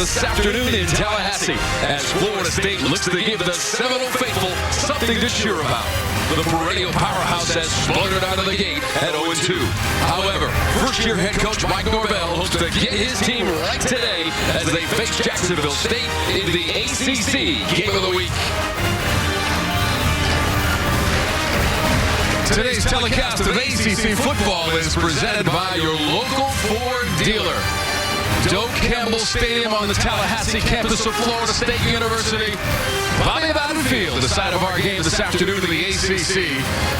this afternoon in Tallahassee as Florida State looks to give the Seminole faithful something to cheer about. The perennial powerhouse has spluttered out of the gate at 0-2. However, first-year head coach Mike Norvell hopes to get his team right today as they face Jacksonville State in the ACC Game of the Week. Today's telecast of ACC football is presented by your local Ford dealer. Doak Campbell Stadium on the Tallahassee campus of Florida State University. Bobby Bowden Field, the site of our game this afternoon in the ACC,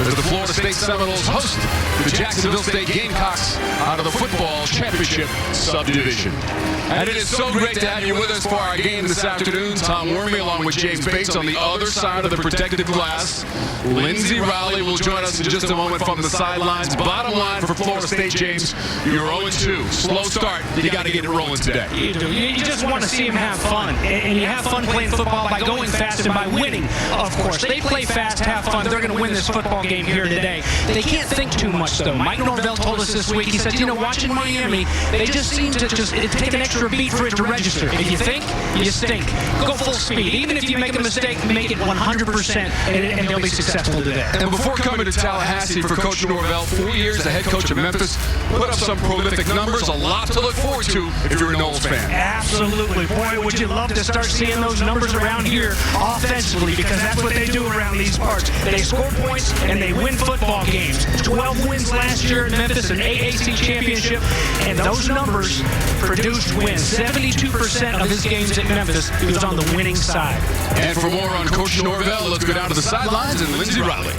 as the Florida State Seminoles host the Jacksonville State Gamecocks out of the football championship subdivision. And it is so great to have you with us for our game this afternoon. Tom Wormy along with James Bates on the other side of the protected glass. Lindsey Rowley will join us in just a moment from the sidelines. Bottom line for Florida State, James, you're 0-2. Slow start. You got to get it rolling today. You do. You just want to see him have fun. And you have fun playing football by going fast and by winning, of course. They play fast, have fun. They're going to win this football game here today. They can't think too much, though. Mike Norvell told us this week, he said, you know, watching Miami, they just seem to take an extra beat for it to register. If you think, you stink. Go full speed. Even if you make a mistake, make it 100%, and they'll be successful today. And before coming to Tallahassee for Coach Norvell, 4 years as the head coach of Memphis, put up some prolific numbers, a lot to look forward to if you're a Noles fan. Absolutely. Boy, would you love to start seeing those numbers around here offensively, because that's what they do around these parts. They score points and they win football games. 12 wins last year in Memphis, an AAC championship, and those numbers produced wins. 72% of his games at Memphis, he was on the winning side. And for more on Coach Norvell, let's go down to the sidelines and Lindsey Rowley.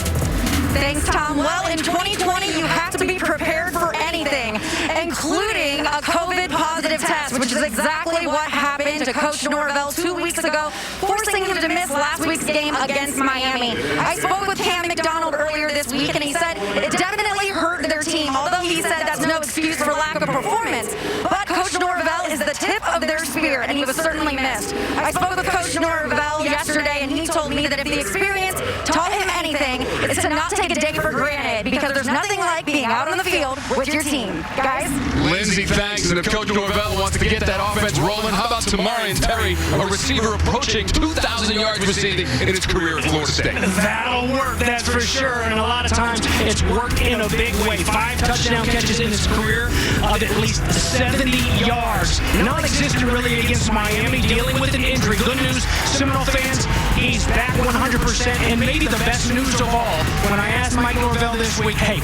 Thanks, Tom. Well, in 2020, you have to be prepared for anything, including a COVID-positive test, which is exactly what happened to Coach Norvell 2 weeks ago, forcing him to miss last week's game against Miami. I spoke with Cam McDonald earlier this week, and he said it definitely hurt their team, although he said that's no excuse for lack of performance. But Coach Norvell is the tip of their spear, and he was certainly missed. I spoke with Coach Norvell yesterday, and he told me that if the experience taught him anything, it's to not take a day for granted, because there's nothing like being out on the field with your team. Guys? Lindsey, thanks. And if Coach Norvell wants to get that offense rolling, how about Tamarian Terry, a receiver approaching 2,000 yards receiving in his career at Florida State? That'll work, that's for sure. And a lot of times it's worked in a big way. 5 touchdown catches in his career of at least 70 yards. Non-existent really against Miami, dealing with an injury. Good news, Seminole fans, he's back 100%. And maybe the best news of all, when I asked Mike Norvell this week, hey,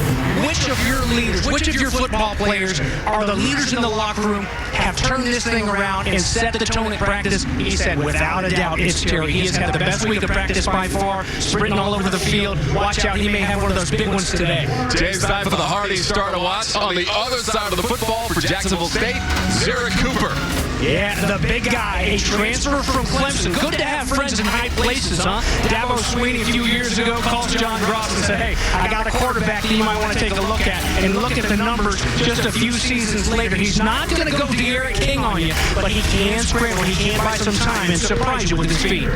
which of your leaders, which of your football players are the leaders in the locker room, have turned this thing around and set the tone at practice? He said, without a doubt, it's Terry. He has had the best week of practice by far, sprinting all over the field. Watch out, he may have one of those big ones today. James, time for the Hardy star to watch. On the other side of the football for Jacksonville State, Zerrick Cooper. Yeah, the big guy, a transfer from Clemson. Good to have friends in high places, huh? Dabo Sweeney a few years ago calls John Gross and said, hey, I got a quarterback that you might want to take a look at. And look at the numbers just a few seasons later. He's not going to go De'Aaron King on you, but he can scramble. He can buy some time and surprise you with his feet.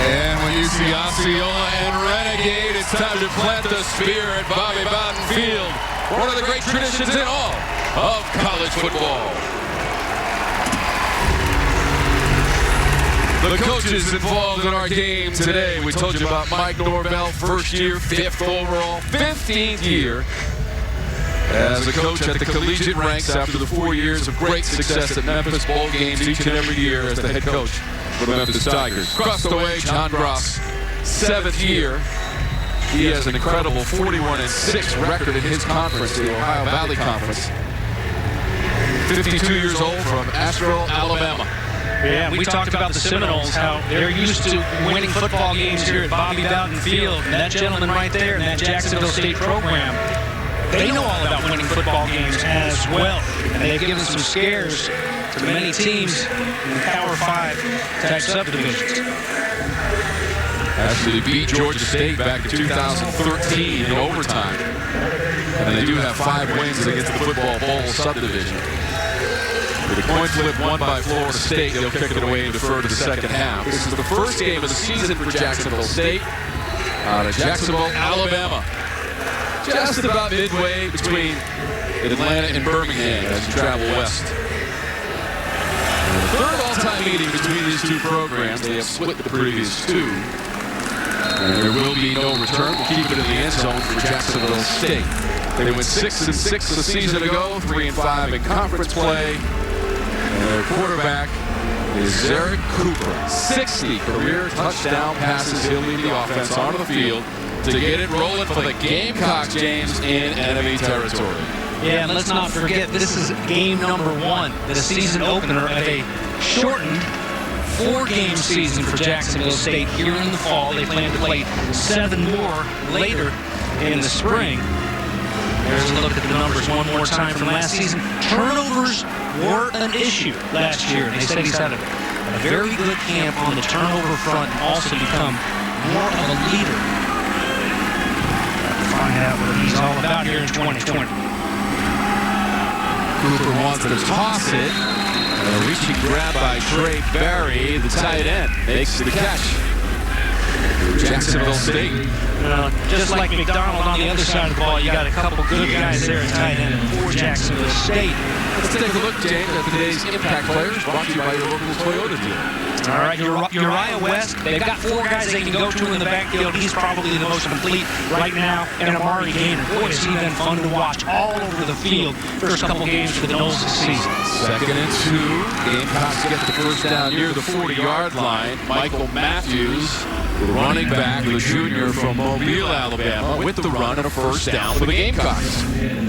And when you see Osceola and Renegade, it's time to plant the spear at Bobby Bowden Field. One of the great traditions in all of college football. The coaches involved in our game today. We told you about Mike Norvell, first year, 5th overall, 15th year as a coach at the collegiate ranks after the 4 years of great success at Memphis, bowl games each and every year as the head coach for the Memphis Tigers. Across the way, John Gross, 7th year. He has an incredible 41-6 record in his conference, the Ohio Valley Conference. 52 years old from Asheville, Alabama. Yeah, we talked about the Seminoles, how they're used to winning football games here at Bobby Bowden Field. And that gentleman right there in that Jacksonville State program, they know all about winning football games as well. And they've given some scares to many teams in the Power 5 type subdivisions. Actually beat Georgia State back in 2013 in overtime. And they do have 5 wins against the Football Bowl subdivision. With a coin flip won by Florida State, they'll kick it away and defer to the second half. This is the first game of the season for Jacksonville State out of Jacksonville, Alabama. Just about midway between Atlanta and Birmingham as you travel west. The third all-time meeting between these two programs. They have split the previous two. And there will be no return. We'll keep it in the end zone for Jacksonville State. They went 6-6 a season ago, 3-5 in conference play. And their quarterback is Zerrick Cooper. 60 career touchdown passes. He'll lead the offense onto the field to get it rolling for the Gamecocks, James, in enemy territory. Yeah, and let's not forget, this is game number 1, the season opener of a shortened 4-game season for Jacksonville State here in the fall. They plan to play 7 more later in the spring. There's a look at the numbers one more time from last season. Turnovers were an issue last year. They said he's had a very good camp on the turnover front and also become more of a leader. Find out what he's all about here in 2020. Cooper wants to toss it. A reaching grab by Trey Barry, the tight end, makes the catch. Jacksonville State. Just like McDonald on the other side of the ball, you got a couple good guys there at tight end for Jacksonville State. Let's take a look, James, at today's Impact Players, brought to you by your local Toyota dealer. All right, Uriah West, they've got 4 guys they can go to in the backfield. He's probably the most complete right now. And Amari Gaynor, boy, has he been fun to watch all over the field. First couple games for the Noles this season. 2nd and 2. Gamecocks get the first down near the 40-yard line. Michael Matthews, running back, the junior from Mobile, Alabama, with the run and a first down for the Gamecocks.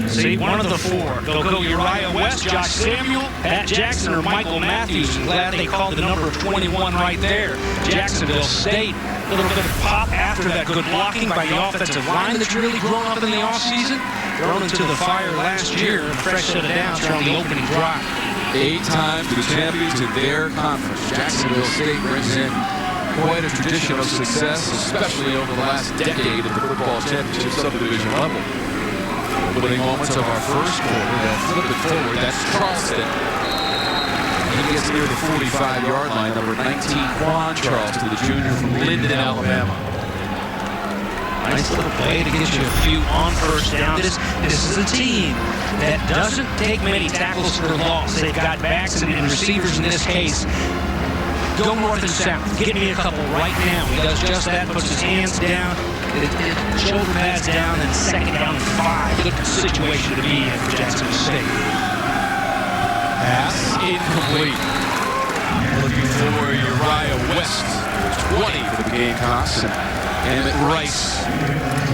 See, one of the 4. They'll go Uriah West, Josh Samuel, Pat Jackson, or Michael Matthews. Glad they called the number of 21 right there. Jacksonville State, a little bit of pop after that good blocking by the offensive line that's really grown up in the offseason. Thrown into the fire last year, a fresh set of downs on the opening drive. 8 times the champions in their conference. Jacksonville State brings in quite a tradition of success, especially over the last decade at the football championship subdivision level. Opening moments of our first quarter, they'll flip it forward. That's Charleston. He gets near the 45-yard line, number 19, Quan Charleston, the junior from Linden, Alabama. Nice little play to get you a few on first down. This is a team that doesn't take many tackles for loss. They've got backs and receivers in this case. Go north and south. Get me a couple right now. He does just that, puts his hands down, shoulder pads down, and 2nd down and 5. Good situation to be in for Jacksonville State. Pass incomplete. Looking for Uriah West. 20 for the Gamecocks. Emmett Rice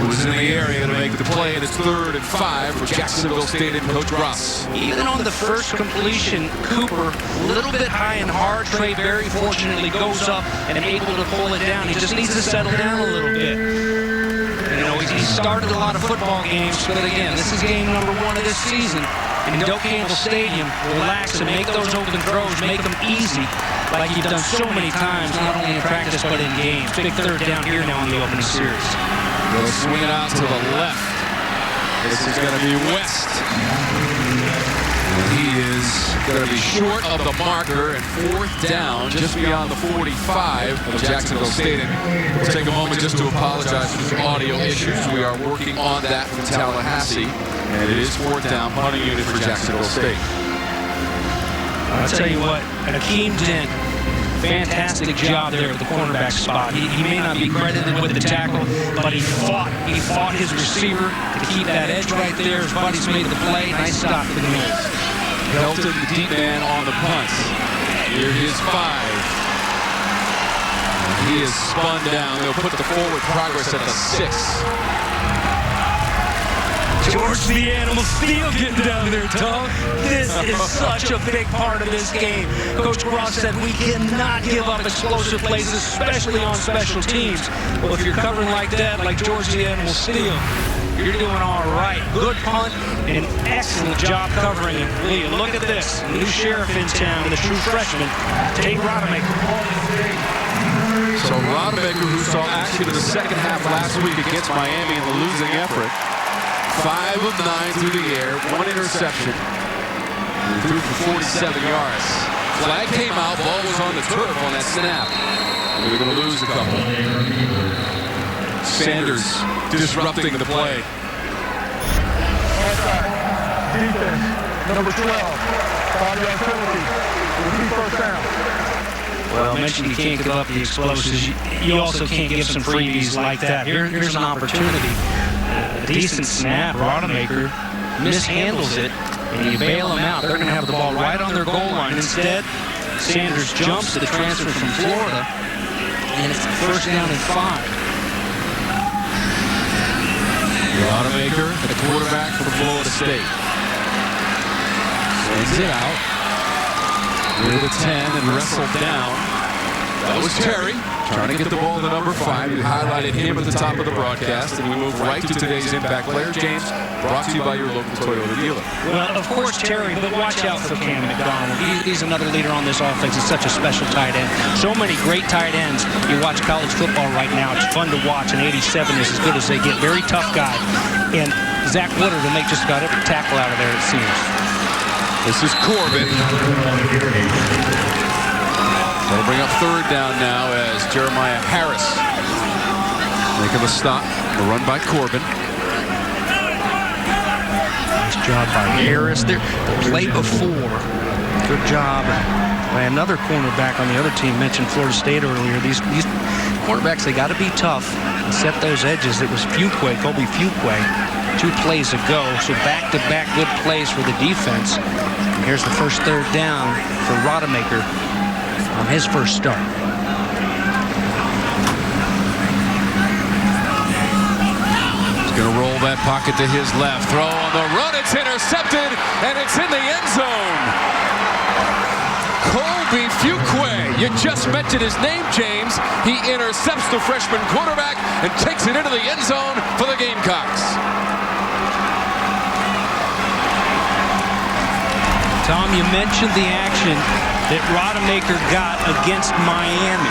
was in the area to make the play, and it's 3rd and 5 for Jacksonville State and Coach Ross. Even on the first completion, Cooper, a little bit high and hard. Trey Barry fortunately goes up and able to pull it down. He just needs to settle down a little bit. You know, he started a lot of football games, but again, this is game number 1 of this season. In Doak Campbell Stadium, relax and make those open throws, make them easy, like you've done so many times, not only in practice but in games. Big 3rd down here now in the opening series. They'll swing it out to the left. This is going to be West. And he is going to be short of the marker and 4th down, just beyond the 45 of Jacksonville State. And we'll take a moment just to apologize for some audio issues. We are working on that from Tallahassee. And it is 4th down, punting unit for Jacksonville State. I'll tell you what, Akeem Dent, fantastic job there at the cornerback spot. He may not be credited with the tackle, but he fought his receiver to keep that edge right there. His buddies made the play. Nice stop for the Noles. Helton, the deep man on the punt. Here is 5. He is spun down. They'll put the forward progress at the 6. George the Animal Steele getting down there, Tom. This is such a big part of this game. Coach Ross said we cannot give up explosive plays, especially on special teams. Well, if you're covering like that, like George the Animal Steele, you're doing all right. Good punt and excellent job covering it. Lee, look at this. New sheriff in town, the true freshman, Tate Rodemaker. So Rodemaker, who saw action in the second half last week against Miami in the losing effort, 5 of 9 through the air, 1 interception. He threw for 47 yards. Flag came out, ball was on the turf on that snap. We were going to lose a couple. Sanders disrupting the play. defense, number 12, 5-yard penalty, repeat first down. Well, I mentioned you can't give up the explosives. You also can't give some freebies like that. Here's an opportunity. A decent snap. Rodemaker mishandles it, and you bail them out. They're going to have the ball right on their goal line. Instead, Sanders jumps the transfer from Florida, and it's first down and 5. Rodemaker, the quarterback for Florida State. Sends it out. Near the 10 and wrestled down. That was Terry trying to get the ball to number 5. We highlighted him at the top of the broadcast, and we move right to today's Impact Players. James, brought to you by your local Toyota dealer. Well, of course, Terry, but watch out for Cam McDonald. He's another leader on this offense. It's such a special tight end. So many great tight ends. You watch college football right now. It's fun to watch, and 87 is as good as they get. Very tough guy. And Zach Woodard will make just about every tackle out of there, it seems. This is Corbin. They'll bring up third down now as Jeremiah Harris making the stop. The run by Corbin. Nice job by Harris. The play before. Good job by another cornerback on the other team. Mentioned Florida State earlier. These cornerbacks, they got to be tough and set those edges. It was Fuqua, Kobe Fuqua, 2 plays ago. So back-to-back good plays for the defense. And here's the first third down for Rodemaker on his first start. He's going to roll that pocket to his left. Throw on the run. It's intercepted, and it's in the end zone. Kobe Fuqua. You just mentioned his name, James. He intercepts the freshman quarterback and takes it into the end zone for the Gamecocks. Tom, you mentioned the action that Rodemaker got against Miami.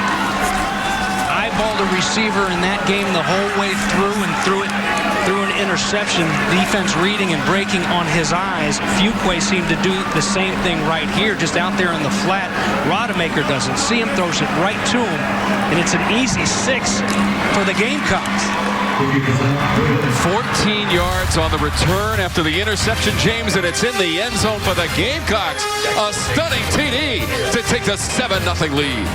Eyeballed a receiver in that game the whole way through and threw an interception. Defense reading and breaking on his eyes. Fuqua seemed to do the same thing right here, just out there in the flat. Rodemaker doesn't see him, throws it right to him, and it's an easy 6 for the Gamecocks. 14 yards on the return after the interception, James, and it's in the end zone for the Gamecocks. A stunning TD to take the 7-0 lead.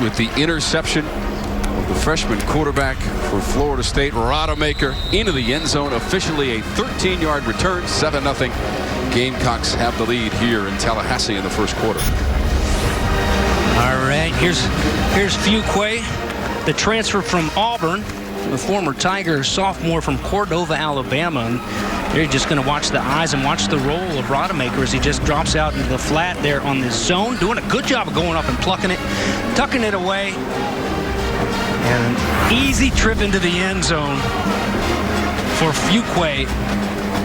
With the interception of the freshman quarterback for Florida State, Rodemaker, into the end zone. Officially a 13-yard return, 7-0. Gamecocks have the lead here in Tallahassee in the first quarter. All right, here's Fuqua, the transfer from Auburn, the former Tiger sophomore from Cordova, Alabama. And you're just going to watch the eyes and watch the roll of Rodemaker as he just drops out into the flat there on this zone, doing a good job of going up and plucking it, tucking it away, and an easy trip into the end zone for Fuqua.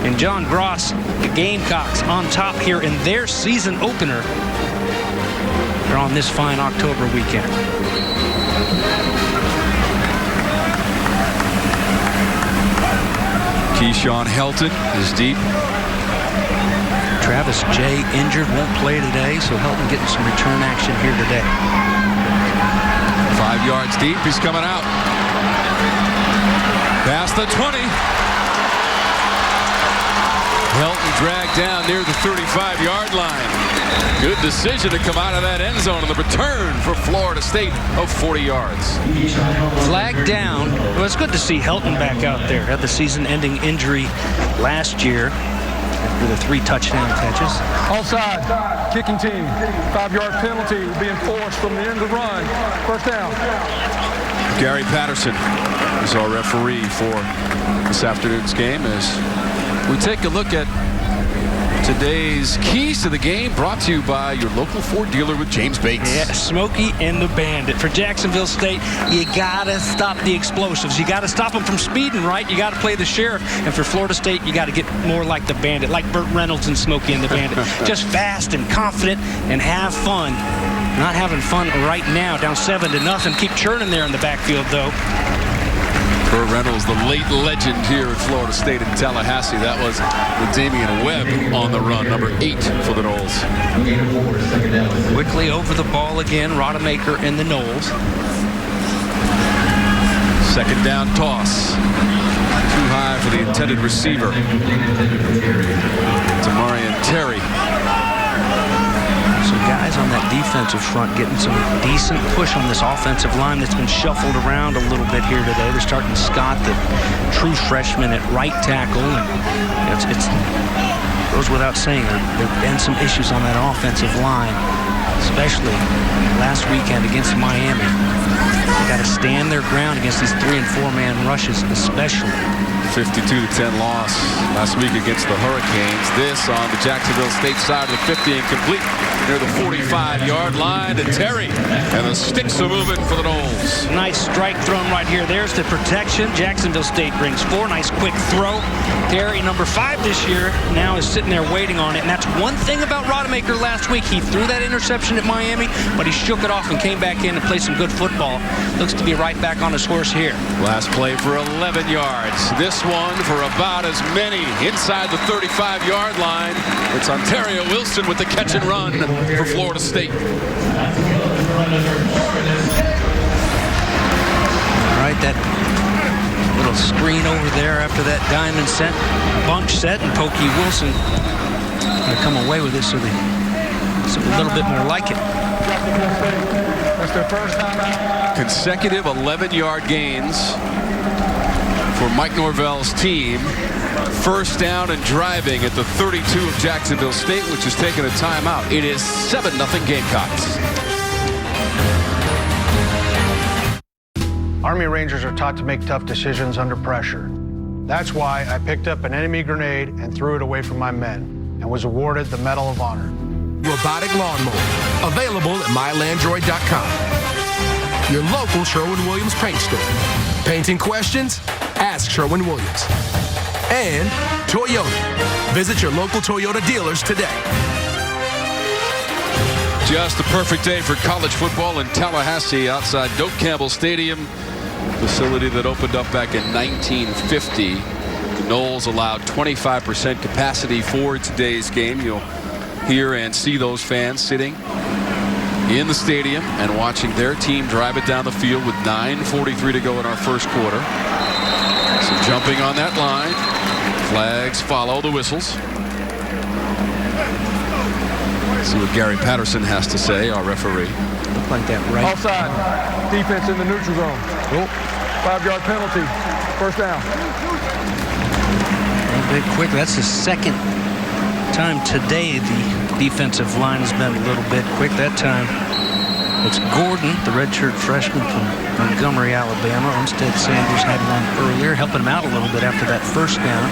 And John Gross, the Gamecocks, on top here in their season opener. They're on this fine October weekend. Keyshawn Helton is deep. Travis Jay injured, won't play today, so Helton getting some return action here today. 5 yards deep, he's coming out. Past the 20. Helton dragged down near the 35-yard line. Good decision to come out of that end zone on the return for Florida State of 40 yards. Flag down. Well, it's good to see Helton back out there. Had the season-ending injury last year with the 3 touchdown catches. Offside, kicking team, 5-yard penalty will be enforced from the end of the run. First down. Gary Patterson is our referee for this afternoon's game as we take a look at today's keys to the game, brought to you by your local Ford dealer with James Bates. Yeah, Smokey and the Bandit. For Jacksonville State, you got to stop the explosives. You got to stop them from speeding, right? You got to play the sheriff. And for Florida State, you got to get more like the Bandit, like Burt Reynolds and Smokey and the Bandit. Just fast and confident and have fun. Not having fun right now, down 7-0. Keep churning there in the backfield, though. Burt Reynolds, the late legend here at Florida State in Tallahassee. That was with Damian Webb on the run, number 8 for the Noles. Quickly over the ball again, Rodemaker and the Noles. Second down toss. Too high for the intended receiver. Tamarian Terry. Some guys on that defensive front getting some decent push on this offensive line that's been shuffled around a little bit here today. They're starting Scott, the true freshman, at right tackle. And it goes without saying, there have been some issues on that offensive line, especially last weekend against Miami. They got to stand their ground against these 3- and 4-man rushes, especially. 52-10 loss last week against the Hurricanes. This on the Jacksonville State side of the 50 and complete near the 45-yard line to Terry. And the sticks are moving for the Noles. Nice strike thrown right here. There's the protection. Jacksonville State brings 4. Nice quick throw. Terry, number 5 this year, now is sitting there waiting on it. And that's one thing about Rodemaker last week. He threw that interception at Miami, but he shook it off and came back in and played some good football. Looks to be right back on his horse here. Last play for 11 yards. This one for about as many inside the 35-yard line. It's Ontario Wilson with the catch and run for Florida State. All right, that little screen over there after that diamond set, bunch set, and Pokey Wilson going to come away with it so it's a little bit more like it. That's their first time out. Consecutive 11-yard gains for Mike Norvell's team. First down and driving at the 32 of Jacksonville State, which has taken a timeout. It is 7-0 Gamecocks. Army Rangers are taught to make tough decisions under pressure. That's why I picked up an enemy grenade and threw it away from my men and was awarded the Medal of Honor. Robotic lawnmower, available at mylandroid.com. Your local Sherwin-Williams paint store. Painting questions? Ask Sherwin-Williams. And Toyota. Visit your local Toyota dealers today. Just a perfect day for college football in Tallahassee outside Doak Campbell Stadium, facility that opened up back in 1950. The Noles allowed 25% capacity for today's game. You'll hear and see those fans sitting in the stadium and watching their team drive it down the field with 9:43 to go in our first quarter. So jumping on that line. Flags follow the whistles. See what Gary Patterson has to say, our referee. Look like that, right? Offside. Defense in the neutral zone. 5-yard penalty. First down. A bit quick. That's the second time today the defensive line has been a little bit quick. That time it's Gordon, the redshirt freshman from Montgomery, Alabama. Instead, Sanders had one earlier, helping him out a little bit after that first down.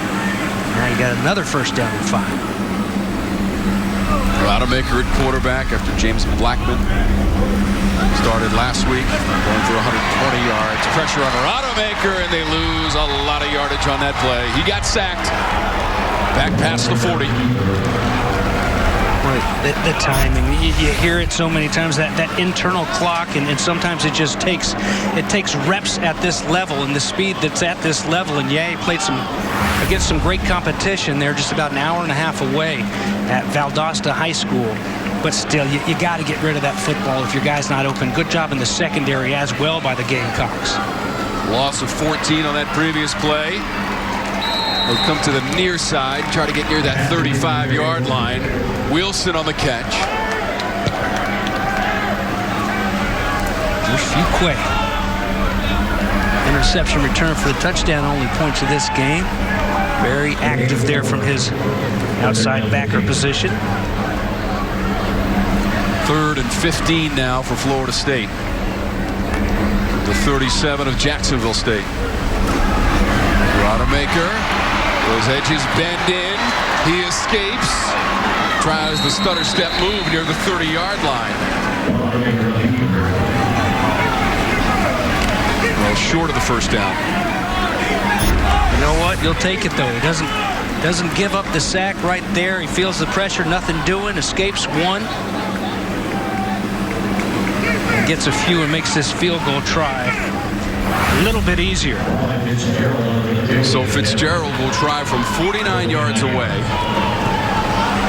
Now you got another first down and 5. Rodemaker at quarterback after James Blackman started last week, going for 120 yards. Pressure on Rodemaker, and they lose a lot of yardage on that play. He got sacked. Back past the 40. The timing, you hear it so many times, that internal clock, and sometimes it just takes reps at this level and the speed that's at this level. And yeah, he played against some great competition. They're just about an hour and a half away at Valdosta High School. But still, you got to get rid of that football if your guy's not open. Good job in the secondary as well by the Gamecocks. Loss of 14 on that previous play. They'll come to the near side, try to get near that 35-yard line. Wilson on the catch. There's Fuquay. Interception return for the touchdown, only points of this game. Very active there from his outside backer position. 3rd and 15 now for Florida State. The 37 of Jacksonville State. Rodemaker. Those edges bend in. He escapes. Tries the stutter step move near the 30-yard line. Well, short of the first down. You know what? You'll take it, though. He doesn't give up the sack right there. He feels the pressure, nothing doing. Escapes one. Gets a few and makes this field goal try. a little bit easier. So Fitzgerald will try from 49 yards away.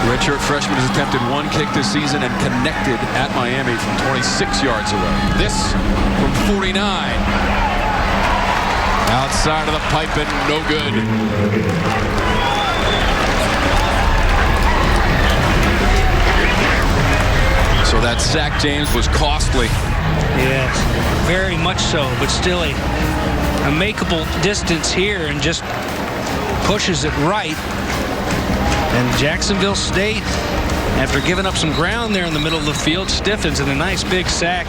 Redshirt freshman has attempted one kick this season and connected at Miami from 26 yards away. This from 49. Outside of the pipe and no good. So that sack, James, was costly. Yes, very much so, but still a makeable distance here, and just pushes it right. And Jacksonville State, after giving up some ground there in the middle of the field, stiffens, and a nice big sack.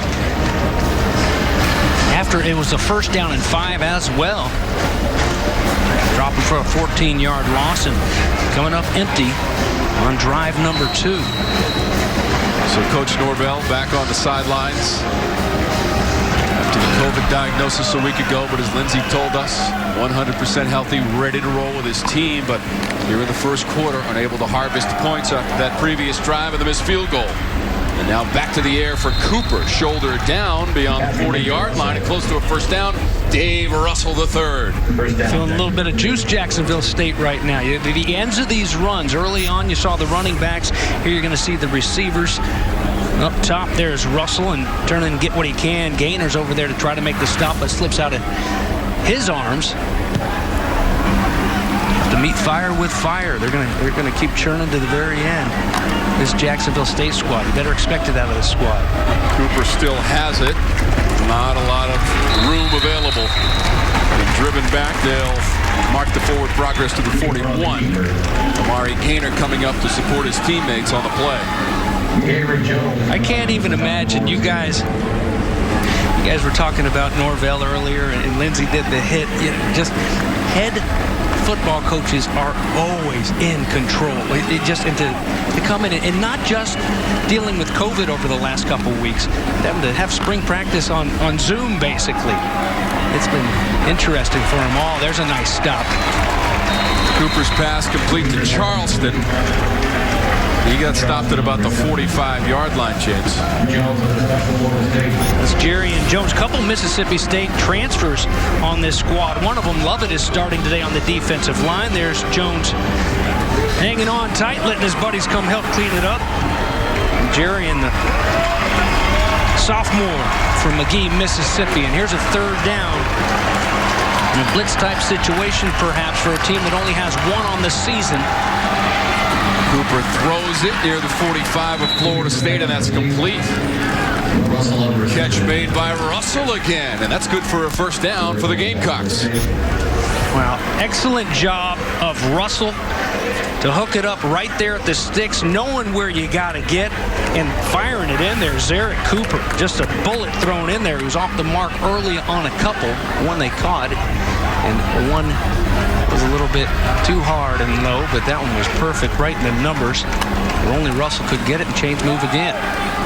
After it was a first down and 5 as well. Dropping for a 14-yard loss and coming up empty on drive number 2. So Coach Norvell back on the sidelines after the COVID diagnosis a week ago, but as Lindsey told us, 100% healthy, ready to roll with his team, but here in the first quarter, unable to harvest points after that previous drive and the missed field goal. And now back to the air for Cooper, shoulder down beyond the 40-yard line and close to a first down. Dave Russell III. Feeling a little bit of juice, Jacksonville State right now. The ends of these runs, early on you saw the running backs. Here you're going to see the receivers. Up top there's Russell, and turn and get what he can. Gainer's over there to try to make the stop, but slips out of his arms. To meet fire with fire. They're gonna keep churning to the very end. This Jacksonville State squad. You better expect it out of this squad. Cooper still has it. Not a lot of room available. And driven back, they'll mark the forward progress to the 41. Amari Gainer coming up to support his teammates on the play. I can't even imagine you guys were talking about Norvell earlier, and Lindsey did the hit. Just head football coaches are always in control. And to come in and not just dealing with COVID over the last couple of weeks, them to have spring practice on Zoom basically. It's been interesting for them all. There's a nice stop. Cooper's pass complete to Charleston. He got stopped at about the 45-yard line, James. That's Jerry and Jones. Couple Mississippi State transfers on this squad. One of them, Lovett, is starting today on the defensive line. There's Jones hanging on tight, letting his buddies come help clean it up. And Jerry and the sophomore from McGee, Mississippi. And here's a third down. In a blitz-type situation, perhaps, for a team that only has one on the season. Cooper throws it near the 45 of Florida State, and that's complete. Catch made by Russell again, and that's good for a first down for the Gamecocks. Wow, excellent job of Russell to hook it up right there at the sticks, knowing where you got to get, and firing it in there. Zarek Cooper, just a bullet thrown in there. He was off the mark early on a couple, one they caught, and one was a little bit too hard and low, but that one was perfect, right in the numbers. Where only Russell could get it and change move again.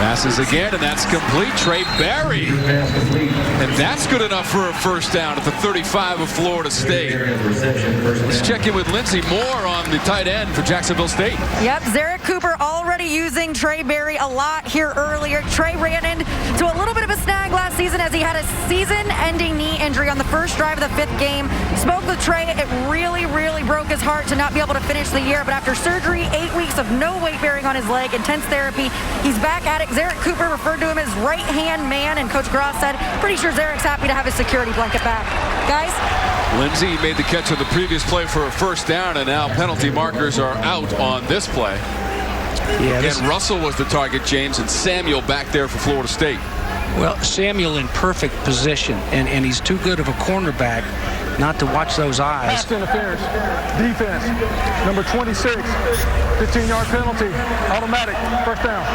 Passes again, and that's complete. Trey Barry. And that's good enough for a first down at the 35 of Florida State. Let's check in with Lindsey Moore on the tight end for Jacksonville State. Yep, Zarek Cooper already using Trey Barry a lot here earlier. Trey ran into a little bit of a snag last season as he had a season-ending knee injury on the first drive of the 5th game. Spoke with Trey. It really broke his heart to not be able to finish the year, but after surgery, 8 weeks of no weight bearing on his leg, intense therapy, he's back at it. Zarek Cooper referred to him as right-hand man, and Coach Gross said, pretty sure Zarek's happy to have his security blanket back. Guys? Lindsey made the catch on the previous play for a first down, and now penalty markers are out on this play. Yeah, Again, Russell was the target, James, and Samuel back there for Florida State. Well, Samuel in perfect position, and he's too good of a cornerback not to watch those eyes. Pass interference, defense, number 26, 15-yard penalty, automatic, first down.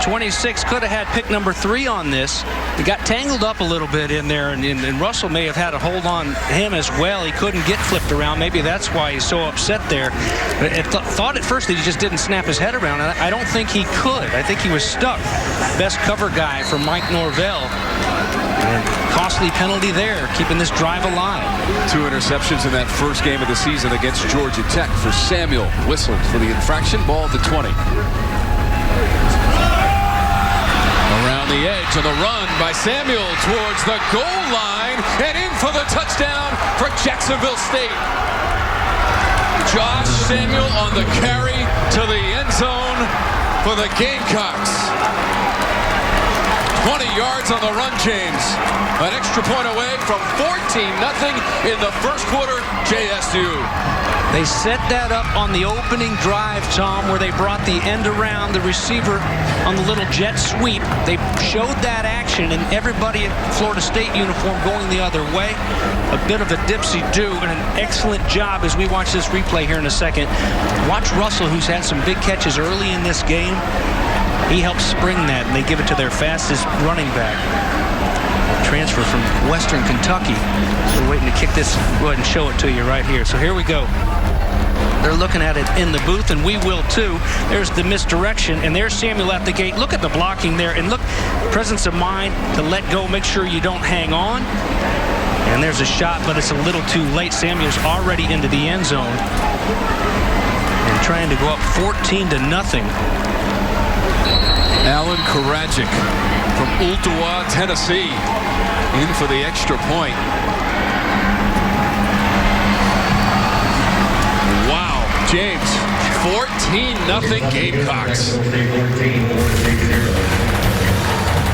26 could have had pick number 3 on this. He got tangled up a little bit in there, and Russell may have had a hold on him as well. He couldn't get flipped around. Maybe that's why he's so upset there. I thought at first that he just didn't snap his head around. I don't think he could. I think he was stuck. Best cover guy for Mike Norvell. And costly penalty there, keeping this drive alive. 2 interceptions in that first game of the season against Georgia Tech for Samuel. Whistled for the infraction, ball at the 20. Around the edge on the run by Samuel towards the goal line, and in for the touchdown for Jacksonville State. Josh Samuel on the carry to the end zone for the Gamecocks. 20 yards on the run, James. An extra point away from 14-0 in the first quarter, JSU. They set that up on the opening drive, Tom, where they brought the end around the receiver on the little jet sweep. They showed that action, and everybody in Florida State uniform going the other way. A bit of a dipsy-do, and an excellent job as we watch this replay here in a second. Watch Russell, who's had some big catches early in this game. He helps spring that, and they give it to their fastest running back. Transfer from Western Kentucky. We're waiting to kick this. Go ahead and show it to you right here. So here we go. They're looking at it in the booth, and we will too. There's the misdirection, and there's Samuel at the gate. Look at the blocking there, and look, presence of mind to let go, make sure you don't hang on. And there's a shot, but it's a little too late. Samuel's already into the end zone and trying to go up 14-0. Alan Karadzic from Ooltewah, Tennessee, in for the extra point. Wow, James, 14-0 Gamecocks.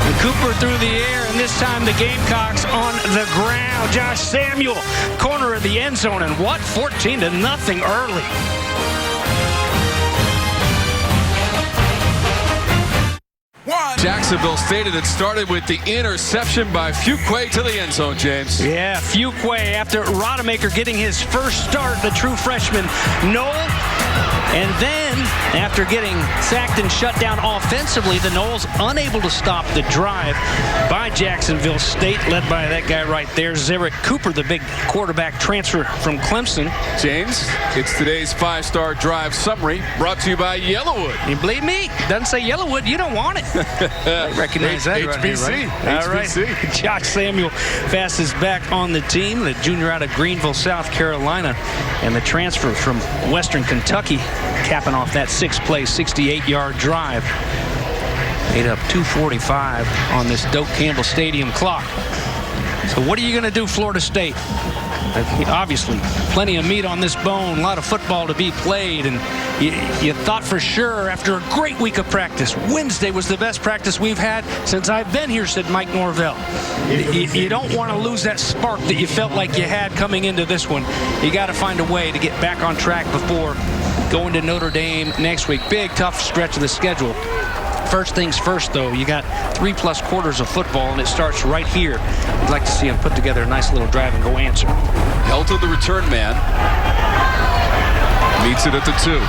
And Cooper through the air, and this time the Gamecocks on the ground. Josh Samuel, corner of the end zone, and what? 14-0 early. Jacksonville State, and it started with the interception by Fuqua to the end zone, James. Yeah, Fuqua, after Rodemaker getting his first start, the true freshman, Noel. And then, after getting sacked and shut down offensively, the Noles unable to stop the drive by Jacksonville State, led by that guy right there, Zerrick Cooper, the big quarterback transfer from Clemson. James, it's today's five-star drive summary, brought to you by Yellowwood. You believe me? Doesn't say Yellowwood, you don't want it. I recognize that. HBC. Right here, right? All right. Josh Samuel, fastest back on the team, the junior out of Greenville, South Carolina, and the transfer from Western Kentucky, capping off that six-play, 68-yard drive. Made up 2:45 on this Doak Campbell Stadium clock. So what are you going to do, Florida State? Obviously, plenty of meat on this bone, a lot of football to be played, and you thought for sure after a great week of practice, Wednesday was the best practice we've had since I've been here, said Mike Norvell. You don't want to lose that spark that you felt like you had coming into this one. You got to find a way to get back on track before going to Notre Dame next week. Big, tough stretch of the schedule. First things first, though, you got 3+ quarters of football, and it starts right here. I'd like to see him put together a nice little drive and go answer. Helton, the return man, meets it at the 2.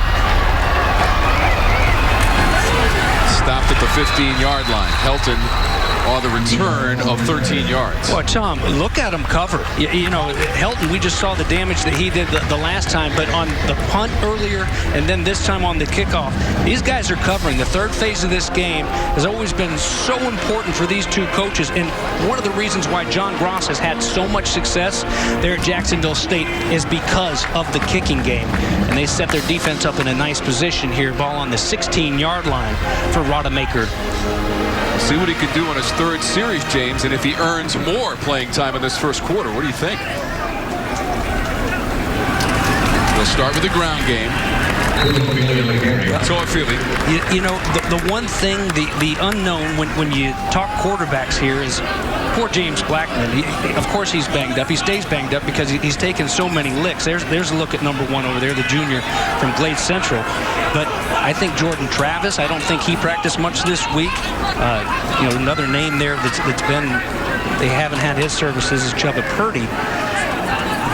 Stopped at the 15-yard line. Helton on the return of 13 yards. Well, Tom, look at him cover. You know, Helton, we just saw the damage that he did the last time, but on the punt earlier and then this time on the kickoff, these guys are covering. The third phase of this game has always been so important for these two coaches, and one of the reasons why John Gross has had so much success there at Jacksonville State is because of the kicking game. And they set their defense up in a nice position here. Ball on the 16-yard line for Rodemaker. See what he can do on his third series, James, and if he earns more playing time in this first quarter. What do you think? We'll start with the ground game. So I'm feeling. You know, the one thing, the unknown when you talk quarterbacks here is poor James Blackman. Of course he's banged up. He stays banged up because he's taken so many licks. There's a look at number 1 over there, the junior from Glade Central. But I think Jordan Travis, I don't think he practiced much this week. You know, another name there that's been, they haven't had his services is Chubba Purdy.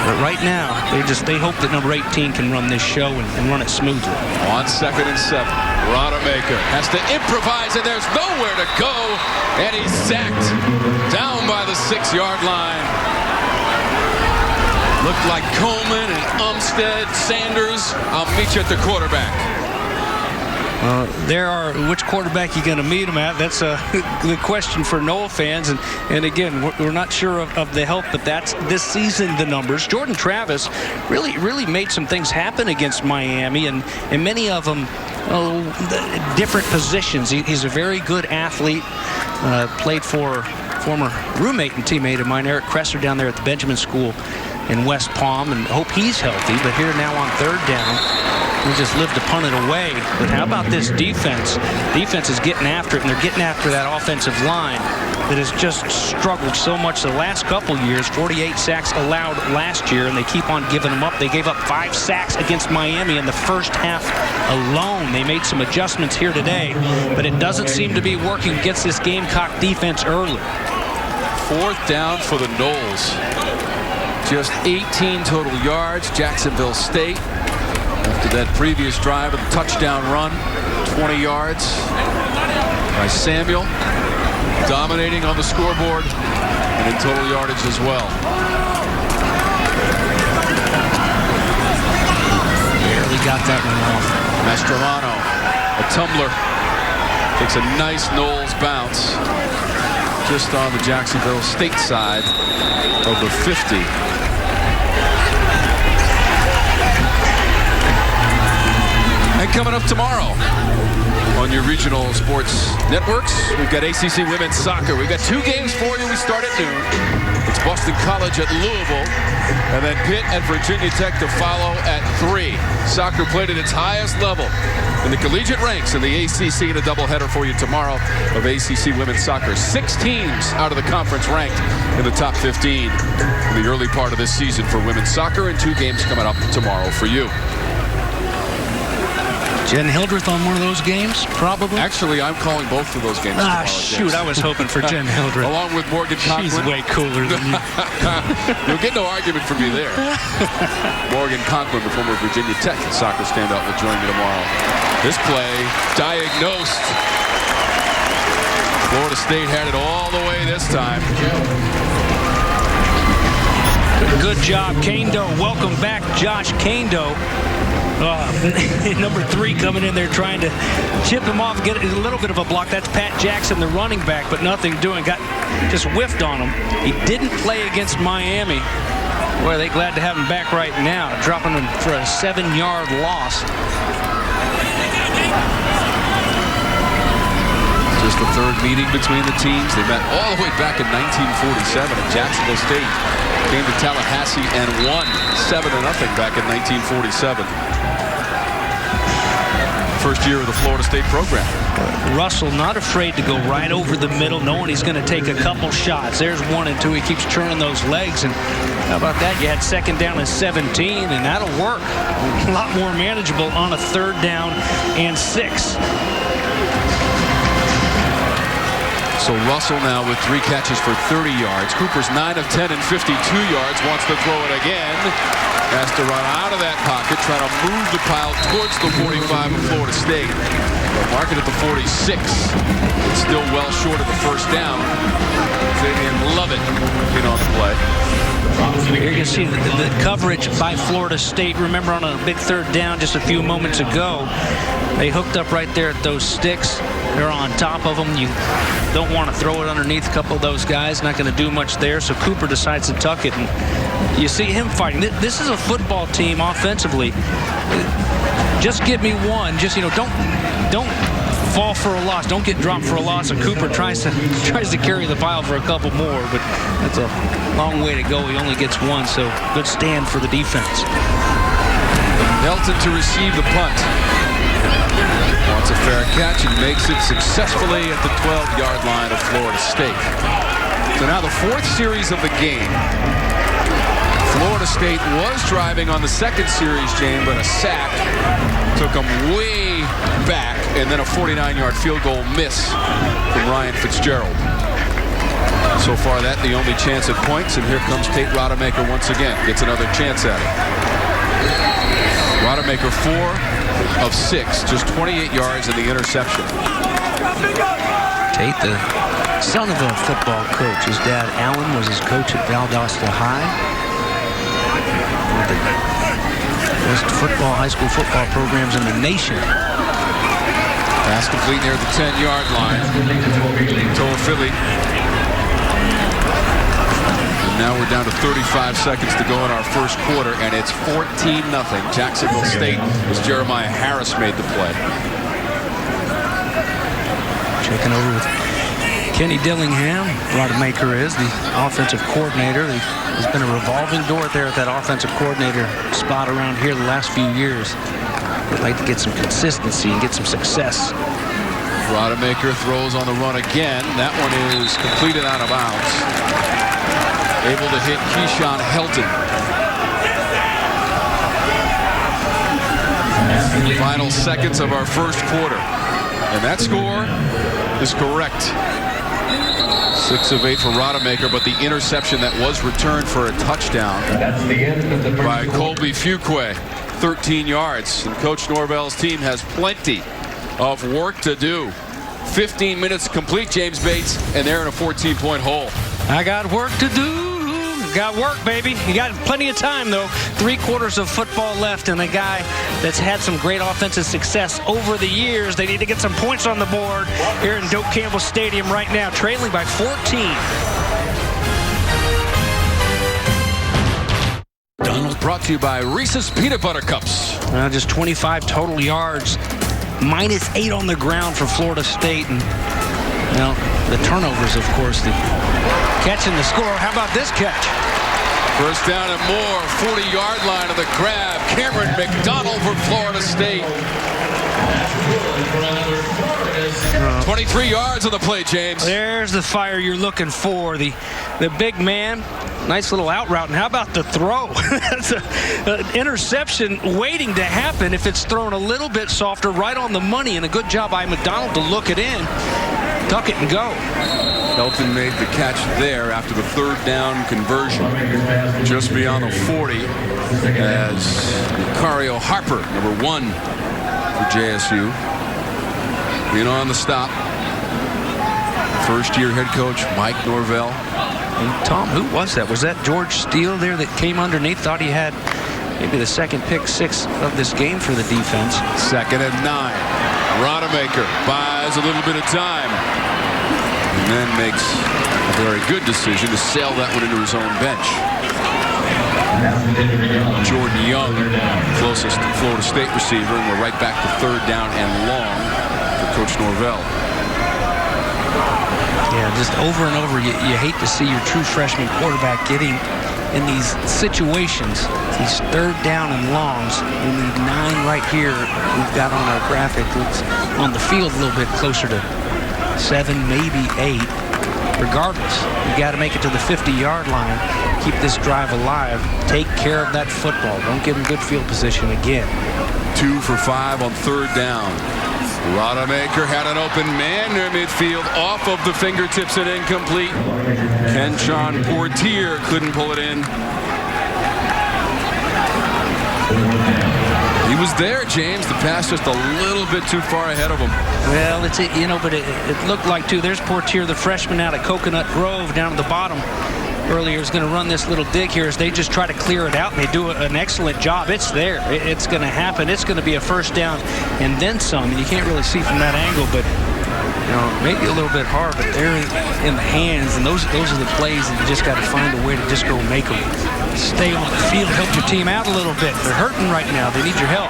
But right now, they hope that number 18 can run this show and run it smoothly. On 2nd and 7, Rodemaker has to improvise, and there's nowhere to go, and he's sacked down by the 6-yard line. Looked like Coleman and Umstead, Sanders. I'll meet you at the quarterback. Which quarterback you going to meet him at? That's the question for Noel fans. And again, we're not sure of the help, but that's this season the numbers. Jordan Travis really made some things happen against Miami, and many of them different positions. He's a very good athlete. Played for former roommate and teammate of mine, Eric Kresser, down there at the Benjamin School in West Palm, and hope he's healthy. But here now on third down, we just lived to punt it away. But how about this defense? Defense is getting after it, and they're getting after that offensive line that has just struggled so much the last couple years. 48 sacks allowed last year, and they keep on giving them up. They gave up 5 sacks against Miami in the first half alone. They made some adjustments here today, but it doesn't seem to be working against this Gamecock defense early. Fourth down for the Noles. Just 18 total yards. Jacksonville State, after that previous drive, a touchdown run, 20 yards by Samuel, dominating on the scoreboard and in total yardage as well. Barely got that one off. Mastromano, a tumbler, takes a nice Noles bounce just on the Jacksonville State side of the 50. And coming up tomorrow on your regional sports networks, we've got ACC Women's Soccer. We've got 2 games for you. We start at noon. It's Boston College at Louisville, and then Pitt at Virginia Tech to follow at 3. Soccer played at its highest level in the collegiate ranks in the ACC, in a doubleheader for you tomorrow of ACC Women's Soccer. 6 teams out of the conference ranked in the top 15 in the early part of this season for women's soccer, and 2 games coming up tomorrow for you. Jen Hildreth on one of those games, probably? Actually, I'm calling both of those games tomorrow. Shoot, I was hoping for Jen Hildreth. Along with Morgan Conklin. She's way cooler than you. You'll get no argument from me there. Morgan Conklin, the former Virginia Tech soccer standout, will join me tomorrow. This play, diagnosed. Florida State had it all the way this time. Good job, Kando. Welcome back, Josh Kando. Number 3 coming in there trying to chip him off, get a little bit of a block. That's Pat Jackson, the running back, but nothing doing. Got just whiffed on him. He didn't play against Miami. Boy, are they glad to have him back right now, dropping him for a 7-yard loss. Just the 3rd meeting between the teams. They met all the way back in 1947, and Jacksonville State came to Tallahassee and won 7-0 back in 1947. First year of the Florida State program. Russell not afraid to go right over the middle, knowing he's going to take a couple shots. There's 1 and 2. He keeps turning those legs, and how about that? You had 2nd down and 17, and that'll work. A lot more manageable on a 3rd down and 6. So Russell now with 3 catches for 30 yards. Cooper's 9 of 10 and 52 yards. Wants to throw it again. Has to run out of that pocket, trying to move the pile towards the 45 of Florida State. But mark it at the 46. It's still well short of the 1st down. And Lovett in on the play. Here you can see the coverage by Florida State. Remember on a big 3rd down just a few moments ago, they hooked up right there at those sticks. They're on top of them. You don't want to throw it underneath a couple of those guys. Not going to do much there. So Cooper decides to tuck it, and you see him fighting. This is a football team offensively. Just give me one. Just, don't fall for a loss. Don't get dropped for a loss. And Cooper tries to carry the pile for a couple more, but that's a long way to go. He only gets 1, so good stand for the defense. Nelton to receive the punt. Wants a fair catch and makes it successfully at the 12-yard line of Florida State. So now the 4th series of the game. Florida State was driving on the 2nd series, James, but a sack took them way back, and then a 49-yard field goal miss from Ryan Fitzgerald. So far, that the only chance at points, and here comes Tate Rodemaker once again. Gets another chance at it. Rodemaker 4 of 6, just 28 yards in the interception. Tate, the son of a football coach. His dad, Alan, was his coach at Valdosta High. One of the best high school football programs in the nation. Pass complete near the 10-yard line. Toa-Philly. And now we're down to 35 seconds to go in our first quarter, and it's 14-0. Jacksonville State, as Jeremiah Harris made the play. Checking over with Kenny Dillingham, Rodemaker is the offensive coordinator. There's been a revolving door there at that offensive coordinator spot around here the last few years. They'd like to get some consistency and get some success. Rodemaker throws on the run again. That one is completed out of bounds. Able to hit Keyshawn Helton. Final seconds of our first quarter. And that score is correct. 6 of 8 for Rodemaker, but the interception that was returned for a touchdown by Colby Fuqua, 13 yards. And Coach Norvell's team has plenty of work to do. 15 minutes complete, James Bates, and they're in a 14-point hole. I got work to do. Got work, baby. You got plenty of time, though. 3 quarters of football left, and a guy that's had some great offensive success over the years. They need to get some points on the board here in Doak Campbell Stadium right now, trailing by 14. Donald brought to you by Reese's Peanut Butter Cups. Just 25 total yards, -8 on the ground for Florida State, and the turnovers, of course, the catching the score. How about this catch? First down and more, 40-yard line of the grab. Cameron McDonald for Florida State. 23 yards on the play, James. There's the fire you're looking for. The big man, nice little out route. And how about the throw? That's an interception waiting to happen if it's thrown a little bit softer, right on the money. And a good job by McDonald to look it in, duck it, and go. Helton made the catch there after the 3rd down conversion. Just beyond the 40 as Macario Harper, number 1 for JSU, in on the stop. First-year head coach Mike Norvell. And Tom, who was that? Was that George Steele there that came underneath? Thought he had maybe the second pick 6 of this game for the defense. 2nd and 9. Rodemaker buys a little bit of time and then makes a very good decision to sail that one into his own bench. Jordan Young, closest Florida State receiver, and we're right back to 3rd down and long for Coach Norvell. Yeah, just over and over, you hate to see your true freshman quarterback getting in these situations, these 3rd down and longs. We need 9 right here. We've got on our graphic. It's on the field a little bit closer to 7, maybe 8. Regardless, you got to make it to the 50-yard line. Keep this drive alive. Take care of that football. Don't give them good field position again. 2 for 5 on 3rd down. Rodemaker had an open man near midfield, off of the fingertips and incomplete. Kenshawn Portier couldn't pull it in. He was there, James. The pass just a little bit too far ahead of him. Well, it's but it looked like too. There's Portier, the freshman out of Coconut Grove, down at the bottom. Earlier is going to run this little dig here as they just try to clear it out, and they do an excellent job. It's there. It's going to happen. It's going to be a first down and then some. And you can't really see from that angle, but maybe a little bit hard, but they're in the hands, and those are the plays that you just got to find a way to just go make them. Stay on the field, help your team out a little bit. They're hurting right now. They need your help.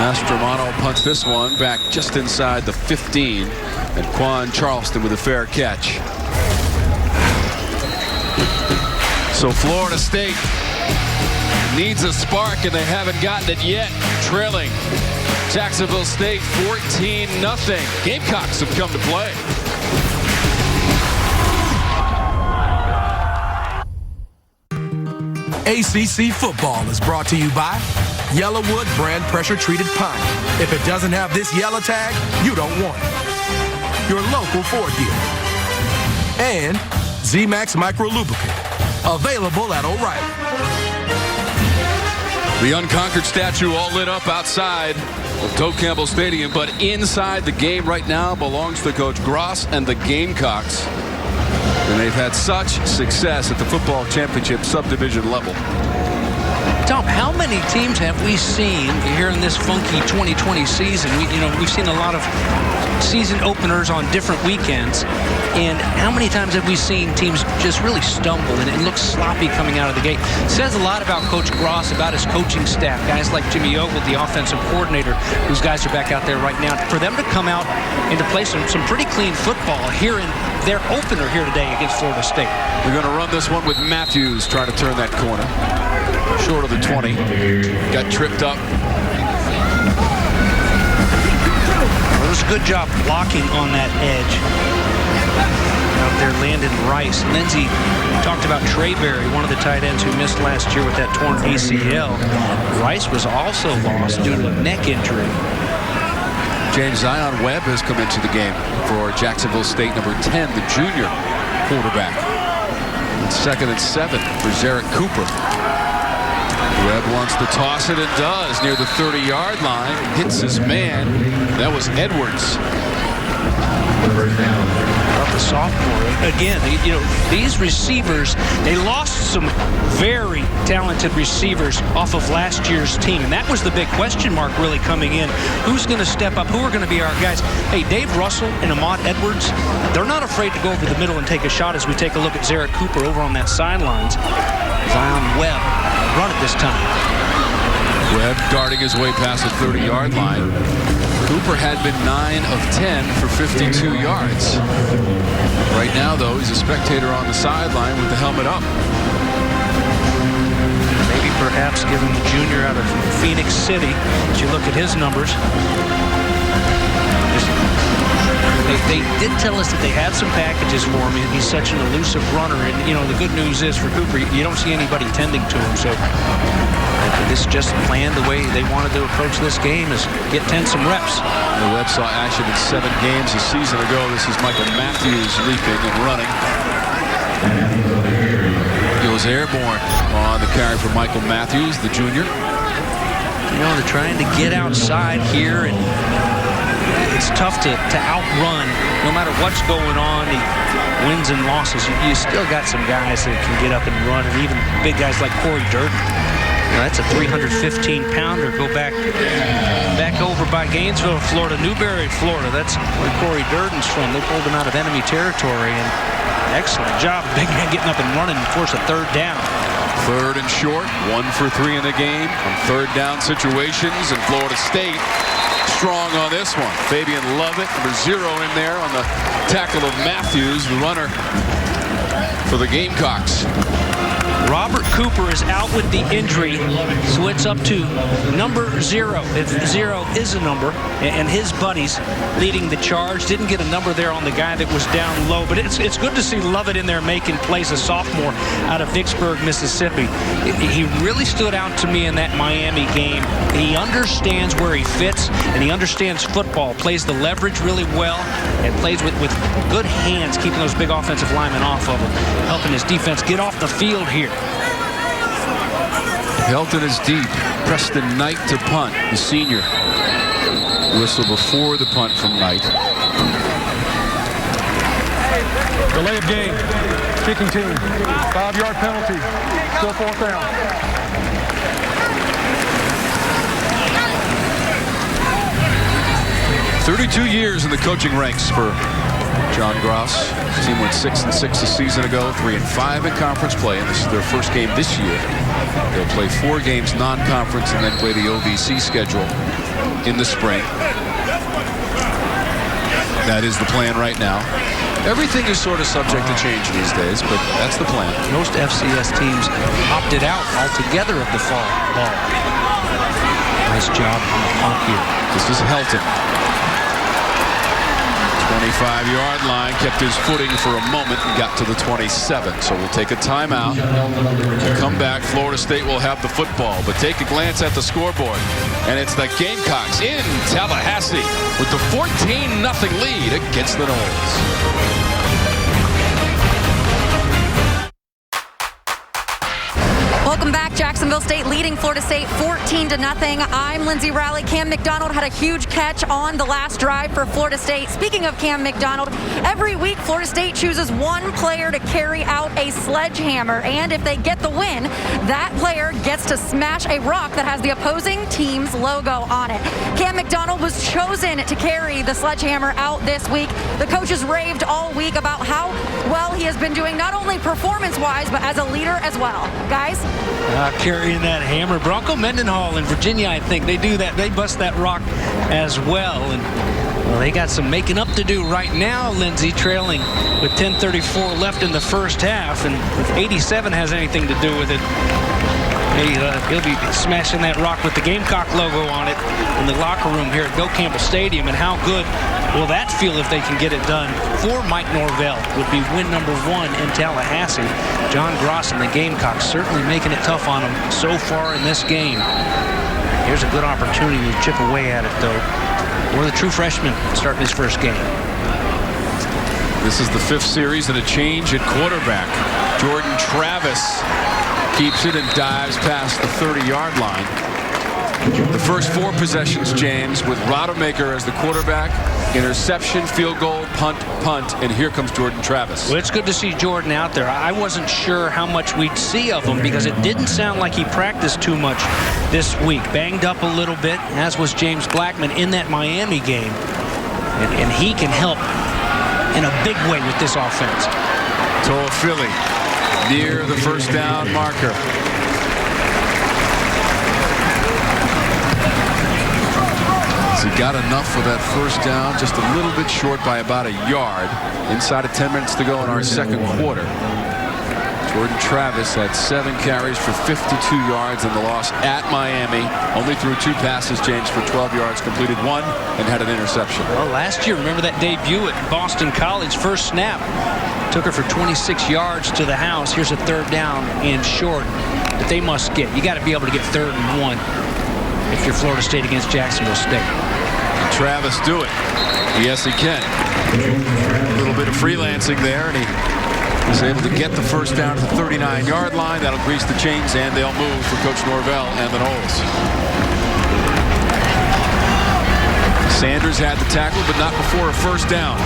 Mastromano punts this one back just inside the 15, and Quan Charleston with a fair catch. So Florida State needs a spark, and they haven't gotten it yet. Trailing Jacksonville State 14-0. Gamecocks have come to play. ACC football is brought to you by Yellowwood brand pressure treated pine. If it doesn't have this yellow tag, you don't want it. Your local Ford dealer. And Z-Max Micro Lubricant. Available at O'Reilly. The unconquered statue all lit up outside of Doak Campbell Stadium, but inside the game right now belongs to Coach Gross and the Gamecocks. And they've had such success at the football championship subdivision level. Tom, how many teams have we seen here in this funky 2020 season? We've seen a lot of season openers on different weekends, and how many times have we seen teams just really stumble and it looks sloppy coming out of the gate? It says a lot about Coach Gross, about his coaching staff, guys like Jimmy Ogle, the offensive coordinator, whose guys are back out there right now. For them to come out and to play some pretty clean football here in their opener here today against Florida State. They're going to run this one with Matthews trying to turn that corner. Short of the 20. Got tripped up. Well, it was a good job blocking on that edge. Out there, Landon Rice. Lindsey talked about Trayberry, one of the tight ends who missed last year with that torn ACL. Rice was also lost due to a neck injury. James Zion Webb has come into the game for Jacksonville State, number 10, the junior quarterback. 2nd and 7 for Zarek Cooper. Webb wants to toss it and does near the 30-yard line. Hits his man. That was Edwards. The sophomore. Again, you know, these receivers, they lost some very talented receivers off of last year's team. And that was the big question mark really coming in. Who's going to step up? Who are going to be our guys? Hey, Dave Russell and Ahmad Edwards, they're not afraid to go over the middle and take a shot as we take a look at Zarek Cooper over on that sidelines. Zion Webb run it this time. Webb darting his way past the 30-yard line. Cooper had been 9 of 10 for 52 yards. Right now, though, he's a spectator on the sideline with the helmet up. Maybe perhaps given the junior out of Phoenix City, as you look at his numbers. They did tell us that they had some packages for him. He's such an elusive runner. And, you know, the good news is for Cooper, you don't see anybody tending to him. So this just planned the way they wanted to approach this game is get 10 some reps. The Webb saw action in 7 games a season ago. This is Michael Matthews leaping and running. Goes airborne on the carry for Michael Matthews, the junior. You know, they're trying to get outside here, and it's tough to outrun no matter what's going on. The wins and losses, you still got some guys that can get up and run, and even big guys like Corey Durden. Now, that's a 315-pounder. Go back over by Gainesville, Florida, Newberry, Florida. That's where Corey Durden's from. They pulled him out of enemy territory, and excellent job. Big man getting up and running and force a 3rd down. 3rd and short, 1 for 3 in the game on 3rd down situations, and Florida State strong on this one. Fabian Lovett, number 0 in there on the tackle of Matthews, the runner for the Gamecocks. Robert Cooper is out with the injury, so it's up to number 0, if 0 is a number, and his buddies leading the charge. Didn't get a number there on the guy that was down low, but it's good to see Lovett in there making plays, a sophomore out of Vicksburg, Mississippi. He really stood out to me in that Miami game. He understands where he fits, and he understands football, plays the leverage really well, and plays with good hands, keeping those big offensive linemen off of him, helping his defense get off the field here. Helton is deep. Preston Knight to punt, the senior. Whistle before the punt from Knight. Delay of game. Kicking team. 5-yard penalty. Still 4th down. "32 years in the coaching ranks for John Gross. His team went 6-6 a season ago, 3-5 in conference play, and this is their first game this year. They'll play 4 games non-conference and then play the OVC schedule in the spring. That is the plan right now. Everything is sort of subject to change these days, but that's the plan. Most FCS teams opted out altogether of the fall ball. Nice job on the punt here. This is Helton. 25-yard line, kept his footing for a moment and got to the 27. So we'll take a timeout. We'll come back. Florida State will have the football, but take a glance at the scoreboard. And it's the Gamecocks in Tallahassee with the 14-0 lead against the Noles. Welcome back. Jacksonville State leading Florida State 14-0. I'm Lindsay Rowley. Cam McDonald had a huge catch on the last drive for Florida State. Speaking of Cam McDonald, every week Florida State chooses one player to carry out a sledgehammer, and if they get the win, that player gets to smash a rock that has the opposing team's logo on it. Cam McDonald was chosen to carry the sledgehammer out this week. The coaches raved all week about how well he has been doing, not only performance-wise, but as a leader as well. Guys, Carrying that hammer. Bronco Mendenhall in Virginia, I think. They do that. They bust that rock as well. And well, they got some making up to do right now, Lindsey, trailing with 10:34 left in the first half. And if 87 has anything to do with it, he'll be smashing that rock with the Gamecock logo on it in the locker room here at Go Campbell Stadium. And how good will that feel if they can get it done for Mike Norvell? Would be win number 1 in Tallahassee. John Gross and the Gamecocks certainly making it tough on them so far in this game. Here's a good opportunity to chip away at it, though. Or the true freshman starting his first game. This is the 5th series and a change at quarterback. Jordan Travis keeps it and dives past the 30-yard line. The first 4 possessions, James, with Rodemaker as the quarterback. Interception, field goal, punt, and here comes Jordan Travis. Well, it's good to see Jordan out there. I wasn't sure how much we'd see of him because it didn't sound like he practiced too much this week. Banged up a little bit, as was James Blackman in that Miami game. And he can help in a big way with this offense. Toafili near the first down marker. He got enough for that first down, just a little bit short by about a yard. Inside of 10 minutes to go in our second quarter. Jordan Travis had 7 carries for 52 yards in the loss at Miami. Only threw 2 passes, James, for 12 yards, completed 1, and had an interception. Well, last year, remember that debut at Boston College, first snap. Took her for 26 yards to the house. Here's a 3rd down and short that they must get. You got to be able to get 3rd and 1 if you're Florida State against Jacksonville State. Travis do it. Yes, he can. A little bit of freelancing there, and he was able to get the first down to the 39-yard line. That'll grease the chains, and they'll move for Coach Norvell and the Noles. Sanders had the tackle, but not before a first down.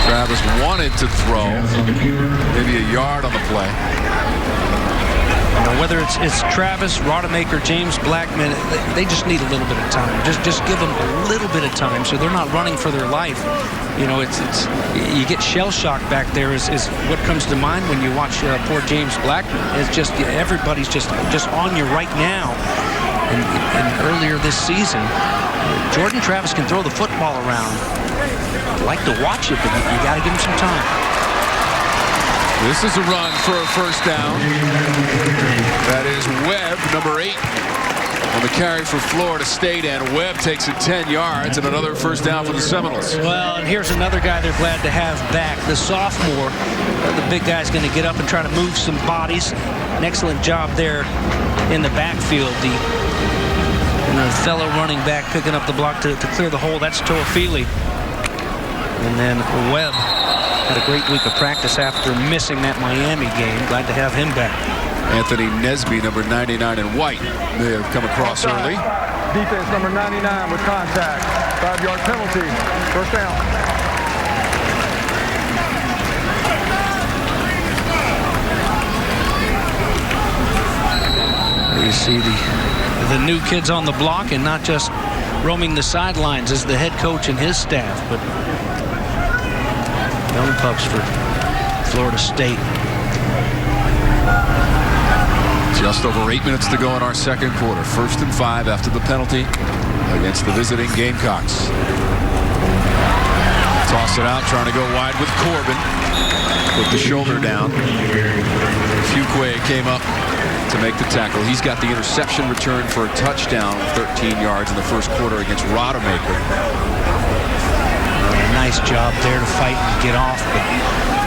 Travis wanted to throw maybe a yard on the play. Whether it's Travis, Rodemaker, James Blackman, they just need a little bit of time. Just give them a little bit of time so they're not running for their life. You know, you get shell shock back there is what comes to mind when you watch poor James Blackman. It's just everybody's just on you right now. And earlier this season, Jordan Travis can throw the football around. I like to watch it, but you got to give him some time. This is a run for a first down. That is Webb, number 8, on the carry for Florida State, and Webb takes it 10 yards and another first down for the Seminoles. Well, and here's another guy they're glad to have back, the sophomore. The big guy's going to get up and try to move some bodies. An excellent job there in the backfield. The fellow running back picking up the block to clear the hole. That's Toafili. And then Webb had a great week of practice after missing that Miami game. Glad to have him back. Anthony Nesby, number 99 in white, may have come across early. Defense number 99 with contact. 5-yard penalty. First down. You see the new kids on the block, and not just roaming the sidelines as the head coach and his staff, but young pups for Florida State. Just over 8 minutes to go in our second quarter. 1st and 5 after the penalty against the visiting Gamecocks. Toss it out, trying to go wide with Corbin. Put the shoulder down. Fuquay came up to make the tackle. He's got the interception return for a touchdown, 13 yards in the first quarter against Rodemaker. Nice job there to fight and get off, but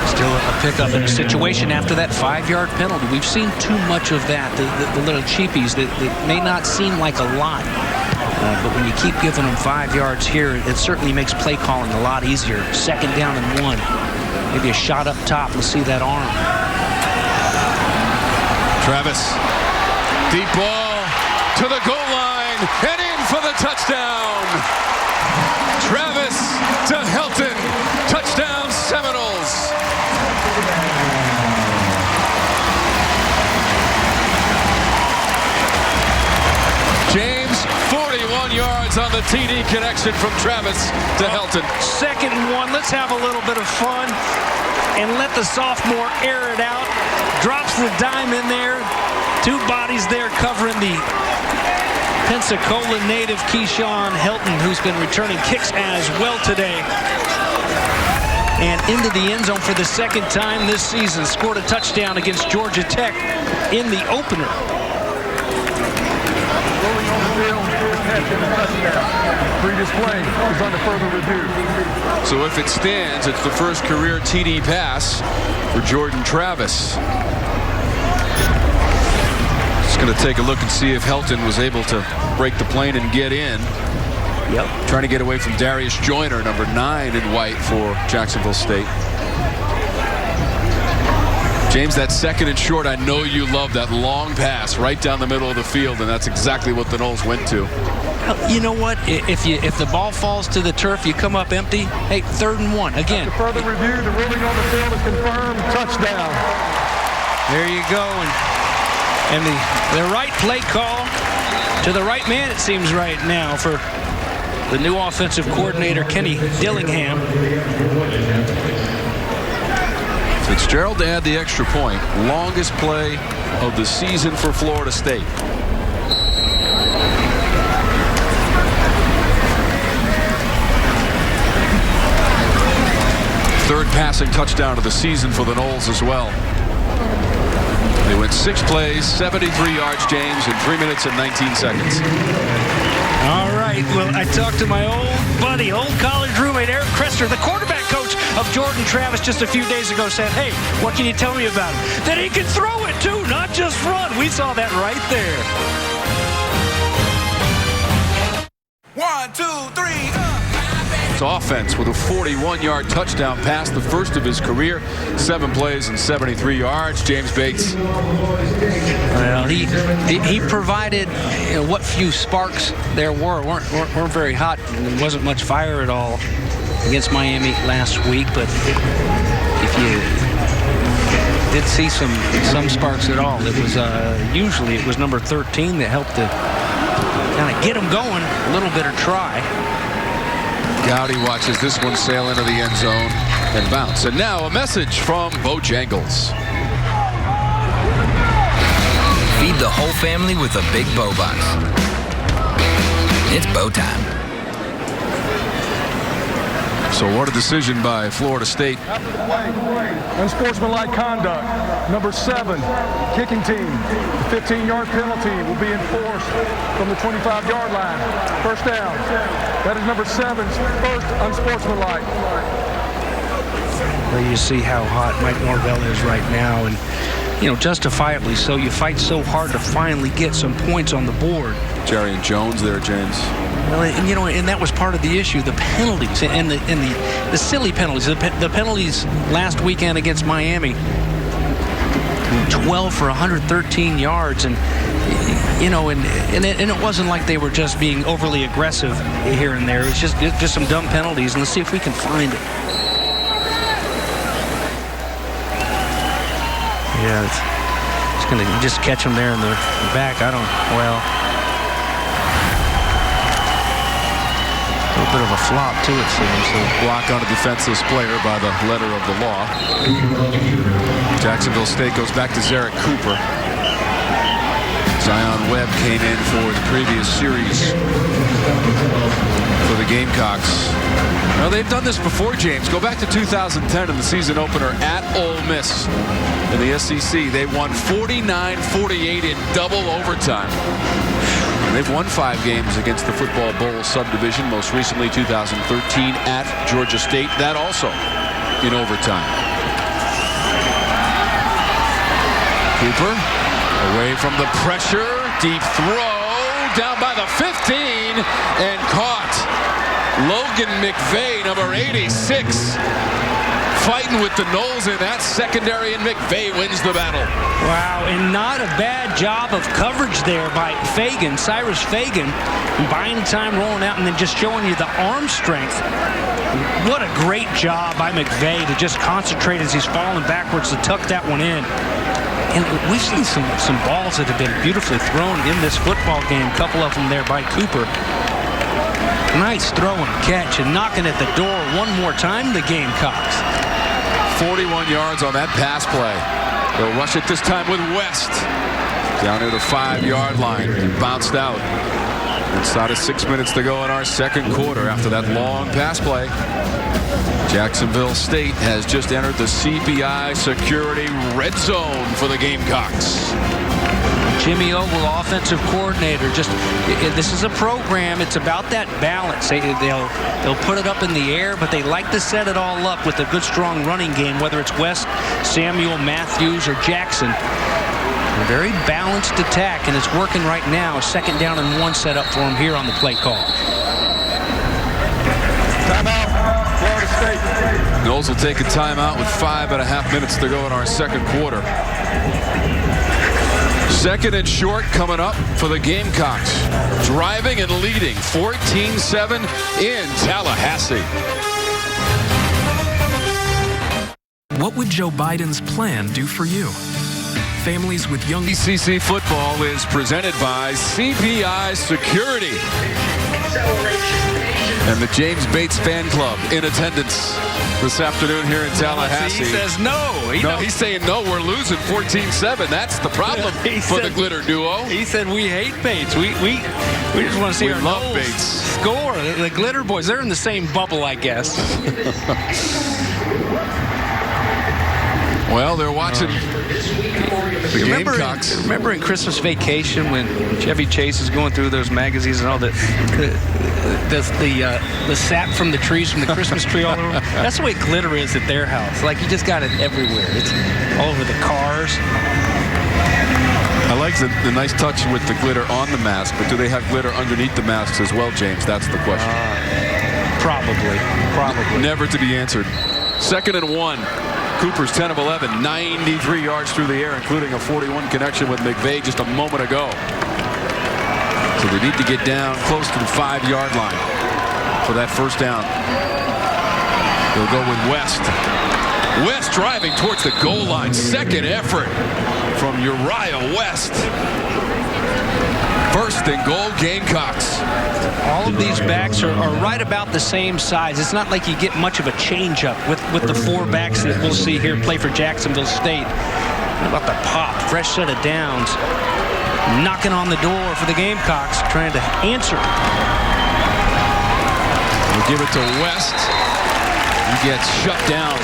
still a pickup in a situation after that 5-yard penalty. We've seen too much of that, the little cheapies that may not seem like a lot. But when you keep giving them 5 yards here, it certainly makes play calling a lot easier. 2nd down and 1. Maybe a shot up top. Let's see that arm. Travis, deep ball to the goal line and in for the touchdown. Travis to Helton. Touchdown Seminoles. James, 41 yards on the TD connection from Travis to Helton. 2nd and 1. Let's have a little bit of fun and let the sophomore air it out. Drops the dime in there. 2 bodies there covering the Pensacola native Keyshawn Helton, who's been returning kicks as well today. And into the end zone for the 2nd time this season. Scored a touchdown against Georgia Tech in the opener. Rolling on the field, catch and a touchdown. Previous play is under further review. So if it stands, it's the first career TD pass for Jordan Travis. Just going to take a look and see if Helton was able to break the plane and get in. Yep. Trying to get away from Darius Joyner, number 9 in white for Jacksonville State. James, that 2nd and short, I know you love that long pass right down the middle of the field, and that's exactly what the Noles went to. You know what? If the ball falls to the turf, you come up empty. Hey, 3rd and 1 again. After further review, the ruling on the field is confirmed. Touchdown. There you go, and the right play call to the right man. It seems right now for the new offensive coordinator, Kenny Dillingham. Fitzgerald to add the extra point. Longest play of the season for Florida State. Third passing touchdown of the season for the Noles as well. They went 6 plays, 73 yards, James, in 3 minutes and 19 seconds. All right. Well, I talked to my old buddy, old college roommate, Eric Krester, the quarterback coach of Jordan Travis, just a few days ago, said, hey, what can you tell me about him? That he can throw it, too, not just run. We saw that right there. 1, 2, 3, Offense with a 41-yard touchdown pass, the first of his career. 7 plays and 73 yards. James Bates. Well, he provided, you know, what few sparks there weren't very hot. There wasn't much fire at all against Miami last week, but if you did see some sparks at all, it was usually it was number 13 that helped to kind of get him going, a little bit of try. Gowdy watches this one sail into the end zone and bounce. And now a message from Bojangles. Feed the whole family with a big Bo box. It's Bo time. So what a decision by Florida State. After the play, unsportsmanlike conduct. Number 7, kicking team. The 15-yard penalty will be enforced from the 25-yard line. First down. That is number 7's first unsportsmanlike. Well, you see how hot Mike Norvell is right now, and you know, justifiably so. You fight so hard to finally get some points on the board. Jerry and Jones there, James. Well, and you know, and that was part of the issue, the penalties and the silly penalties. The penalties last weekend against Miami, 12 for 113 yards, and you know, and it wasn't like they were just being overly aggressive here and there. It's just some dumb penalties, and let's see if we can find it. Yeah, it's going to just catch them there in the back. A little bit of a flop, too, it seems. So Block on a defenseless player by the letter of the law. Jacksonville State goes back to Zarek Cooper. Zion Webb came in for the previous series for the Gamecocks. Now, they've done this before, James. Go back to 2010 in the season opener at Ole Miss in the SEC. They won 49-48 in double overtime. And they've won 5 games against the Football Bowl subdivision, most recently 2013 at Georgia State. That also in overtime. Cooper away from the pressure. Deep throw down by the 15 and caught. Logan McVay, number 86, fighting with the Noles in that secondary, and McVay wins the battle. wow, and not a bad job of coverage there by Fagan, Cyrus Fagan, buying time, rolling out, and then just showing you the arm strength. What a great job by McVay to just concentrate as he's falling backwards to tuck that one in. And we've seen some balls that have been beautifully thrown in this football game. A couple of them there by Cooper. Nice throw and catch, and knocking at the door one more time, the Gamecocks. 41 yards on that pass play. They'll rush it this time with West. Down near the 5-yard line. He bounced out. Inside of 6 minutes to go in our second quarter after that long pass play. Jacksonville State has just entered the CPI Security Red Zone for the Gamecocks. Jimmy Ogle, offensive coordinator. This is a program. It's about that balance. They'll put it up in the air, but they like to set it all up with a good, strong running game, whether it's West, Samuel, Matthews, or Jackson. A very balanced attack, and it's working right now. A 2nd down and 1 set up for him here on the play call. Timeout, Florida State. Knowles will take a timeout with 5.5 minutes to go in our second quarter. 2nd and short coming up for the Gamecocks. Driving and leading 14-7 in Tallahassee. What would Joe Biden's plan do for you? Families with young... ACC football is presented by CPI Security. And the James Bates Fan Club in attendance this afternoon here in Tallahassee. He says no. He's saying no, we're losing 14-7. That's the problem for the Glitter duo. He said we hate Bates. We just want to see our love Bates score. The Glitter boys, they're in the same bubble, I guess. Well, they're watching the Gamecocks. Remember in Christmas Vacation when Chevy Chase is going through those magazines and all the sap from the trees from the Christmas tree all over? That's the way glitter is at their house. Like, you just got it everywhere. It's all over the cars. I like the nice touch with the glitter on the mask, but do they have glitter underneath the masks as well, James? That's the question. Probably. Never to be answered. 2nd and 1. Cooper's 10 of 11, 93 yards through the air, including a 41 connection with McVay just a moment ago. So they need to get down close to the 5-yard line for that 1st down. They'll go with West. West driving towards the goal line. 2nd effort from Uriah West. 1st and goal, Gamecocks. All of these backs are right about the same size. It's not like you get much of a change-up with the 4 backs that we'll see here play for Jacksonville State. How about the pop? Fresh set of downs. Knocking on the door for the Gamecocks, trying to answer. We'll give it to West. He gets shut down.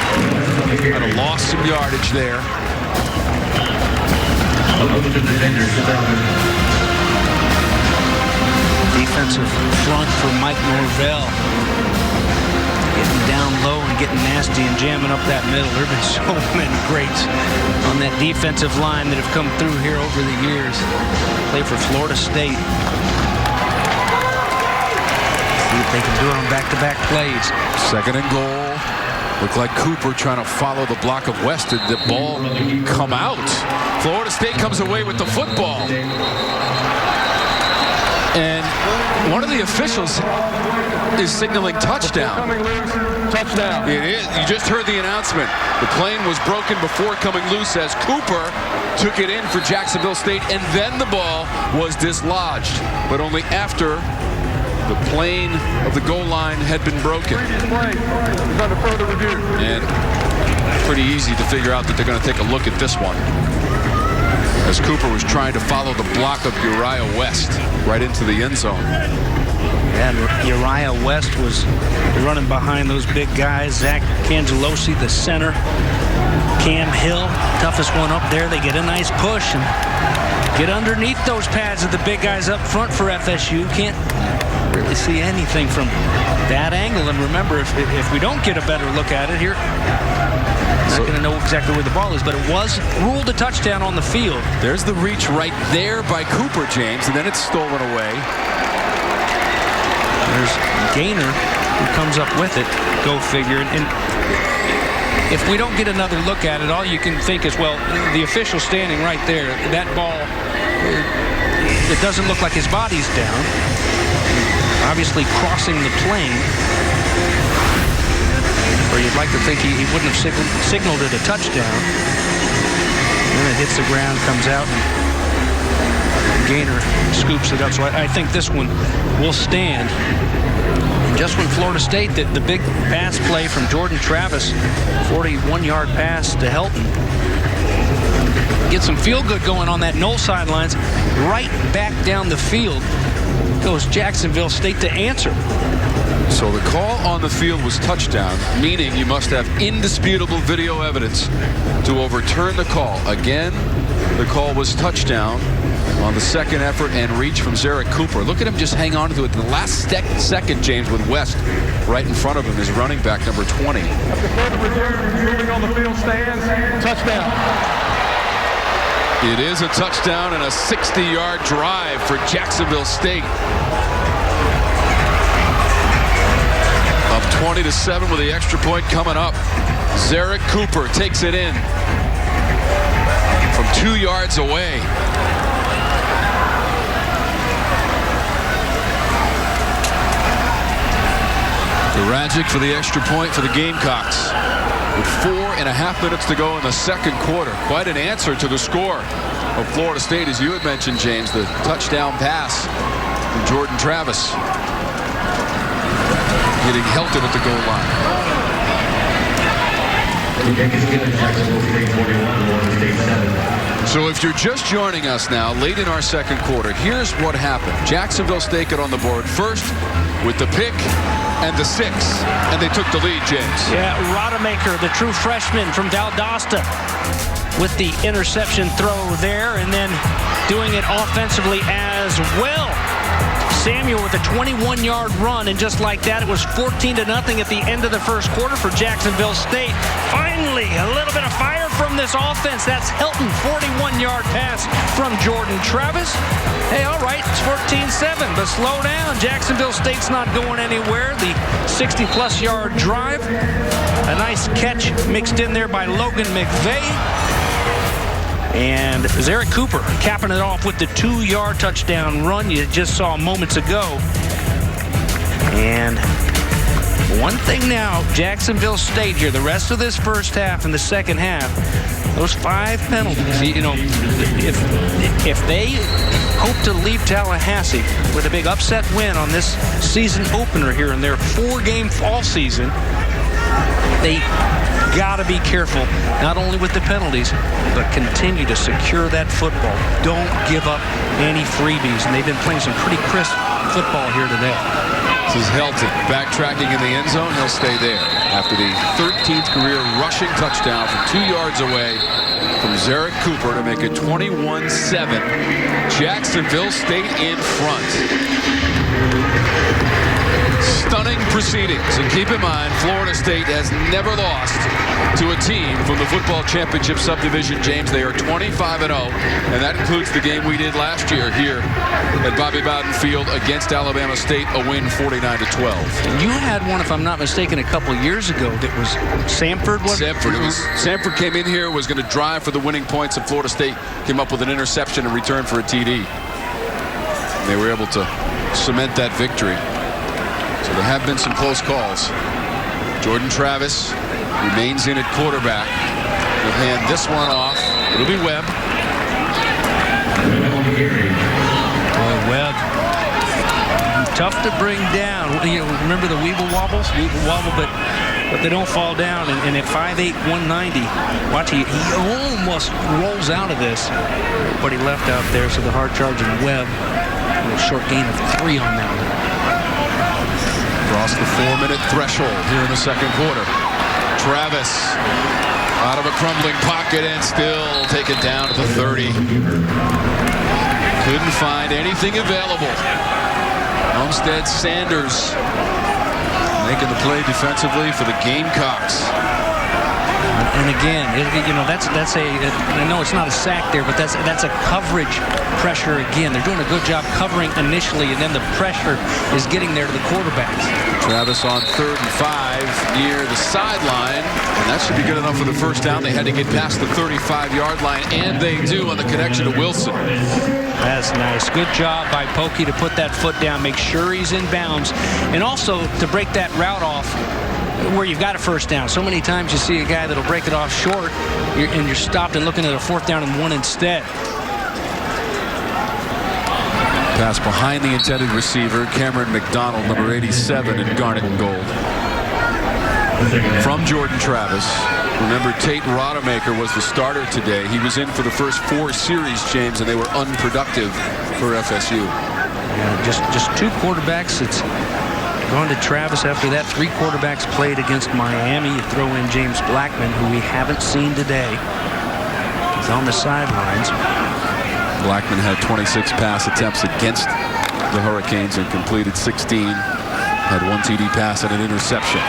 Kind of lost some yardage there. Defensive front for Mike Norvell. Getting down low and getting nasty and jamming up that middle. There have been so many greats on that defensive line that have come through here over the years. Play for Florida State. See if they can do it on back-to-back plays. 2nd and goal. Looked like Cooper trying to follow the block of West. Did the ball come out? Florida State comes away with the football. And one of the officials is signaling touchdown. Coming loose, touchdown. It is. You just heard the announcement. The plane was broken before coming loose as Cooper took it in for Jacksonville State, and then the ball was dislodged, but only after the plane of the goal line had been broken. Under further review. And pretty easy to figure out that they're going to take a look at this one, as Cooper was trying to follow the block of Uriah West right into the end zone. And Uriah West was running behind those big guys. Zach Cangelosi, the center. Cam Hill, toughest one up there. They get a nice push and get underneath those pads of the big guys up front for FSU. Can't really see anything from that angle. And remember, if we don't get a better look at it here, not going to know exactly where the ball is, but it was ruled a touchdown on the field. There's the reach right there by Cooper, James, and then it's stolen away. There's Gaynor who comes up with it. Go figure. And if we don't get another look at it, all you can think is, well, the official standing right there, that ball, it doesn't look like his body's down. Obviously crossing the plane. Or you'd like to think he wouldn't have signaled it a touchdown. Then it hits the ground, comes out, and Gainer scoops it up. So I think this one will stand. And just when Florida State, the big pass play from Jordan Travis, 41-yard pass to Helton, get some feel-good going on that Knoll sidelines, right back down the field goes Jacksonville State to answer. So the call on the field was touchdown, meaning you must have indisputable video evidence to overturn the call. Again, the call was touchdown on the second effort and reach from Zarek Cooper. Look at him just hang on to it in the last second, James, with West right in front of him, his running back, number 20. After further review, moving on the field stands, touchdown. It is a touchdown and a 60-yard drive for Jacksonville State. Up 20-7 with the extra point coming up. Zarek Cooper takes it in from 2 yards away. Dragic for the extra point for the Gamecocks. With 4.5 minutes to go in the second quarter. Quite an answer to the score of Florida State, as you had mentioned, James. The touchdown pass from Jordan Travis. Getting Helton at the goal line. So if you're just joining us now, late in our second quarter, here's what happened. Jacksonville State got on the board first with the pick and the 6, and they took the lead, James. Yeah, Rodemaker, the true freshman from Valdosta, with the interception throw there, and then doing it offensively as well. Samuel with a 21-yard run, and just like that, it was 14-0 at the end of the first quarter for Jacksonville State. Finally, a little bit of fire from this offense. That's Helton, 41-yard pass from Jordan Travis. Hey, all right, it's 14-7, but slow down. Jacksonville State's not going anywhere. The 60-plus yard drive, a nice catch mixed in there by Logan McVeigh. And Zarek Cooper capping it off with the 2-yard touchdown run you just saw moments ago. And one thing now, Jacksonville State here, the rest of this first half and the second half, those 5 penalties, you know, if they hope to leave Tallahassee with a big upset win on this season opener here in their 4-game fall season, they got to be careful, not only with the penalties, but continue to secure that football. Don't give up any freebies. And they've been playing some pretty crisp football here today. This is Helton backtracking in the end zone. He'll stay there after the 13th career rushing touchdown from 2 yards away from Zarek Cooper to make it 21-7. Jacksonville State in front. Stunning proceedings, and keep in mind, Florida State has never lost to a team from the football championship subdivision. James, they are 25-0, and that includes the game we did last year here at Bobby Bowden Field against Alabama State, a win 49-12. You had one, if I'm not mistaken, a couple years ago that was Samford, wasn't it? Samford came in here, was going to drive for the winning points, and Florida State came up with an interception in return for a TD. And they were able to cement that victory. So there have been some close calls. Jordan Travis remains in at quarterback. He'll hand this one off. It'll be Webb. Webb. Tough to bring down. You know, remember the Weeble Wobbles? Weeble Wobble, but they don't fall down. And at 5'8", 190, watch, he almost rolls out of this. But he left out there, so the hard charging Webb. A little short gain of 3 on that one. Across the 4-minute threshold here in the second quarter. Travis out of a crumbling pocket and still taken down to the 30. Couldn't find anything available. Homestead Sanders making the play defensively for the Gamecocks. And again, you know, that's a, I know it's not a sack there, but that's a coverage pressure again. They're doing a good job covering initially, and then the pressure is getting there to the quarterbacks. Travis on 3rd and 5 near the sideline, and that should be good enough for the first down. They had to get past the 35-yard line, and they do on the connection to Wilson. That's nice. Good job by Pokey to put that foot down, make sure he's in bounds, and also to break that route off where you've got a first down. So many times you see a guy that'll break it off short, and you're stopped and looking at a 4th down and 1 instead. Pass behind the intended receiver, Cameron McDonald, number 87 in garnet and gold. From Jordan Travis. Remember, Tate Rodemaker was the starter today. He was in for the first 4 series, James, and they were unproductive for FSU. Yeah, just 2 quarterbacks. It's gone to Travis after that. 3 quarterbacks played against Miami. You throw in James Blackman, who we haven't seen today. He's on the sidelines. Blackman had 26 pass attempts against the Hurricanes and completed 16. Had 1 TD pass and an interception.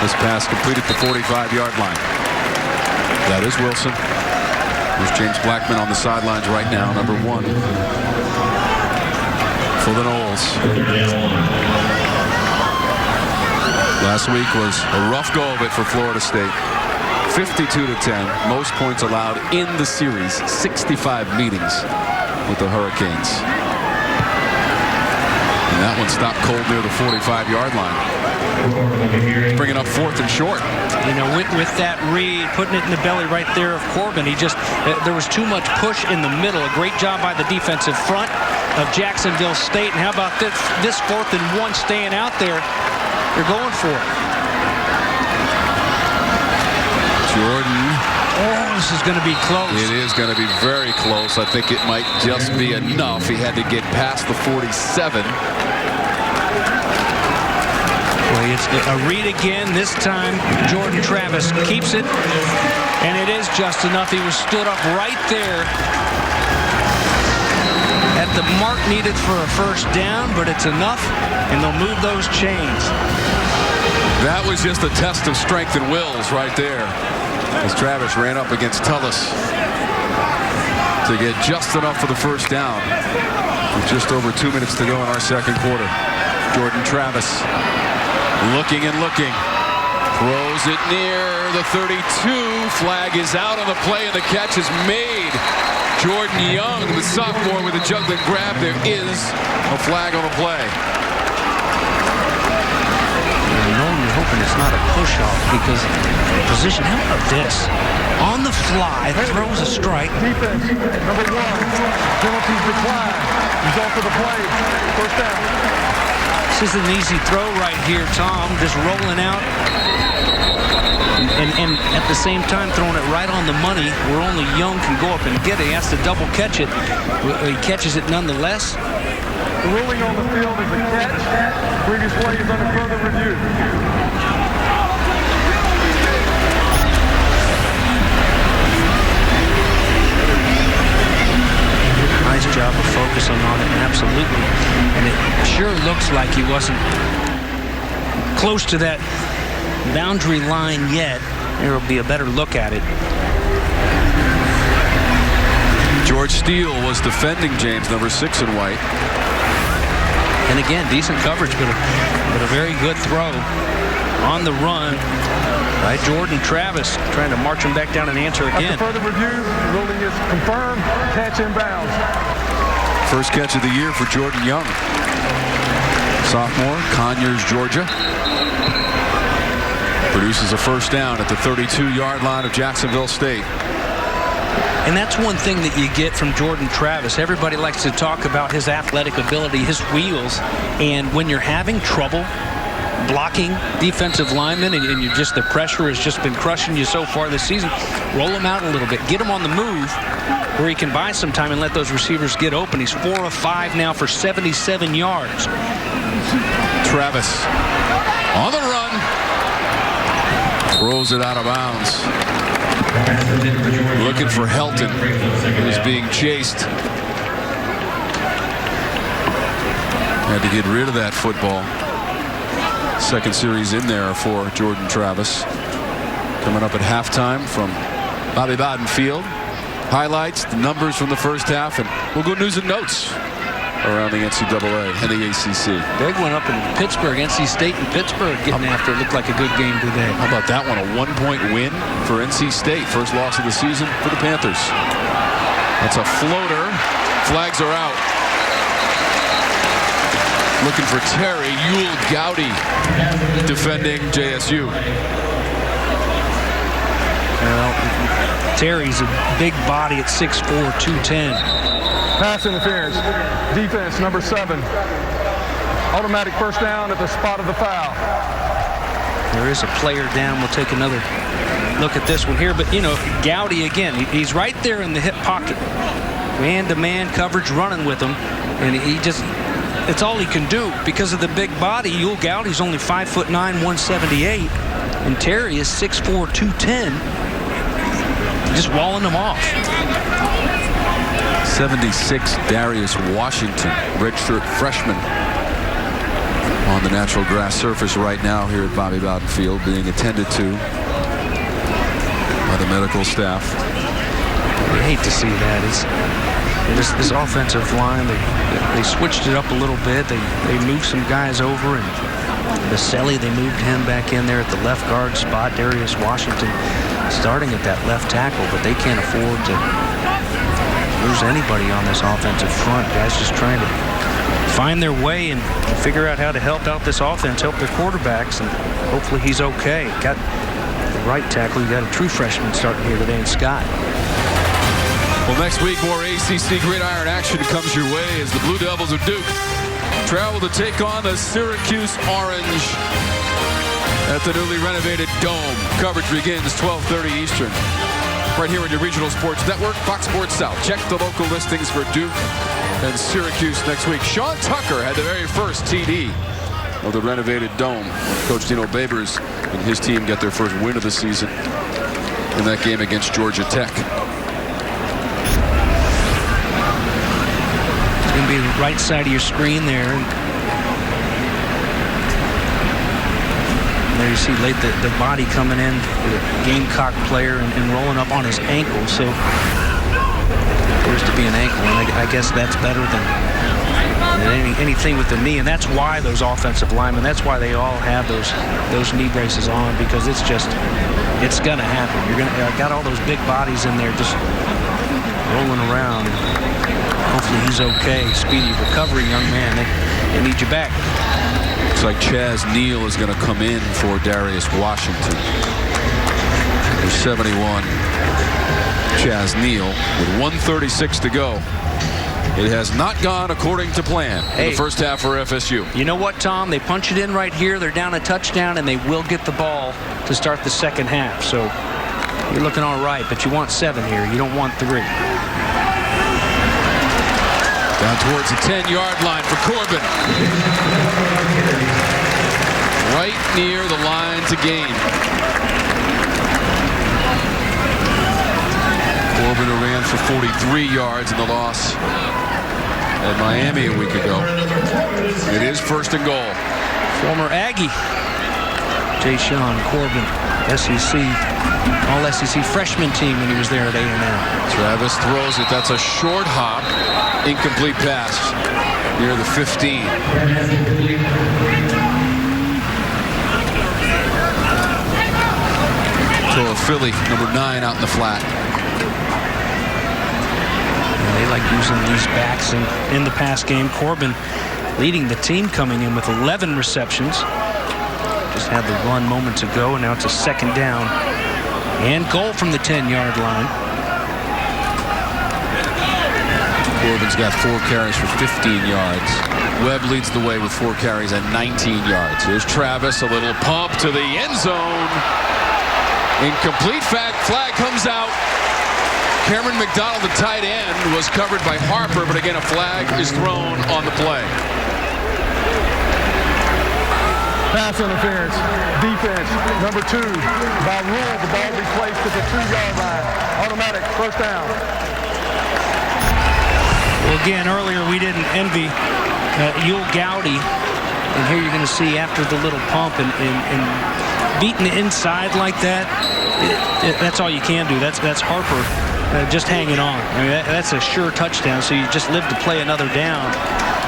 This pass completed the 45-yard line. That is Wilson. There's James Blackman on the sidelines right now, number 1 for the Noles. Last week was a rough go of it for Florida State. 52-10, most points allowed in the series, 65 meetings with the Hurricanes. And that one stopped cold near the 45-yard line. Bringing up 4th and short. You know, with that read, putting it in the belly right there of Corbin, there was too much push in the middle. A great job by the defensive front of Jacksonville State. And how about this 4th and 1 staying out there? They're going for it. Jordan. Oh, this is going to be close. It is going to be very close. I think it might just be enough. He had to get past the 47. Well, it's a read again. This time, Jordan Travis keeps it, and it is just enough. He was stood up right there at the mark needed for a first down, but it's enough, and they'll move those chains. That was just a test of strength and wills right there, as Travis ran up against Tullis to get just enough for the first down. With just over 2 minutes to go in our second quarter. Jordan Travis looking and looking. Throws it near the 32. Flag is out on the play, and the catch is made. Jordan Young, the sophomore, with a juggling grab. There is a flag on the play. You're hoping it's not a push-off because the position. How about this? On the fly, throws a strike. Defense, number 1. Penalties decline. Result of the play. First down. This is an easy throw right here, Tom. Just rolling out. And at the same time throwing it right on the money where only Young can go up and get it. He has to double catch it. He catches it nonetheless. The ruling on the field is a catch. Previous play is under further review. Nice job of focusing on it, absolutely. And it sure looks like he wasn't close to that boundary line yet. There will be a better look at it. George Steele was defending James, number 6 in white. And again, decent coverage, but a very good throw on the run by Jordan Travis, trying to march him back down and answer again. After further review, the ruling is confirmed. Catch inbounds. First catch of the year for Jordan Young. Sophomore, Conyers, Georgia. Produces a first down at the 32-yard line of Jacksonville State. And that's one thing that you get from Jordan Travis. Everybody likes to talk about his athletic ability, his wheels. And when you're having trouble blocking defensive linemen and the pressure has just been crushing you so far this season, roll him out a little bit. Get him on the move where he can buy some time and let those receivers get open. He's 4 of 5 now for 77 yards. Travis on the run. Throws it out of bounds. Looking for Helton, who's being chased. Had to get rid of that football. Second series in there for Jordan Travis. Coming up at halftime from Bobby Bowden Field. Highlights, the numbers from the first half, and we'll go news and notes around the NCAA and the ACC. Big one up in Pittsburgh, NC State and Pittsburgh getting after it. Looked like a good game today. How about that one? A 1-point win for NC State. First loss of the season for the Panthers. That's a floater. Flags are out. Looking for Terry Yule Gowdy defending JSU. Well, Terry's a big body at 6'4", 210. Pass interference. Defense, number 7. Automatic first down at the spot of the foul. There is a player down. We'll take another look at this one here. But, you know, Gowdy, again, he's right there in the hip pocket. Man-to-man coverage running with him. And he just, it's all he can do because of the big body. Yul Gowdy's only 5'9", 178. And Terry is 6'4", 210. Just walling them off. 76, Darius Washington, redshirt freshman, on the natural grass surface right now here at Bobby Bowden Field, being attended to by the medical staff. I hate to see that. This offensive line, they switched it up a little bit. They moved some guys over, and Baselli, they moved him back in there at the left guard spot. Darius Washington starting at that left tackle, but they can't afford to lose anybody on this offensive front. Guys just trying to find their way and figure out how to help out this offense, help their quarterbacks, and hopefully he's okay. Got the right tackle. You got a true freshman starting here today in Scott. Well, next week, more ACC gridiron action comes your way as the Blue Devils of Duke travel to take on the Syracuse Orange at the newly renovated Dome. Coverage begins 12:30 Eastern. Right here on your regional sports network, Fox Sports South. Check the local listings for Duke and Syracuse next week. Sean Tucker had the very first TD of the renovated Dome. Coach Dino Babers and his team got their first win of the season in that game against Georgia Tech. It's going to be the right side of your screen there. There you see late the body coming in, the Gamecock player, and rolling up on his ankle. So appears to be an ankle, and I guess that's better than anything with the knee. And that's why those offensive linemen, that's why they all have those knee braces on, because it's gonna happen. You're gonna got all those big bodies in there just rolling around. Hopefully he's okay. Speedy recovery, young man. They need you back. Looks like Chaz Neal is going to come in for Darius Washington. There's 71. Chaz Neal with 1:36 to go. It has not gone according to plan in the first half for FSU. You know what, Tom? They punch it in right here. They're down a touchdown, and they will get the ball to start the second half. So you're looking all right, but you want 7 here. You don't want 3. Down towards the 10-yard line for Corbin. Right near the line to gain. Corbin, who ran for 43 yards in the loss at Miami a week ago. It is 1st and goal. Former Aggie, Jay-Sean Corbin, SEC, all-SEC freshman team when he was there at A&M. Travis throws it. That's a short hop. Incomplete pass near the 15. To Philly, number 9 out in the flat. And they like using these backs in the pass game. Corbin leading the team, coming in with 11 receptions. Just had the run moments ago, and now it's a 2nd down and goal from the 10-yard line. Corbin's got 4 carries for 15 yards. Webb leads the way with 4 carries and 19 yards. Here's Travis, a little pump to the end zone. Incomplete. Flag comes out. Cameron McDonald, the tight end, was covered by Harper, but again, a flag is thrown on the play. Pass interference. Defense, number 2. By rule, the ball will be placed at the 2-yard line. Automatic first down. Well, again, earlier we didn't envy Yul Gowdy. And here you're going to see after the little pump and beating the inside like that, that's all you can do. That's Harper just hanging on. I mean, that's a sure touchdown, so you just live to play another down.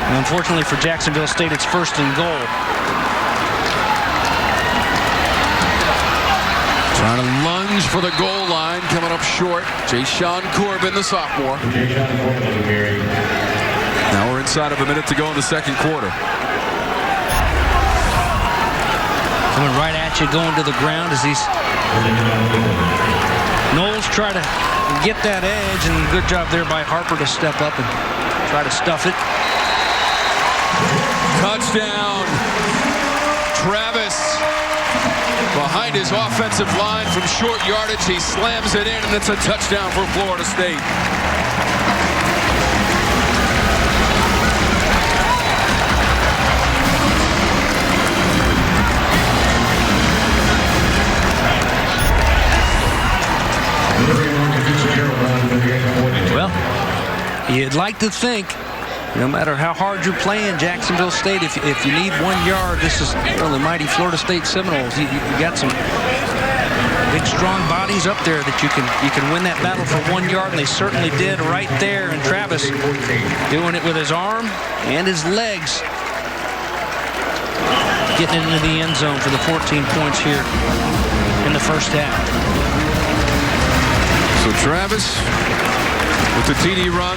And unfortunately for Jacksonville State, it's 1st and goal. Trying to lunge for the goal line, coming up short. Jay-Sean Corbin, the sophomore. Now we're inside of a minute to go in the 2nd quarter. Coming right at you, going to the ground as these Knowles try to get that edge, and good job there by Harper to step up and try to stuff it. Touchdown. Travis behind his offensive line from short yardage. He slams it in, and it's a touchdown for Florida State. Well, you'd like to think, no matter how hard you're playing, Jacksonville State, if you need 1 yard, this is the mighty Florida State Seminoles. You got some big, strong bodies up there that you can win that battle for 1 yard, and they certainly did right there. And Travis doing it with his arm and his legs, getting into the end zone for the 14 points here in the first half. So Travis with the TD run.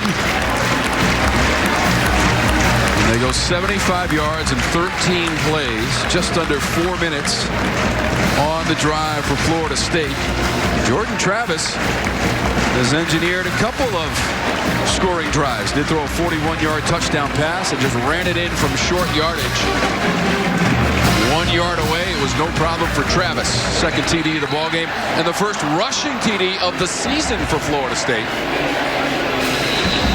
And they go 75 yards and 13 plays, just under 4 minutes on the drive for Florida State. Jordan Travis has engineered a couple of scoring drives. Did throw a 41-yard touchdown pass and just ran it in from short yardage. 1 yard away, it was no problem for Travis. Second TD of the ballgame and the first rushing TD of the season for Florida State.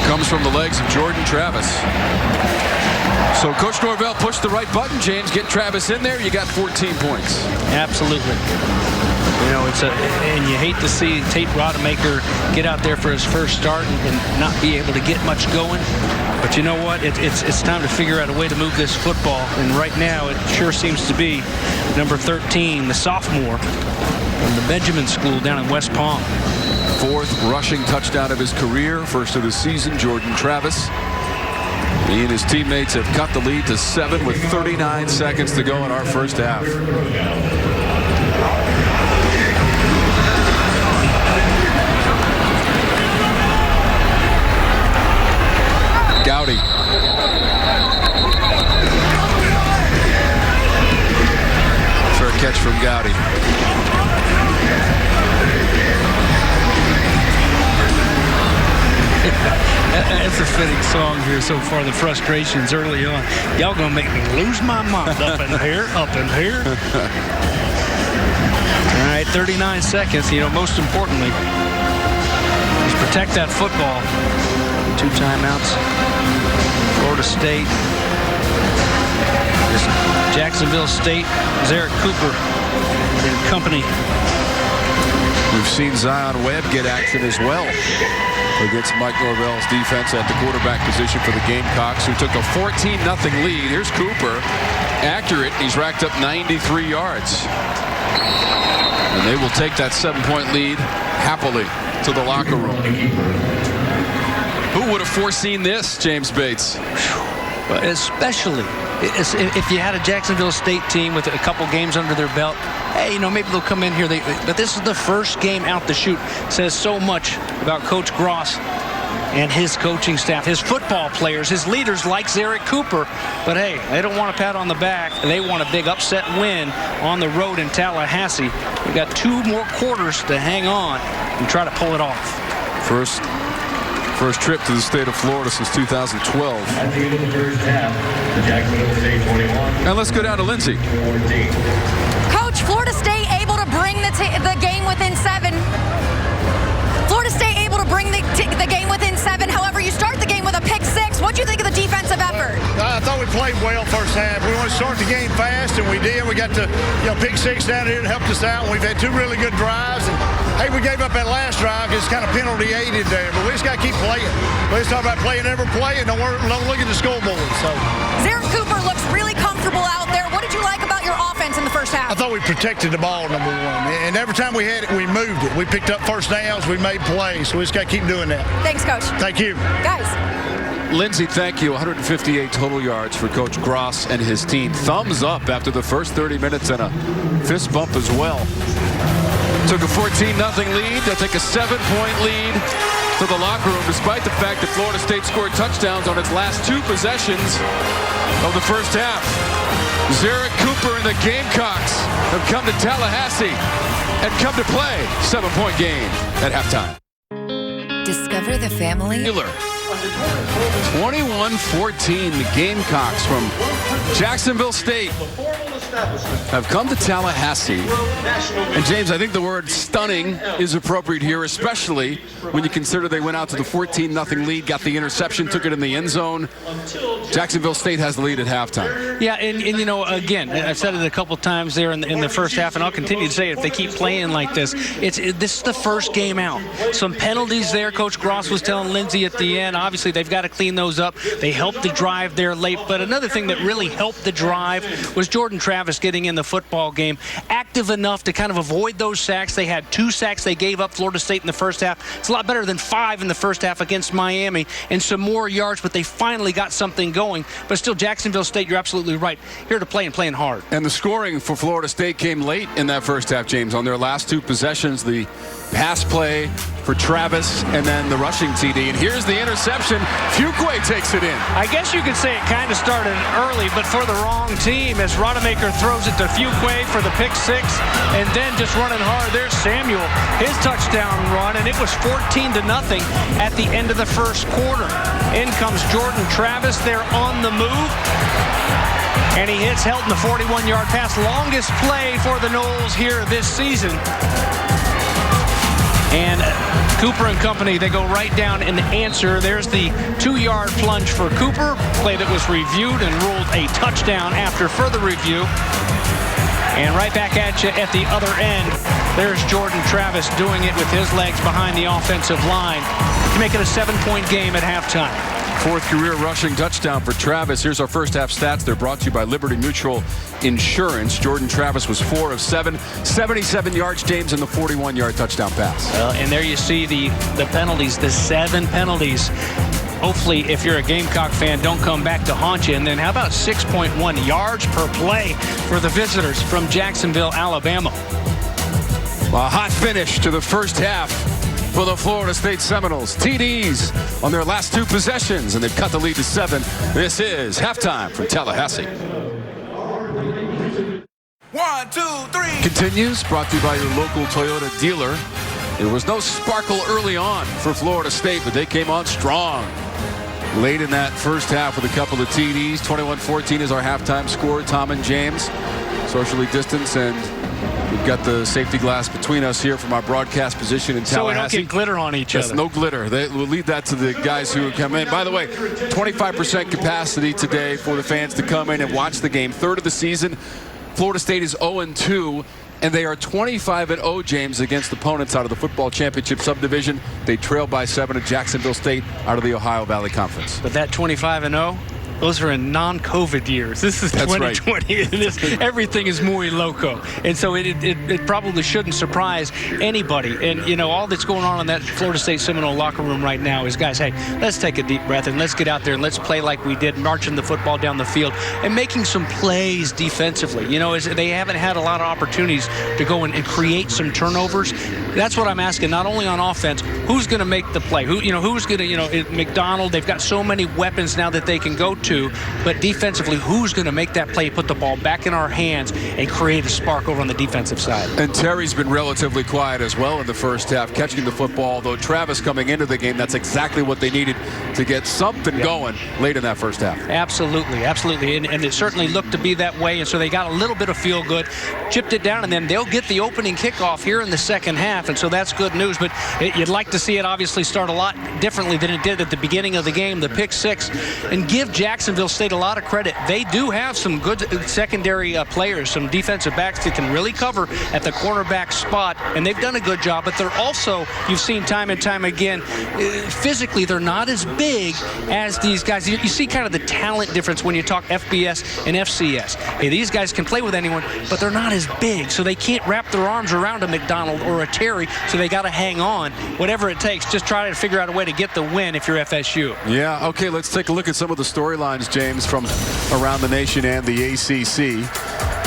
Comes from the legs of Jordan Travis. So Coach Norvell pushed the right button, James. Get Travis in there, you got 14 points. Absolutely. You know, and you hate to see Tate Rodemaker get out there for his first start and not be able to get much going. But you know what? It's time to figure out a way to move this football. And right now, it sure seems to be number 13, the sophomore from the Benjamin School down in West Palm. Fourth rushing touchdown of his career, first of the season, Jordan Travis. He and his teammates have cut the lead to 7 with 39 seconds to go in our first half. Gowdy. Fair catch from Gowdy. That's a fitting song here so far. The frustrations early on. Y'all gonna make me lose my mind up in here, up in here. All right, 39 seconds. You know, most importantly, is protect that football. 2 timeouts. Florida State. Jacksonville State. Zarek Cooper and company. We've seen Zion Webb get action as well against Mike Norvell's defense at the quarterback position for the Gamecocks, who took a 14-0 lead. Here's Cooper, accurate. He's racked up 93 yards. And they will take that 7-point lead happily to the locker room. Who would have foreseen this, James Bates? Especially if you had a Jacksonville State team with a couple games under their belt. Hey, you know, maybe they'll come in here. But this is the first game out the chute. Says so much about Coach Gross and his coaching staff, his football players, his leaders like Zarek Cooper. But hey, they don't want a pat on the back. They want a big upset win on the road in Tallahassee. We've got 2 more quarters to hang on and try to pull it off. First trip to the state of Florida since 2012. At the end of the first half, the Jacksonville State 21. And let's go down to Lindsay. Coach, Florida State able to bring the game within 7. Florida State able to bring the game within 7. However, you start the game with a pick 6. What do you think of the defensive effort? I thought we played well first half. We want to start the game fast, and we did. We got the pick 6 down here and helped us out. We've had 2 really good drives. And hey, we gave up that last drive. It's kind of penalty aided there, but we just got to keep playing. We just talk about playing every play and don't look at the scoreboard. So Zarek Cooper looks really comfortable out there. What did you like about your offense in the first half? I thought we protected the ball, number 1. And every time we had it, we moved it. We picked up first downs. We made plays. So we just got to keep doing that. Thanks, Coach. Thank you. Guys. Lindsay, thank you. 158 total yards for Coach Gross and his team. Thumbs up after the first 30 minutes and a fist bump as well. Took a 14-0 lead. They'll take a 7-point lead to the locker room, despite the fact that Florida State scored touchdowns on its last 2 possessions of the first half. Zarek Cooper and the Gamecocks have come to Tallahassee and come to play. 7-point game at halftime. Discover the family 21-14, the Gamecocks from Jacksonville State have come to Tallahassee. And James, I think the word stunning is appropriate here, especially when you consider they went out to the 14-0 lead, got the interception, took it in the end zone. Jacksonville State has the lead at halftime. Yeah, and you know, again, I've said it a couple times there in the first half, and I'll continue to say it if they keep playing like this. This is the first game out. Some penalties there. Coach Gross was telling Lindsay at the end, obviously they've got to clean those up. They helped the drive there late, but another thing that really helped the drive was Jordan Travis getting in the football game, active enough to kind of avoid those sacks. They had 2 sacks they gave up Florida State in the first half. It's a lot better than 5 in the first half against Miami, and some more yards, but they finally got something going. But still, Jacksonville State, you're absolutely right, here to play and playing hard. And the scoring for Florida State came late in that first half, James. On their last 2 possessions, the pass play for Travis and then the rushing TD. And here's the interception. Fuqua takes it in. I guess you could say it kind of started early, but for the wrong team, as Rodemaker throws it to Fuqua for the pick 6, and then just running hard. There's Samuel, his touchdown run, and it was 14-0 at the end of the first quarter. In comes Jordan Travis there on the move. And he hits Helton, the 41-yard pass. Longest play for the Noles here this season. And Cooper and company, they go right down and answer. There's the 2-yard plunge for Cooper. Play that was reviewed and ruled a touchdown after further review. And right back at you at the other end, there's Jordan Travis doing it with his legs behind the offensive line to make it a 7-point game at halftime. 4th career rushing touchdown for Travis. Here's our first half stats. They're brought to you by Liberty Mutual Insurance. Jordan Travis was 4 of 7, 77 yards, James, and the 41-yard touchdown pass. And there you see the penalties, the 7 penalties. Hopefully, if you're a Gamecock fan, don't come back to haunt you. And then how about 6.1 yards per play for the visitors from Jacksonville, Alabama? A hot finish to the first half for the Florida State Seminoles. TDs on their last 2 possessions, and they've cut the lead to 7. This is halftime from Tallahassee. 1, 2, 3. Continues, brought to you by your local Toyota dealer. There was no sparkle early on for Florida State, but they came on strong late in that first half with a couple of TDs. 21-14 is our halftime score. Tom and James socially distanced, and we've got the safety glass between us here from our broadcast position in Tallahassee. So we don't get glitter on each other. No glitter. We'll leave that to the guys who come in. By the way, 25% capacity today for the fans to come in and watch the game. 3rd of the season. Florida State is 0-2. And they are 25-0, James, against opponents out of the football championship subdivision. They trail by 7 at Jacksonville State out of the Ohio Valley Conference. But that 25-0, those are in non-COVID years. This is 2020. Right. Everything is muy loco. And so it probably shouldn't surprise anybody. And, you know, all that's going on in that Florida State Seminole locker room right now is, guys, hey, let's take a deep breath and let's get out there and let's play like we did, marching the football down the field and making some plays defensively. You know, they haven't had a lot of opportunities to go and create some turnovers. That's what I'm asking, not only on offense, who's going to make the play? Who's going to, McDonald, they've got so many weapons now that they can go to, but defensively, who's going to make that play, put the ball back in our hands, and create a spark over on the defensive side? And Terry's been relatively quiet as well in the first half, catching the football, though Travis coming into the game, that's exactly what they needed to get something going late in that first half. Absolutely, absolutely, and it certainly looked to be that way, and so they got a little bit of feel good, chipped it down, and then they'll get the opening kickoff here in the second half, and so that's good news, but you'd like to see it obviously start a lot differently than it did at the beginning of the game, the pick 6, and give Jacksonville State a lot of credit. They do have some good secondary players, some defensive backs that can really cover at the cornerback spot, and they've done a good job, but they're also, you've seen time and time again, physically they're not as big as these guys. You see kind of the talent difference when you talk FBS and FCS. Hey, these guys can play with anyone, but they're not as big, so they can't wrap their arms around a McDonald or a Terry, so they got to hang on. Whatever it takes, just try to figure out a way to get the win if you're FSU. Yeah, okay, let's take a look at some of the storylines, James, from around the nation and the ACC.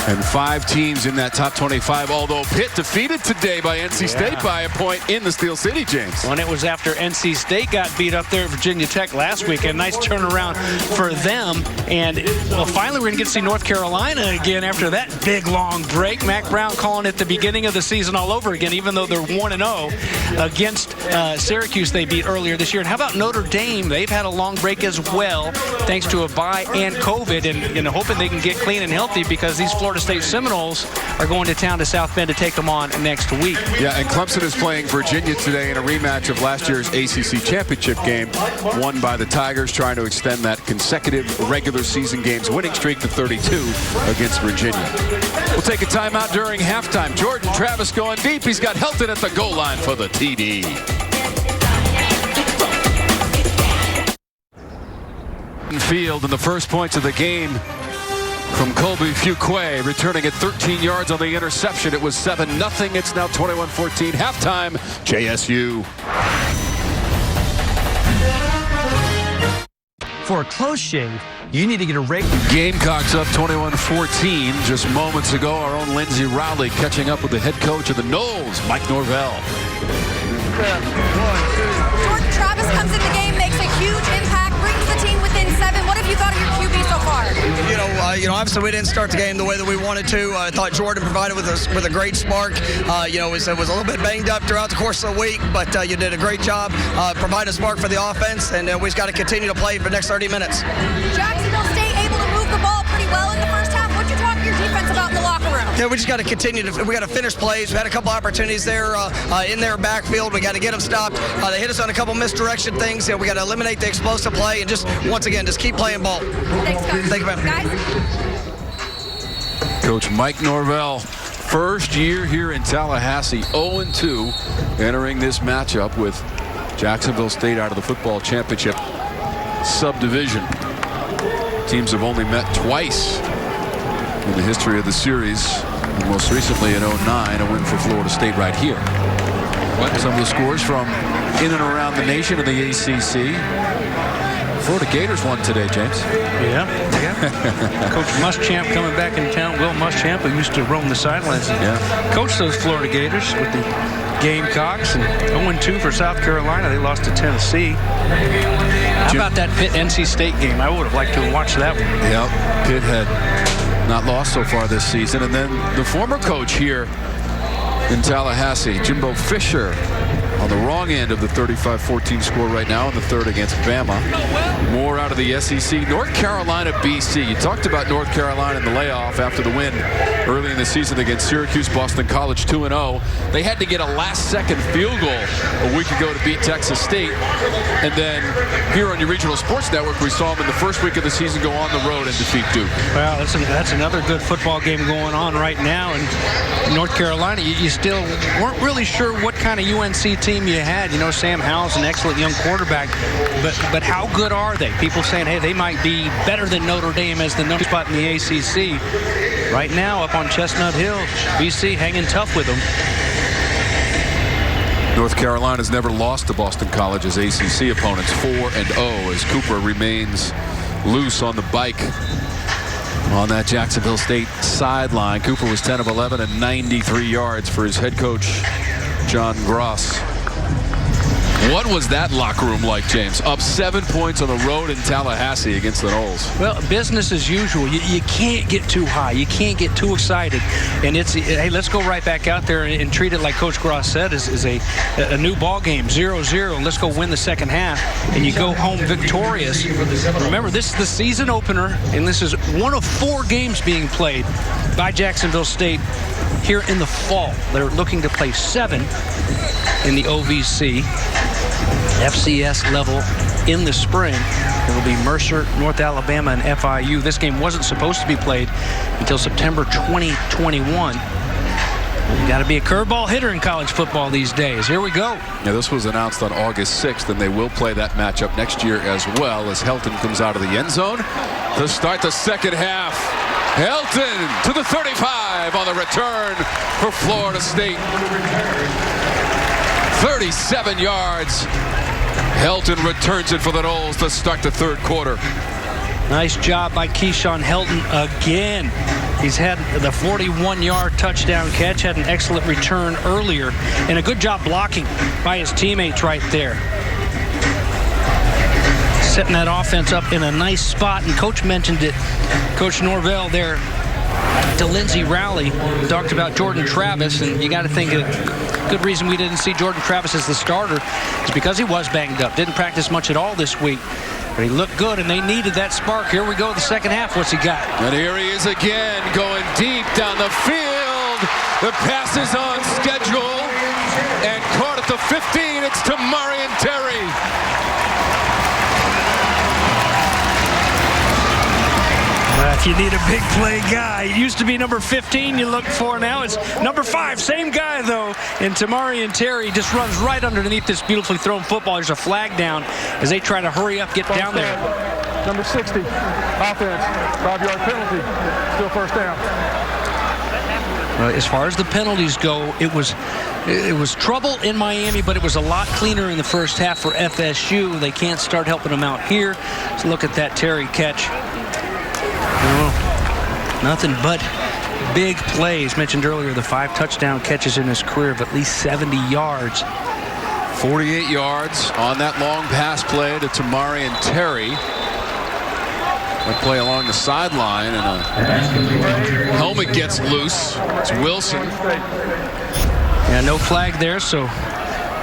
And 5 teams in that top 25, although Pitt defeated today by NC State by a point in the Steel City, James. When it was after NC State got beat up there at Virginia Tech last week. A nice turnaround for them. And, well, finally we're going to get to see North Carolina again after that big, long break. Mac Brown calling it the beginning of the season all over again, even though they're 1-0 against Syracuse they beat earlier this year. And how about Notre Dame? They've had a long break as well, thanks to a bye and COVID, and hoping they can get clean and healthy because these Florida State Seminoles are going to town to South Bend to take them on next week. Yeah, and Clemson is playing Virginia today in a rematch of last year's ACC championship game, won by the Tigers, trying to extend that consecutive regular season games winning streak to 32 against Virginia. We'll take a timeout during halftime. Jordan Travis going deep. He's got Helton at the goal line for the TD. Field in the first points of the game from Colby Fuquay, returning at 13 yards on the interception. It was 7-0. It's now 21-14. Halftime, JSU. For a close shave, you need to get a rake. Gamecocks up 21-14. Just moments ago, our own Lindsey Rowley catching up with the head coach of the Noles, Mike Norvell. Jordan Travis comes in the game, makes a huge impact, brings the team within 7. What have you thought of your QB so far? Obviously we didn't start the game the way that we wanted to. I thought Jordan provided with us with a great spark. It was a little bit banged up throughout the course of the week, but you did a great job providing a spark for the offense, and we just got to continue to play for the next 30 minutes. Jacksonville State able to move the ball pretty well in the first half. What'd you talk to your defense about in the locker room? Yeah, we just got to continue we got to finish plays. We had a couple opportunities there in their backfield. We got to get them stopped. They hit us on a couple misdirection things. We got to eliminate the explosive play and just, once again, just keep playing ball. Thanks, Coach. Thank you, man. Guys. Coach Mike Norvell, first year here in Tallahassee, 0-2, entering this matchup with Jacksonville State out of the football championship subdivision. Teams have only met twice in the history of the series, and most recently in 09, a win for Florida State right here. Some of the scores from in and around the nation in the ACC. Florida Gators won today, James. Yeah. Coach Muschamp coming back in town. Will Muschamp, who used to roam the sidelines and coach those Florida Gators with the Gamecocks, and 0-2 for South Carolina. They lost to Tennessee. How about that Pitt-NC State game? I would have liked to have watched that one. Yep. Pitt had not lost so far this season. And then the former coach here in Tallahassee, Jimbo Fisher, on the wrong end of the 35-14 score right now in the third against Bama. More out of the SEC. North Carolina, BC. You talked about North Carolina in the layoff after the win early in the season against Syracuse. Boston College 2-0. They had to get a last-second field goal a week ago to beat Texas State. And then here on your regional sports network, we saw them in the first week of the season go on the road and defeat Duke. Well, that's another good football game going on right now. And North Carolina, you still weren't really sure what kind of UNC team you had. Sam Howell's an excellent young quarterback, but how good are they? People saying, hey, they might be better than Notre Dame as the number spot in the ACC. Right now, up on Chestnut Hill, BC hanging tough with them. North Carolina's never lost to Boston College's ACC opponents, 4-0, as Cooper remains loose on the bike on that Jacksonville State sideline. Cooper was 10 of 11 and 93 yards for his head coach, John Gross. What was that locker room like, James? Up 7 points on the road in Tallahassee against the Noles. Well, business as usual. You can't get too high. You can't get too excited. And it's, hey, let's go right back out there and treat it like Coach Gross said, is a new ball game, 0-0, and let's go win the second half. And you go home victorious. Remember, this is the season opener, and this is one of 4 games being played by Jacksonville State here in the fall. They're looking to play 7 in the OVC. FCS level in the spring. It will be Mercer, North Alabama, and FIU. This game wasn't supposed to be played until September 2021. You got to be a curveball hitter in college football these days. Here we go. Yeah, this was announced on August 6th, and they will play that matchup next year as well, as Helton comes out of the end zone to start the second half. Helton to the 35 on the return for Florida State. 37 yards. Helton returns it for the Noles to start the third quarter. Nice job by Keyshawn Helton again. He's had the 41-yard touchdown catch, had an excellent return earlier, and a good job blocking by his teammates right there. Setting that offense up in a nice spot, and Coach mentioned it. Coach Norvell there to Lindsey Rowley talked about Jordan Travis, and you got to think a good reason we didn't see Jordan Travis as the starter is because he was banged up. Didn't practice much at all this week, but he looked good, and they needed that spark. Here we go, the second half. What's he got? And here he is again, going deep down the field. The pass is on schedule, and caught at the 15. It's to Marion Terry. If you need a big play guy, it used to be number 15 you look for. Now it's number 5. Same guy, though. And Tamarian Terry just runs right underneath this beautifully thrown football. There's a flag down as they try to hurry up, get down there. Number 60, offense, 5-yard penalty, still first down. As far as the penalties go, it was trouble in Miami, but it was a lot cleaner in the first half for FSU. They can't start helping them out here. Let's look at that Terry catch. Nothing but big plays. Mentioned earlier, the 5 touchdown catches in his career of at least 70 yards. 48 yards on that long pass play to Tamarian Terry. They play along the sideline, and a helmet gets loose. It's Wilson. Yeah, no flag there, so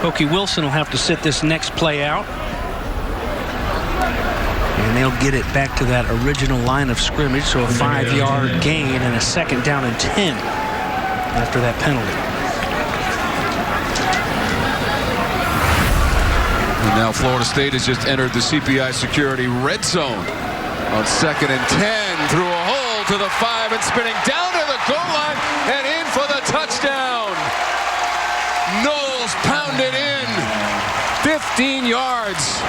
Pokey Wilson will have to sit this next play out. And they'll get it back to that original line of scrimmage, so a 5-yard gain and a second down and 10 after that penalty. And now Florida State has just entered the CPI Security red zone on 2nd and 10. Through a hole to the 5 and spinning down to the goal line and in for the touchdown. Knowles pounded in 15 yards.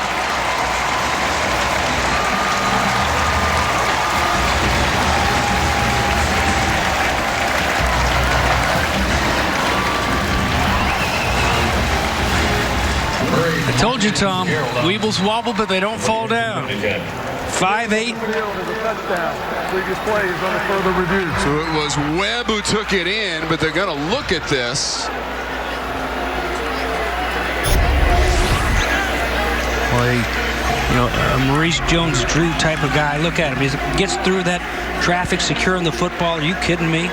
I told you, Tom, Weebles wobble, but they don't fall down. 5-8. Previous play is under further review. So it was Webb who took it in, but they're going to look at this. Boy, you know, a Maurice Jones-Drew type of guy. Look at him. He gets through that traffic securing the football. Are you kidding me?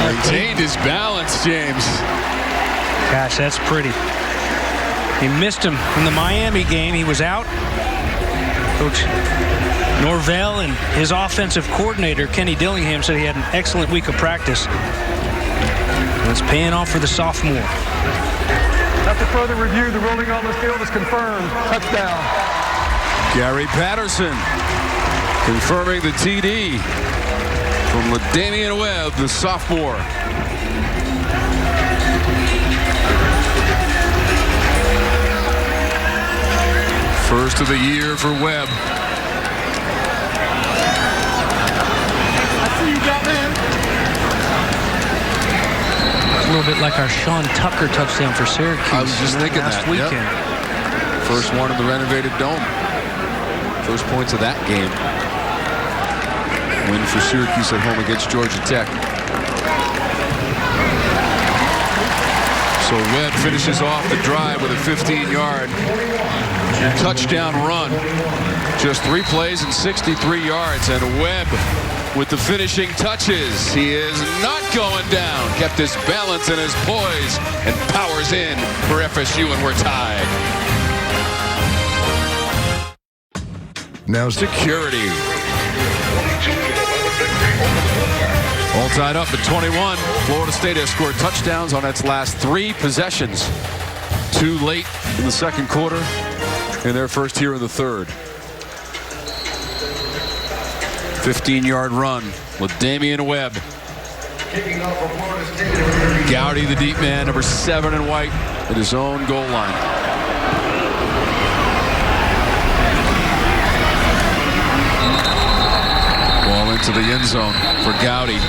Maintained his balance, James. Gosh, that's pretty. He missed him in the Miami game. He was out. Coach Norvell and his offensive coordinator, Kenny Dillingham, said he had an excellent week of practice. And it's paying off for the sophomore. After further review, the ruling on the field is confirmed. Touchdown. Gary Patterson confirming the TD from LaDamian Webb, the sophomore. First of the year for Webb. I see you got in. It's a little bit like our Sean Tucker touchdown for Syracuse. I was just thinking last that. weekend. Yep. First one in the renovated dome. First points of that game. Win for Syracuse at home against Georgia Tech. So Webb finishes off the drive with a 15-yard touchdown run. Just 3 plays and 63 yards. And Webb with the finishing touches. He is not going down. Kept his balance and his poise and powers in for FSU, and we're tied. Now security. All tied up at 21. Florida State has scored touchdowns on its last 3 possessions. 2 late in the second quarter, and their first here in the third. 15-yard run with Damian Webb. Gowdy, the deep man, number 7 in white, at his own goal line. Ball into the end zone for Gowdy.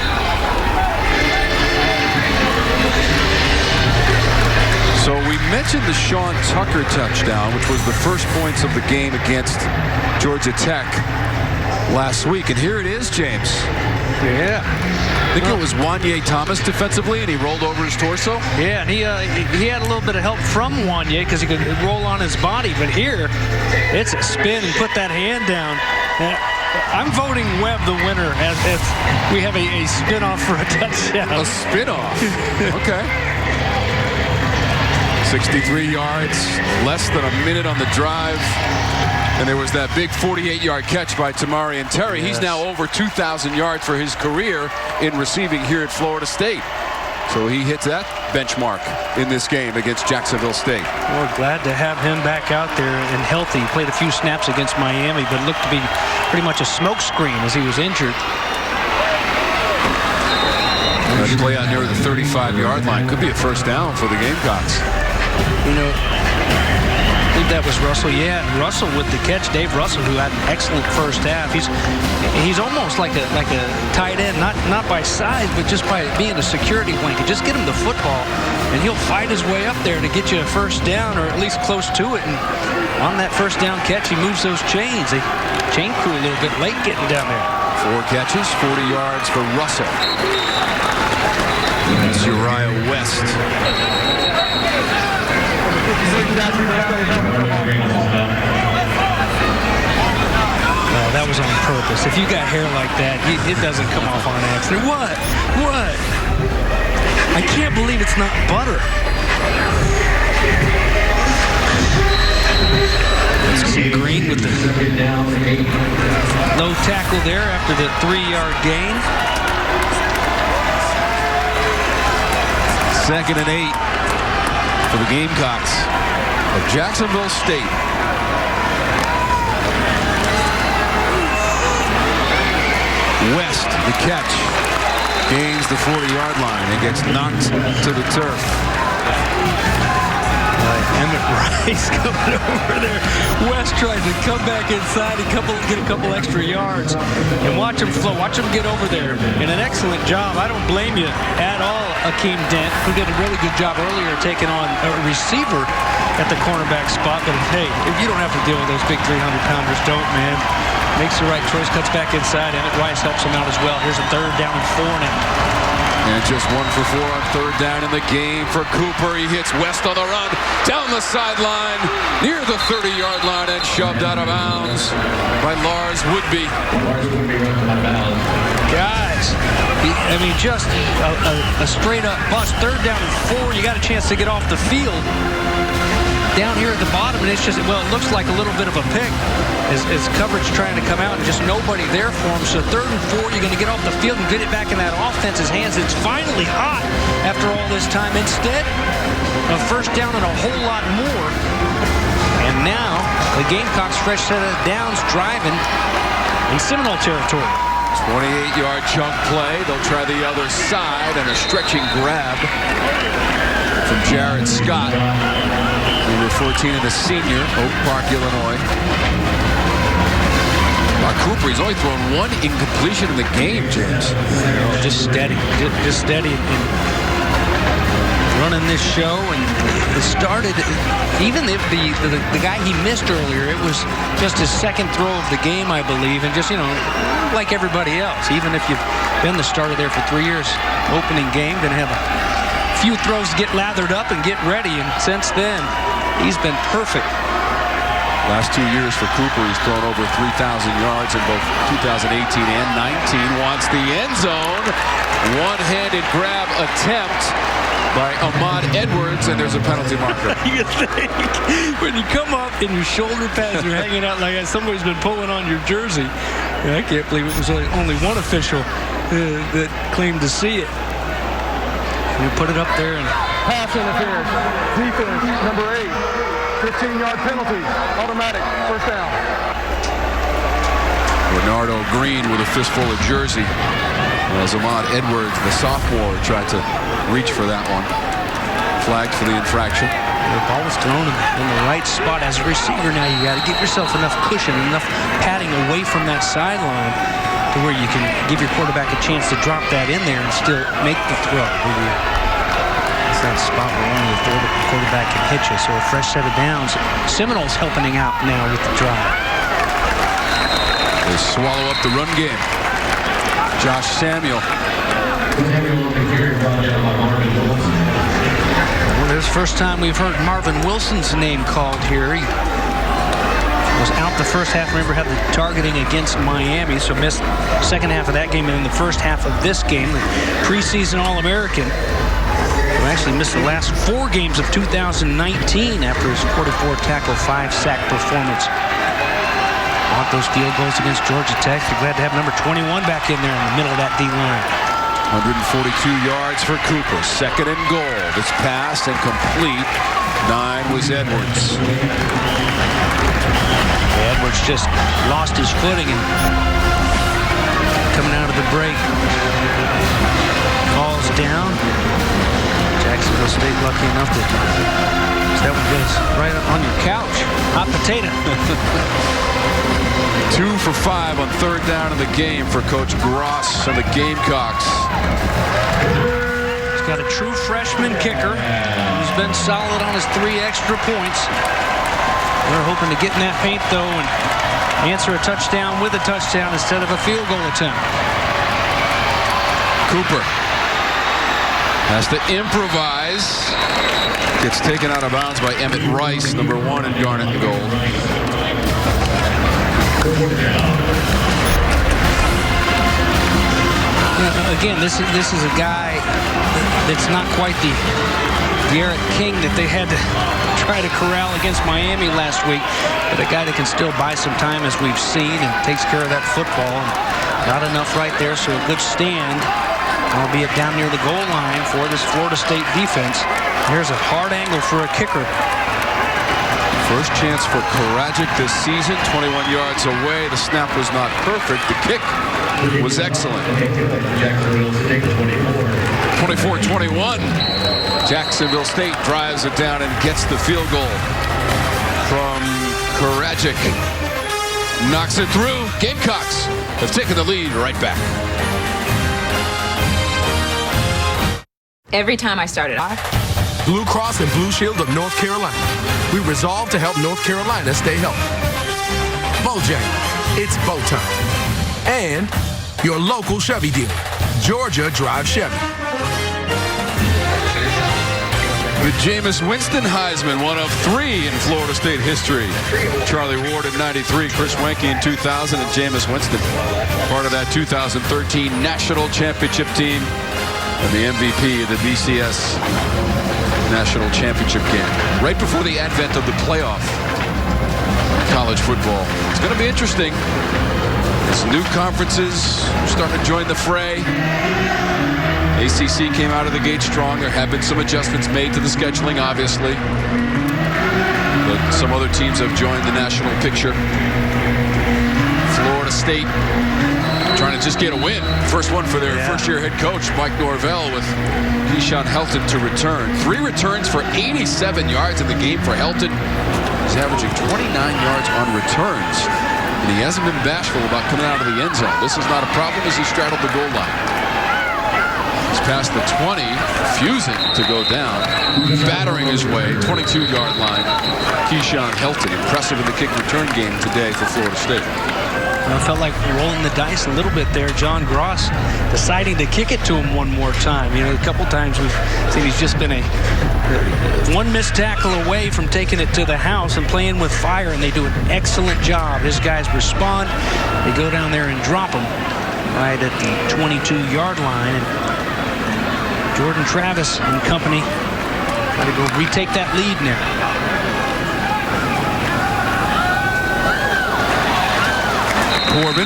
So we mentioned the Sean Tucker touchdown, which was the first points of the game against Georgia Tech. last week. And here it is, James. Yeah. I think it was Wanye Thomas defensively, and he rolled over his torso. Yeah, and he had a little bit of help from Wanye because he could roll on his body. But here, it's a spin and put that hand down. I'm voting Webb the winner as we have a spin-off for a touchdown. A spin-off? Okay. 63 yards, less than a minute on the drive. And there was that big 48-yard catch by Tamarian Terry. Yes. He's now over 2,000 yards for his career in receiving here at Florida State. So he hits that benchmark in this game against Jacksonville State. Well, glad to have him back out there and healthy. He played a few snaps against Miami, but looked to be pretty much a smokescreen as he was injured. Let's play out near the 35-yard line. Could be a first down for the Gamecocks. You know, I think that was Russell. Yeah, Russell with the catch. Dave Russell, who had an excellent first half. He's almost like a tight end, not by size, but just by being a security blanket. Just get him the football, and he'll fight his way up there to get you a first down, or at least close to it. And on that first down catch, he moves those chains. They chain crew a little bit late getting down there. 4 catches, 40 yards for Russell. That's Uriah West. That was on purpose. If you got hair like that, it doesn't come off on accident. What? I can't believe it's not butter. Green with the low tackle there after the 3-yard gain. 2nd and 8 for the Gamecocks of Jacksonville State. West, the catch, gains the 40-yard line and gets knocked to the turf. Emmett Rice coming over there. West tries to come back inside and get a couple extra yards. And watch him flow. Watch him get over there. And an excellent job. I don't blame you at all, Akeem Dent, who did a really good job earlier taking on a receiver at the cornerback spot. But hey, if you don't have to deal with those big 300-pounders, don't, man. Makes the right choice, cuts back inside. Emmett Rice helps him out as well. Here's a 3rd down and 4 now. And just 1 for 4 on 3rd down in the game for Cooper. He hits West on the run, down the sideline, near the 30-yard line, and shoved out of bounds by Lars Woodby. Guys, I mean, just a straight-up bust. 3rd down and 4. You got a chance to get off the field. Down here at the bottom, and it's just, well, it looks like a little bit of a pick as coverage trying to come out and just nobody there for him. So 3rd and 4, you're going to get off the field and get it back in that offense's hands. It's finally hot after all this time. Instead, a first down and a whole lot more. And now the Gamecocks fresh set of downs driving in Seminole territory. 28-yard chunk play. They'll try the other side and a stretching grab from Jared Scott. Number 14 and a senior, Oak Park, Illinois. Cooper, he's only thrown 1 incompletion in the game, James. Just steady. Just steady and running this show. And it started, even if the guy he missed earlier, it was just his 2nd throw of the game, I believe. And just, you know, like everybody else, even if you've been the starter there for 3 years, opening game, going to have a few throws to get lathered up and get ready. And since then, he's been perfect. Last 2 years for Cooper, he's thrown over 3,000 yards in both 2018 and 19. Wants the end zone. One-handed grab attempt by Ahmad Edwards, and there's a penalty marker. You think when you come up and your shoulder pads are hanging out like that, somebody's been pulling on your jersey. And I can't believe it was only one official that claimed to see it. You put it up there and pass interference. Defense number 8. 15-yard penalty, automatic, first down. Bernardo Green with a fistful of jersey. As Ahmad Edwards, the sophomore, tried to reach for that one. Flagged for the infraction. The ball was thrown in the right spot. As a receiver now, you got to give yourself enough cushion, enough padding away from that sideline to where you can give your quarterback a chance to drop that in there and still make the throw. That spot where only the quarterback can hit you. So a fresh set of downs. Seminoles helping out now with the drive. They swallow up the run game. Josh Samuel. Well, this is the first time we've heard Marvin Wilson's name called here. He was out the first half. Remember, had the targeting against Miami, so missed the second half of that game and in the first half of this game. The preseason All-American, who actually missed the last 4 games of 2019 after his 44-tackle, 5-sack performance. Want those field goals against Georgia Tech. You're glad to have number 21 back in there in the middle of that D-line. 142 yards for Cooper. 2nd and goal. It's passed and complete. 9 was Edwards. Edwards just lost his footing and coming out of the break. Calls down. Jacksonville State lucky enough to that one goes right up on your couch. Hot potato. 2 for 5 on 3rd down in the game for Coach Gross and the Gamecocks. He's got a true freshman kicker who's been solid on his 3 extra points. They're hoping to get in that paint, though, and answer a touchdown with a touchdown instead of a field goal attempt. Cooper has to improvise. Gets taken out of bounds by Emmett Rice, number 1 in garnet and gold. Again, this is a guy that's not quite the Garrett King that they had to try to corral against Miami last week, but a guy that can still buy some time, as we've seen, and takes care of that football. And not enough right there, so a good stand, albeit down near the goal line for this Florida State defense. Here's a hard angle for a kicker. First chance for Karadzic this season, 21 yards away. The snap was not perfect. The kick was excellent. 24-21. Jacksonville State drives it down and gets the field goal from Karadzic. Knocks it through. Gamecocks have taken the lead right back. Every time I started, Blue Cross and Blue Shield of North Carolina. We resolve to help North Carolina stay healthy. Bojangles, it's bow time. And your local Chevy dealer, Georgia Drive Chevy. The Jameis Winston Heisman, one of 3 in Florida State history. Charlie Ward in '93, Chris Wenke in 2000, and Jameis Winston, part of that 2013 National Championship team and the MVP of the BCS National Championship game. Right before the advent of the playoff college football. It's going to be interesting. As new conferences starting to join the fray. ACC came out of the gate strong. There have been some adjustments made to the scheduling, obviously. But some other teams have joined the national picture. Florida State trying to just get a win. First one for their first-year head coach, Mike Norvell, with Keyshawn Helton to return. 3 returns for 87 yards in the game for Helton. He's averaging 29 yards on returns. And he hasn't been bashful about coming out of the end zone. This is not a problem as he straddled the goal line. He's past the 20, refusing to go down, battering his way, 22-yard line. Keyshawn Helton, impressive in the kick return game today for Florida State. I felt like rolling the dice a little bit there. John Gross deciding to kick it to him one more time. You know, a couple times we've seen he's just been one missed tackle away from taking it to the house and playing with fire, and they do an excellent job. His guys respond. They go down there and drop him right at the 22-yard line. And Jordan Travis and company got to go retake that lead now. Corbin.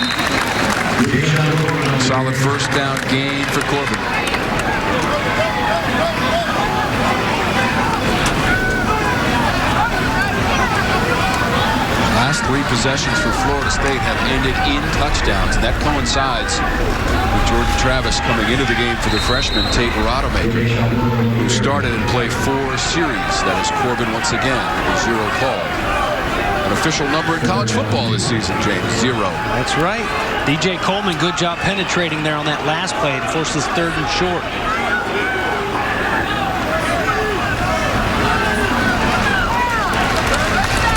Solid first down gain for Corbin. Last 3 possessions for Florida State have ended in touchdowns. And that coincides with Jordan Travis coming into the game for the freshman, Tate Rodemaker, who started and played 4 series. That is Corbin once again, a 0 call. An official number in college football this season, James, 0. That's right. DJ Coleman, good job penetrating there on that last play to force this 3rd and short.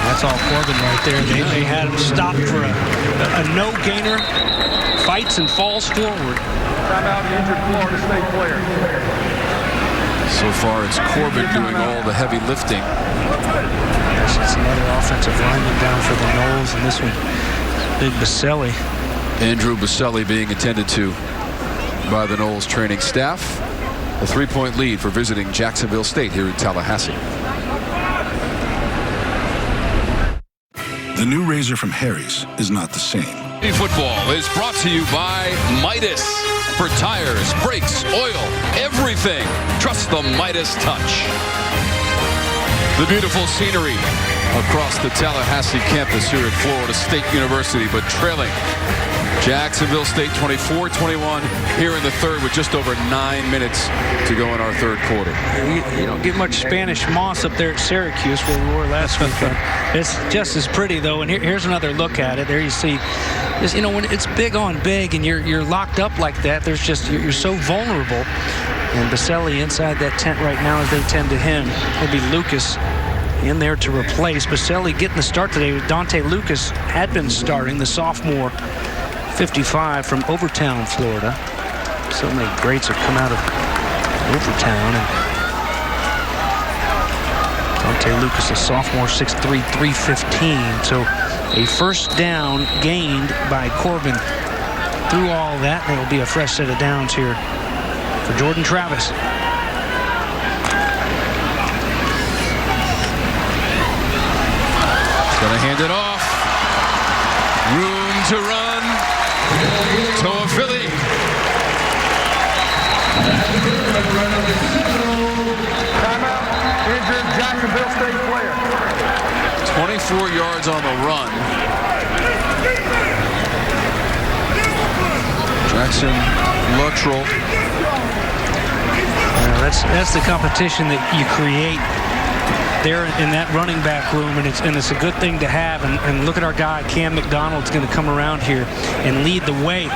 That's all Corbin right there. They had him stopped for a a no-gainer, fights and falls forward. Timeout, the injured Florida State player. So far, it's Corbin doing all the heavy lifting. That's another offensive lineman down for the Noles, and this one, Big Baselli. Andrew Baselli being attended to by the Noles training staff. A 3-point lead for visiting Jacksonville State here in Tallahassee. The new razor from Harry's is not the same. Football is brought to you by Midas. For tires, brakes, oil, everything. Trust the Midas touch. The beautiful scenery across the Tallahassee campus here at Florida State University, but trailing Jacksonville State 24-21 here in the third with just over 9 minutes to go in our third quarter. You don't get much Spanish moss up there at Syracuse where we were last week. It's just as pretty, though, and here's another look at it. There you see, you know, when it's big on big and you're locked up like that, there's just, you're so vulnerable. And Baselli inside that tent right now as they tend to him. It'll be Lucas in there to replace. Baselli getting the start today. Dante Lucas had been starting, the sophomore, 55 from Overtown, Florida. So many greats have come out of Overtown. And Dante Lucas, a sophomore, 6'3", 315. So a first down gained by Corbin. Through all that, there will be a fresh set of downs here for Jordan Travis. Gonna hand it off. Room to run. Toa Philly. Timeout, injured Jacksonville State player. 24 yards on the run. Jackson Luttrell. That's the competition that you create there in that running back room, and it's a good thing to have. And look at our guy, Cam McDonald's going to come around here and lead the way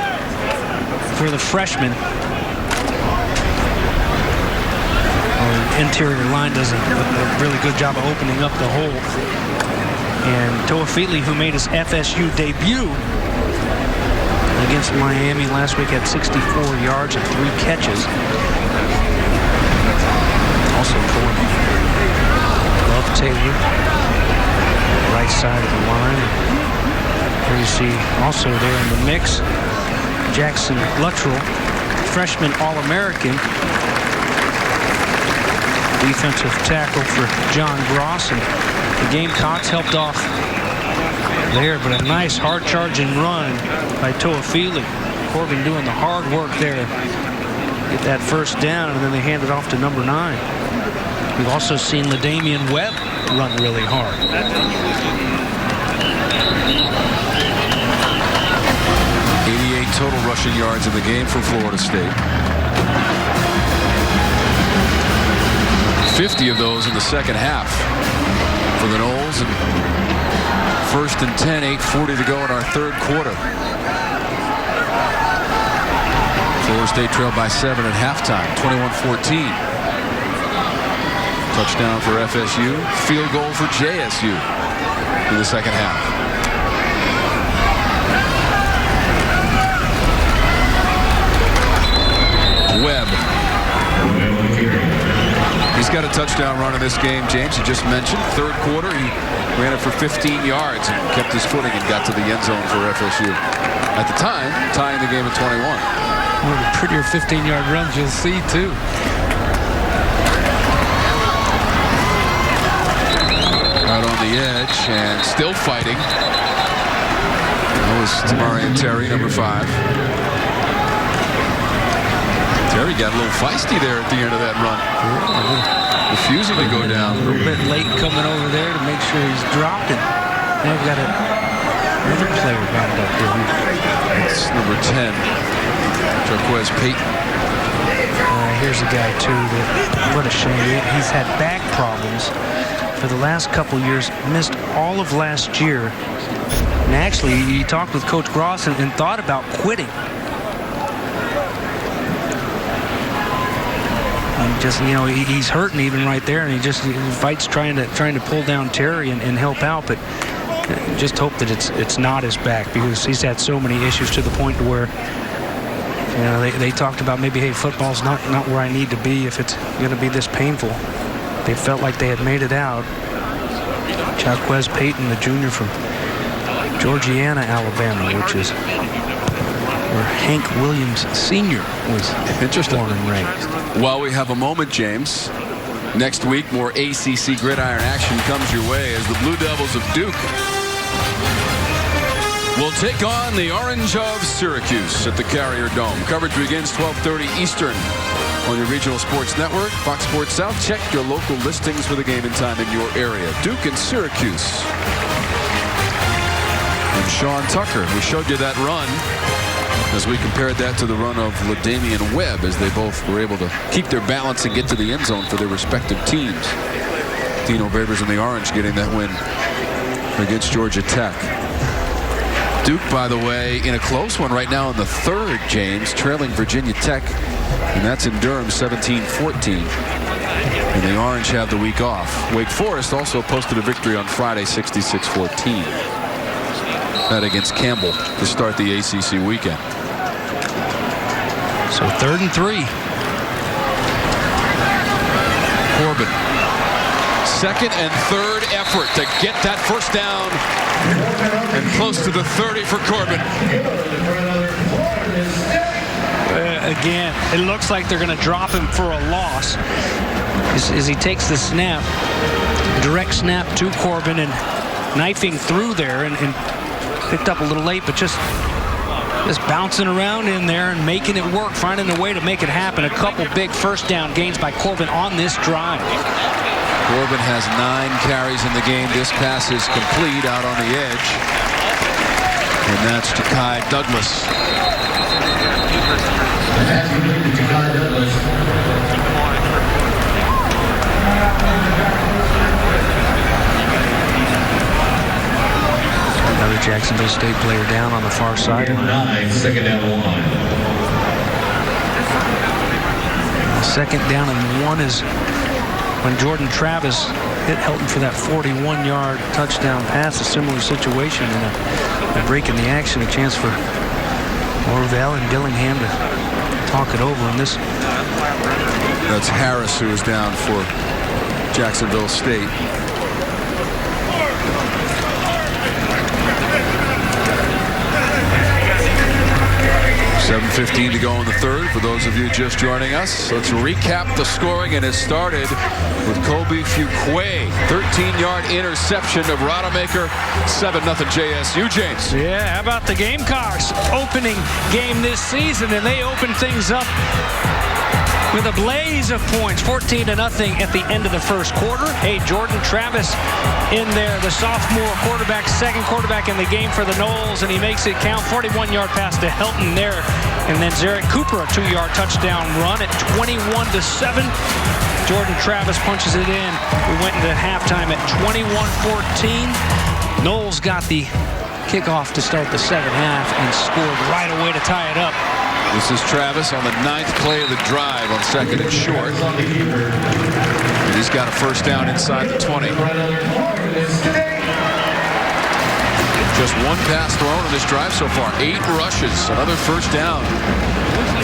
for the freshman. Interior line does a really good job of opening up the hole. And Toa Philly, who made his FSU debut against Miami last week, had 64 yards and 3 catches. Also pulling Love Taylor, right side of the line. Here you see also there in the mix, Jackson Luttrell, freshman All-American, defensive tackle for John Gross. And the Gamecocks helped off there, but a nice hard-charging run by Toa Philly. Corbin doing the hard work there. Get that first down, and then they hand it off to number 9. We've also seen LaDamian Webb run really hard. 88 total rushing yards in the game for Florida State. 50 of those in the second half for the Noles. And first and 10, 8:40 to go in our third quarter. Florida State trailed by 7 at halftime, 21-14. Touchdown for FSU. Field goal for JSU in the second half. Webb. He's got a touchdown run in this game, James. You just mentioned. Third quarter, he ran it for 15 yards and kept his footing and got to the end zone for FSU. At the time, tying the game at 21. One of the prettier 15-yard runs you'll see, too. Out on the edge and still fighting. That was Tamarian Terry, number 5. Terry got a little feisty there at the end of that run. Refusing to go down. A little bit late coming over there to make sure he's dropped it. Now we've got another player bound up here. It's number 10, Jarquez Payton. Here's a guy, too, that, what a shame. He's had back problems for the last couple years, missed all of last year. And actually, he talked with Coach Gross and thought about quitting. And just, you know, he's hurting even right there, and he fights trying to pull down Terry and help out. But just hope that it's not his back, because he's had so many issues to the point where, you know, they talked about maybe, hey, football's not where I need to be if it's going to be this painful. They felt like they had made it out. Jaquez Payton, the junior from Georgiana, Alabama, which is where Hank Williams Sr. was born and raised. While we have a moment, James, next week more ACC gridiron action comes your way as the Blue Devils of Duke will take on the Orange of Syracuse at the Carrier Dome. Coverage begins 12:30 Eastern on your regional sports network, Fox Sports South. Check your local listings for the game and time in your area. Duke and Syracuse. And Sean Tucker, we showed you that run as we compared that to the run of LaDamian Webb, as they both were able to keep their balance and get to the end zone for their respective teams. Dino Babers and the Orange getting that win against Georgia Tech. Duke, by the way, in a close one right now in the third, James, trailing Virginia Tech, and that's in Durham 17-14. And the Orange have the week off. Wake Forest also posted a victory on Friday, 66-14. That against Campbell to start the ACC weekend. So 3rd and 3. Corbin. Second and third effort to get that first down and close to the 30 for Corbin. Again, it looks like they're going to drop him for a loss as he takes the snap. Direct snap to Corbin and knifing through there and picked up a little late, but just bouncing around in there and making it work, finding a way to make it happen. A couple big first down gains by Corbin on this drive. Corbin has 9 carries in the game. This pass is complete out on the edge. And that's Ja'Kai Douglas. Another Jacksonville State player down on the far side. 2nd down and 1. Second down and 1 is when Jordan Travis hit Helton for that 41-yard touchdown pass. A similar situation and a break in the action, a chance for Orvell and Dillingham to talk it over. And this, that's Harris, who is down for Jacksonville State. 7:15 to go in the third. For those of you just joining us, let's recap the scoring, and it started with Kobe Fuquay. 13-yard interception of Rodemaker. 7-0 JSU, James. Yeah, how about the Gamecocks? Opening game this season, and they opened things up with a blaze of points, 14-0 at the end of the first quarter. Hey, Jordan Travis in there, the sophomore quarterback, second quarterback in the game for the Noles, and he makes it count. 41-yard pass to Helton there. And then Zarek Cooper, a 2-yard touchdown run at 21-7. Jordan Travis punches it in. We went into halftime at 21-14. Noles got the kickoff to start the second half and scored right away to tie it up. This is Travis on the 9th play of the drive on 2nd and short. And he's got a first down inside the 20. Just one pass thrown on this drive so far. 8 rushes, another first down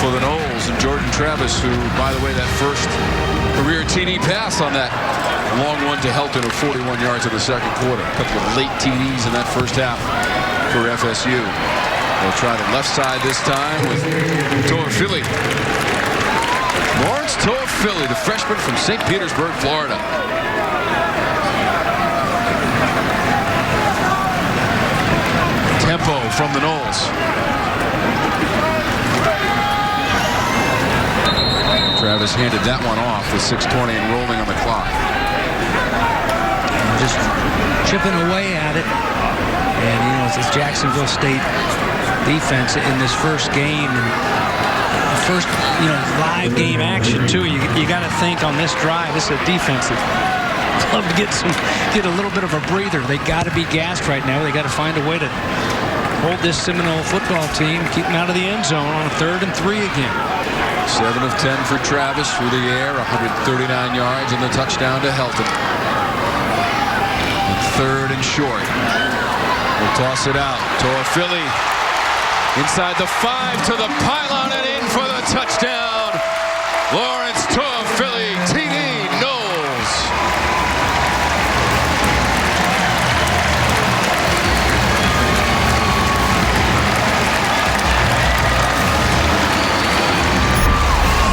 for the Noles. And Jordan Travis, who, by the way, that first career TD pass on that long one to Helton of 41 yards in the second quarter. A couple of late TDs in that first half for FSU. They'll try the left side this time with Toafili. Lawrence Toafili, the freshman from St. Petersburg, Florida. Tempo from the Noles. Travis handed that one off with 6:20 and rolling on the clock. Just chipping away at it. And, you know, it's Jacksonville State defense in this first game, and the first, you know, live game action too. You got to think on this drive, this is a defense that love to get a little bit of a breather. They got to be gassed right now. They got to find a way to hold this Seminole football team, keep them out of the end zone on a 3rd and 3 again. 7 of 10 for Travis through the air, 139 yards, and the touchdown to Helton. And 3rd and short. We'll toss it out. Toafili inside the 5 to the pylon and in for the touchdown. Lawrence Toafili, TD Knowles.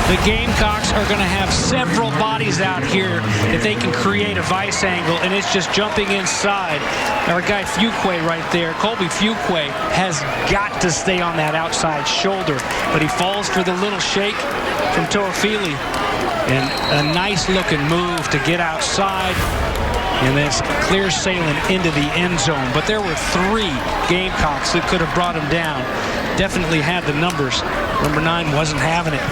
The Gamecocks are going to have several bodies out here if they can create a vice angle, and it's just jumping inside. Our guy Fuqua right there, Colby Fuqua, has got to stay on that outside shoulder, but he falls for the little shake from Toafili. And a nice-looking move to get outside, and then clear sailing into the end zone. But there were 3 Gamecocks that could have brought him down. Definitely had the numbers. Number 9 wasn't having it.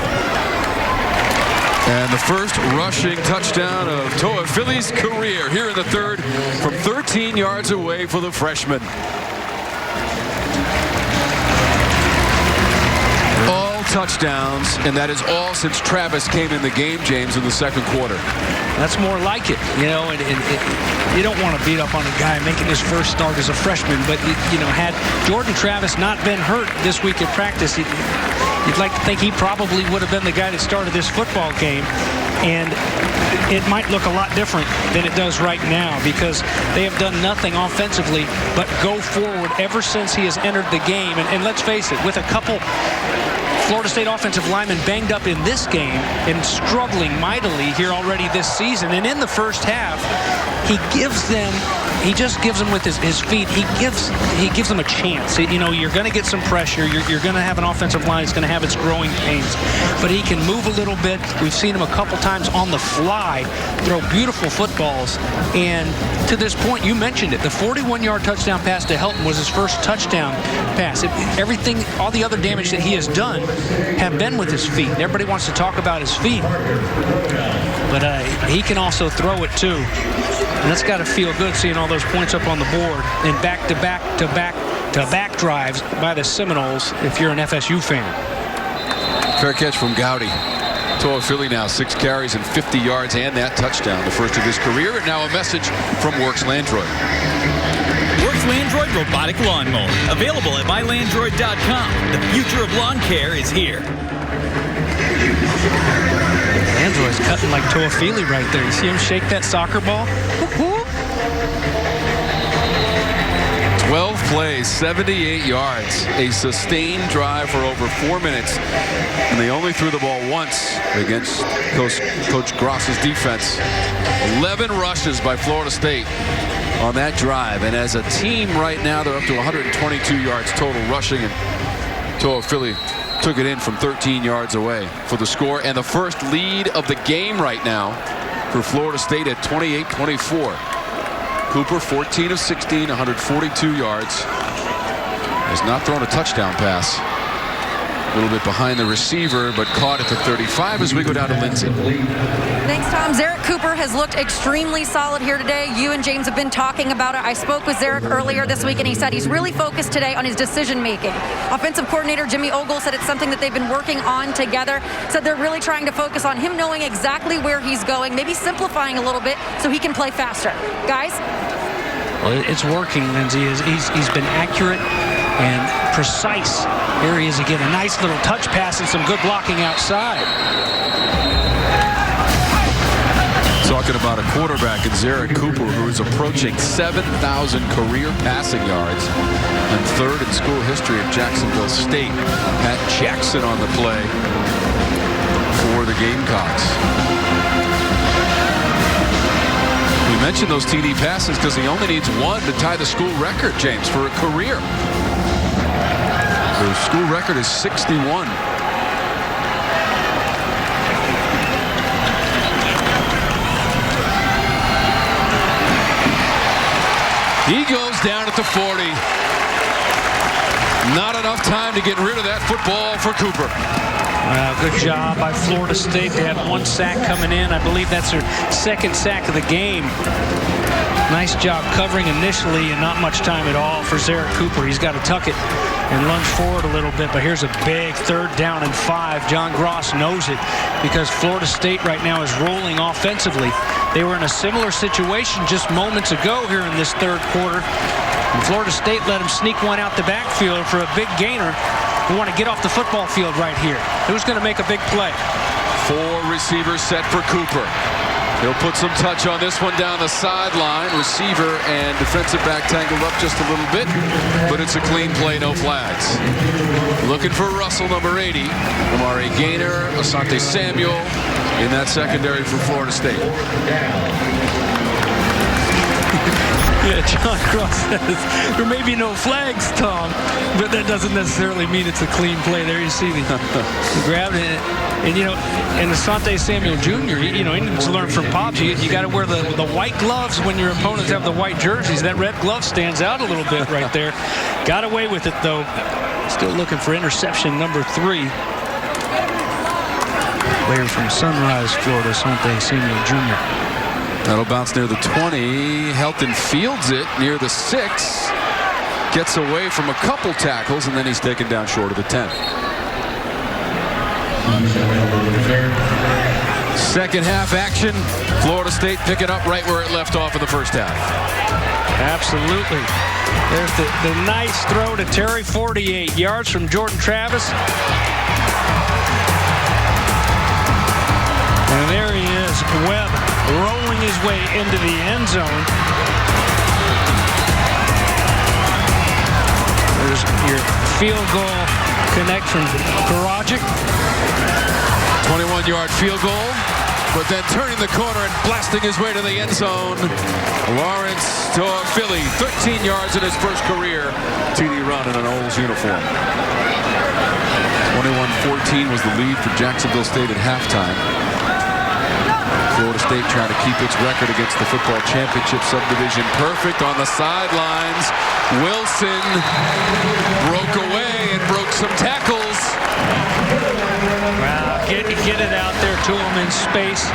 And the first rushing touchdown of Toafili's career here in the 3rd from 13 yards away for the freshman. All touchdowns, and that is all since Travis came in the game, James, in the 2nd quarter. That's more like it, you know, and you don't want to beat up on a guy making his first start as a freshman, but, you know, had Jordan Travis not been hurt this week at practice, you'd like to think he probably would have been the guy that started this football game, and it might look a lot different than it does right now because they have done nothing offensively but go forward ever since he has entered the game. And let's face it, with a couple Florida State offensive linemen banged up in this game and struggling mightily here already this season, and in the first half, he just gives them with his feet. He gives them a chance. You know, you're going to get some pressure. You're going to have an offensive line that's going to have its growing pains. But he can move a little bit. We've seen him a couple times on the fly throw beautiful footballs. And to this point, you mentioned it. The 41-yard touchdown pass to Helton was his first touchdown pass. Everything, all the other damage that he has done have been with his feet. Everybody wants to talk about his feet. But he can also throw it, too. And that's got to feel good seeing all those points up on the board and back-to-back drives by the Seminoles if you're an FSU fan. Fair catch from Gowdy. Toafili now 6 carries and 50 yards and that touchdown, the first of his career. And now a message from Works Landroid. Works Landroid Robotic Lawnmower. Available at mylandroid.com. The future of lawn care is here. Landroid's cutting like Toafili right there. You see him shake that soccer ball? 12 plays, 78 yards, a sustained drive for over 4 minutes, and they only threw the ball once against Coach Gross's defense. 11 rushes by Florida State on that drive, and as a team right now, they're up to 122 yards total rushing, and Toafili took it in from 13 yards away for the score, and the first lead of the game right now for Florida State at 28-24. Cooper 14 of 16, 142 yards. Has not thrown a touchdown pass. A little bit behind the receiver, but caught at the 35 as we go down to Lindsay. Thanks, Tom. Zarek Cooper has looked extremely solid here today. You and James have been talking about it. I spoke with Zarek earlier this week, and he said he's really focused today on his decision-making. Offensive coordinator Jimmy Ogle said it's something that they've been working on together. Said they're really trying to focus on him knowing exactly where he's going, maybe simplifying a little bit so he can play faster. Guys? Well, it's working, Lindsay. He's been accurate and precise. Here he is again, a nice little touch pass and some good blocking outside. Talking about a quarterback in Zarek Cooper who is approaching 7,000 career passing yards and 3rd in school history at Jacksonville State. Pat Jackson on the play for the Gamecocks. We mentioned those TD passes because he only needs 1 to tie the school record, James, for a career. The school record is 61. He goes down at the 40. Not enough time to get rid of that football for Cooper. Good job by Florida State. They had 1 sack coming in. I believe that's their 2nd sack of the game. Nice job covering initially and not much time at all for Zarek Cooper. He's got to tuck it and lunge forward a little bit, but here's a big 3rd down and 5. John Gross knows it because Florida State right now is rolling offensively. They were in a similar situation just moments ago here in this 3rd quarter. And Florida State let him sneak one out the backfield for a big gainer. We want to get off the football field right here. Who's going to make a big play? 4 receivers set for Cooper. He'll put some touch on this one down the sideline. Receiver and defensive back tangled up just a little bit, but it's a clean play, no flags. Looking for Russell, number 80. Amari Gaynor, Asante Samuel in that secondary for Florida State. Yeah, John Cross says there may be no flags, Tom, but that doesn't necessarily mean it's a clean play. There you see the grabbed it. And, you know, and Asante Samuel Jr., he needs to learn from Pops. You got to wear the white gloves when your opponents have the white jerseys. That red glove stands out a little bit right there. Got away with it, though. Still looking for interception number 3. Player from Sunrise, Florida, Asante Samuel Jr. That'll bounce near the 20. Helton fields it near the 6. Gets away from a couple tackles, and then he's taken down short of the 10. Second half action. Florida State picking up right where it left off in the first half. Absolutely. There's the nice throw to Terry, 48 yards from Jordan Travis. And there he is, Webb, rolling his way into the end zone. There's your field goal connect from Karajic. 21-yard field goal, but then turning the corner and blasting his way to the end zone. Lawrence Philly, 13 yards in his first career TD run in an Olds uniform. 21-14 was the lead for Jacksonville State at halftime. Florida State trying to keep its record against the football championship subdivision perfect on the sidelines. Wilson broke away and broke some tackles. Wow, get it out there to him in space.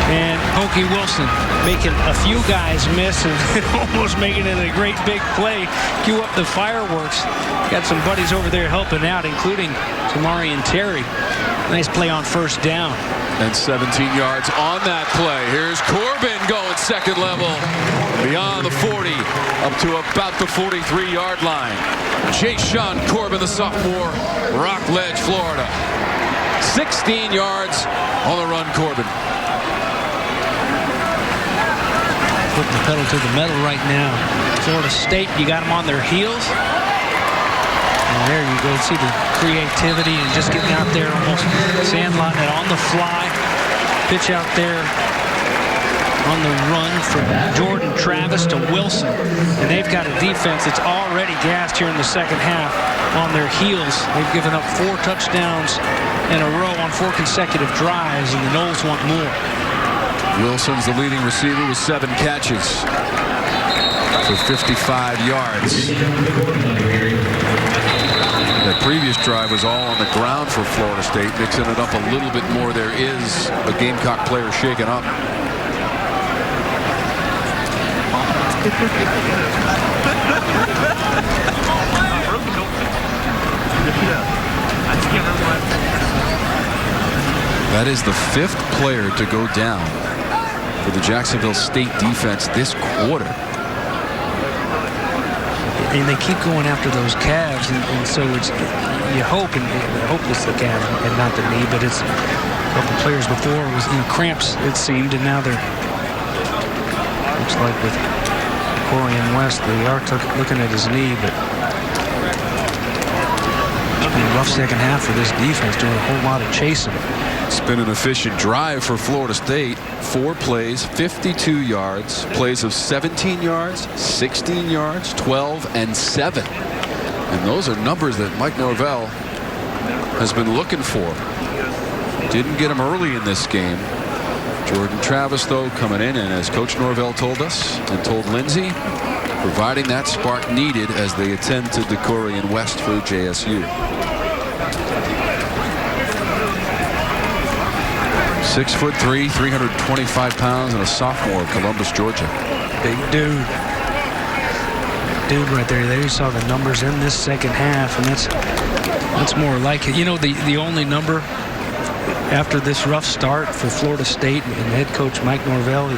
And Pokey Wilson making a few guys miss and almost making it a great big play. Cue up the fireworks. Got some buddies over there helping out, including Tamari and Terry. Nice play on first down. And 17 yards on that play. Here's Corbin going second level. Beyond the 40, up to about the 43-yard line. Jay-Sean Corbin, the sophomore, Rockledge, Florida. 16 yards on the run, Corbin. Putting the pedal to the metal right now. Florida State, you got them on their heels. And there you go, see the creativity and just getting out there, almost sandlotting it on the fly. Pitch out there on the run from Jordan Travis to Wilson. And they've got a defense that's already gassed here in the second half on their heels. They've given up 4 touchdowns in a row on 4 consecutive drives, and the Noles want more. Wilson's the leading receiver with 7 catches for 55 yards. That previous drive was all on the ground for Florida State, mixing it up a little bit more. There is a Gamecock player shaken up. That is the 5th player to go down for the Jacksonville State defense this quarter. And they keep going after those calves, and so it's, you hope, and I hope it's the calf and not the knee, but it's a couple players before it was cramps, it seemed, and now they're, looks like with Corian West, they are looking at his knee, but it's been a rough second half for this defense, doing a whole lot of chasing. It's been an efficient drive for Florida State. 4 plays, 52 yards, plays of 17 yards, 16 yards, 12, and 7. And those are numbers that Mike Norvell has been looking for. Didn't get him early in this game. Jordan Travis, though, coming in, and as Coach Norvell told us and told Lindsay, providing that spark needed as they attend to Decorian West for JSU. 6'3", 325 pounds, and a sophomore, Columbus, Georgia. Big dude. Dude right there. There you saw the numbers in this second half, and that's more like it. You know, the only number after this rough start for Florida State and head coach Mike Norvell,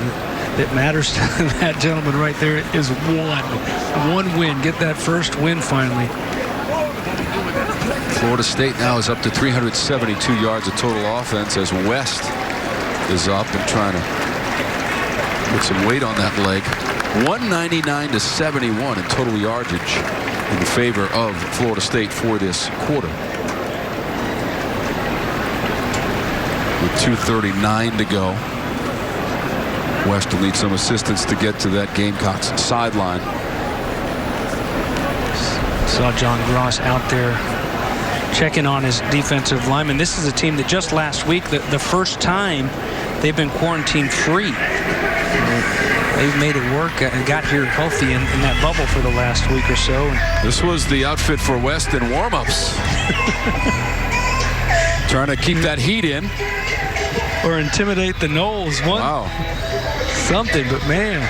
that matters to that gentleman right there is one win. Get that first win finally. Florida State now is up to 372 yards of total offense as West is up and trying to put some weight on that leg. 199 to 71 in total yardage in favor of Florida State for this quarter. With 2:39 to go. West will need some assistance to get to that Gamecocks sideline. Saw John Gross out there checking on his defensive lineman. This is a team that just last week, the first time they've been quarantine free. They've made it work and got here healthy in that bubble for the last week or so. This was the outfit for West in warm-ups. Trying to keep that heat in. Or intimidate the Noles. Wow. Something, but man.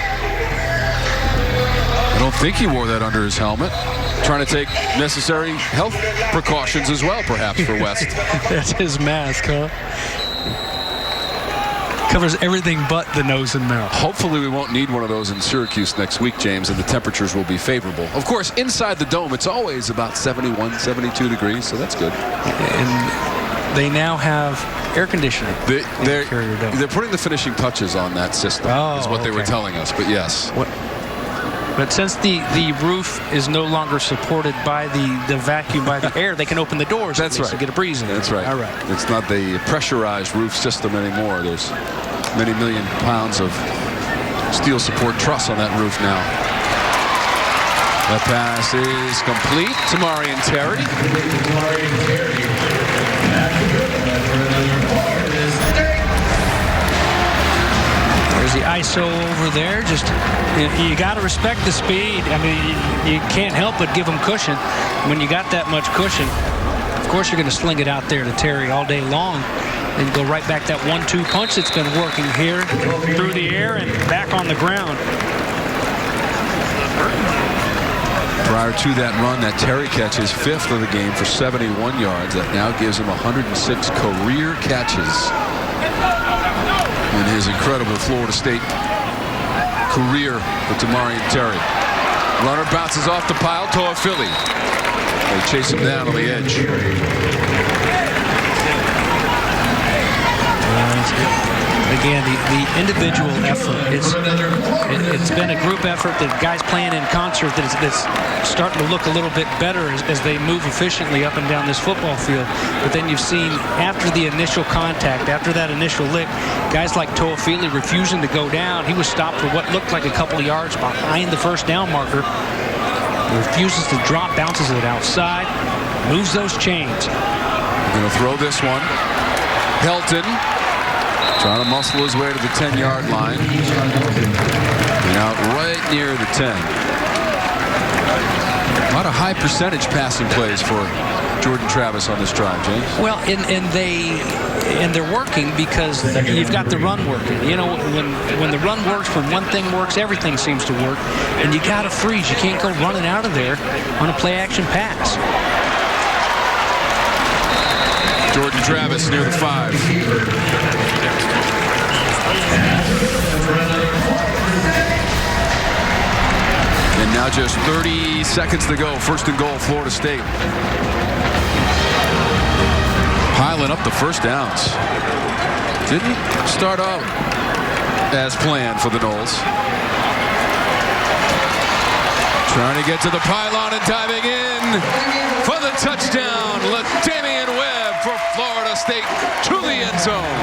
I don't think he wore that under his helmet. Trying to take necessary health precautions as well, perhaps, for West. That's his mask, huh? Covers everything but the nose and mouth. Hopefully we won't need one of those in Syracuse next week, James, and the temperatures will be favorable. Of course, inside the dome, it's always about 71, 72 degrees, so that's good. And they now have air conditioning. They're putting the finishing touches on that system, is what they were telling us, but yes. But since the roof is no longer supported by the vacuum, by the air, they can open the doors. That's right. To get a breeze in. That's right. All right. It's not the pressurized roof system anymore. There's many million pounds of steel support truss on that roof now. That pass is complete to Marion Terry. There's the ISO over there. Just you got to respect the speed. I mean, you can't help but give them cushion. When you got that much cushion, of course you're going to sling it out there to Terry all day long and go right back that 1-2 punch that's been working here through the air and back on the ground. Prior to that run, that Terry catch is 5th of the game for 71 yards. That now gives him 106 career catches in his incredible Florida State career with Demarion Terry. Runner bounces off the pile. Toa Philly. They chase him down on the edge. Again, the individual effort. It's been a group effort that guys playing in concert that's starting to look a little bit better as they move efficiently up and down this football field. But then you've seen after the initial contact, after that initial lick, guys like Toa Philly refusing to go down. He was stopped for what looked like a couple of yards behind the first down marker. He refuses to drop, bounces it outside, moves those chains. We're going to throw this one. Helton trying to muscle his way to the 10-yard line. And out right near the 10. A lot of high percentage passing plays for Jordan Travis on this drive, James. Well, and they're working because you've got the run working. You know, when the run works, when one thing works, everything seems to work. And you got to freeze. You can't go running out of there on a play-action pass. Jordan Travis near the 5. And now just 30 seconds to go. 1st and goal, Florida State. Piling up the first downs. Didn't start out as planned for the Noles. Trying to get to the pylon and diving in for the touchdown. LaDamian Webb for Florida State to the end zone.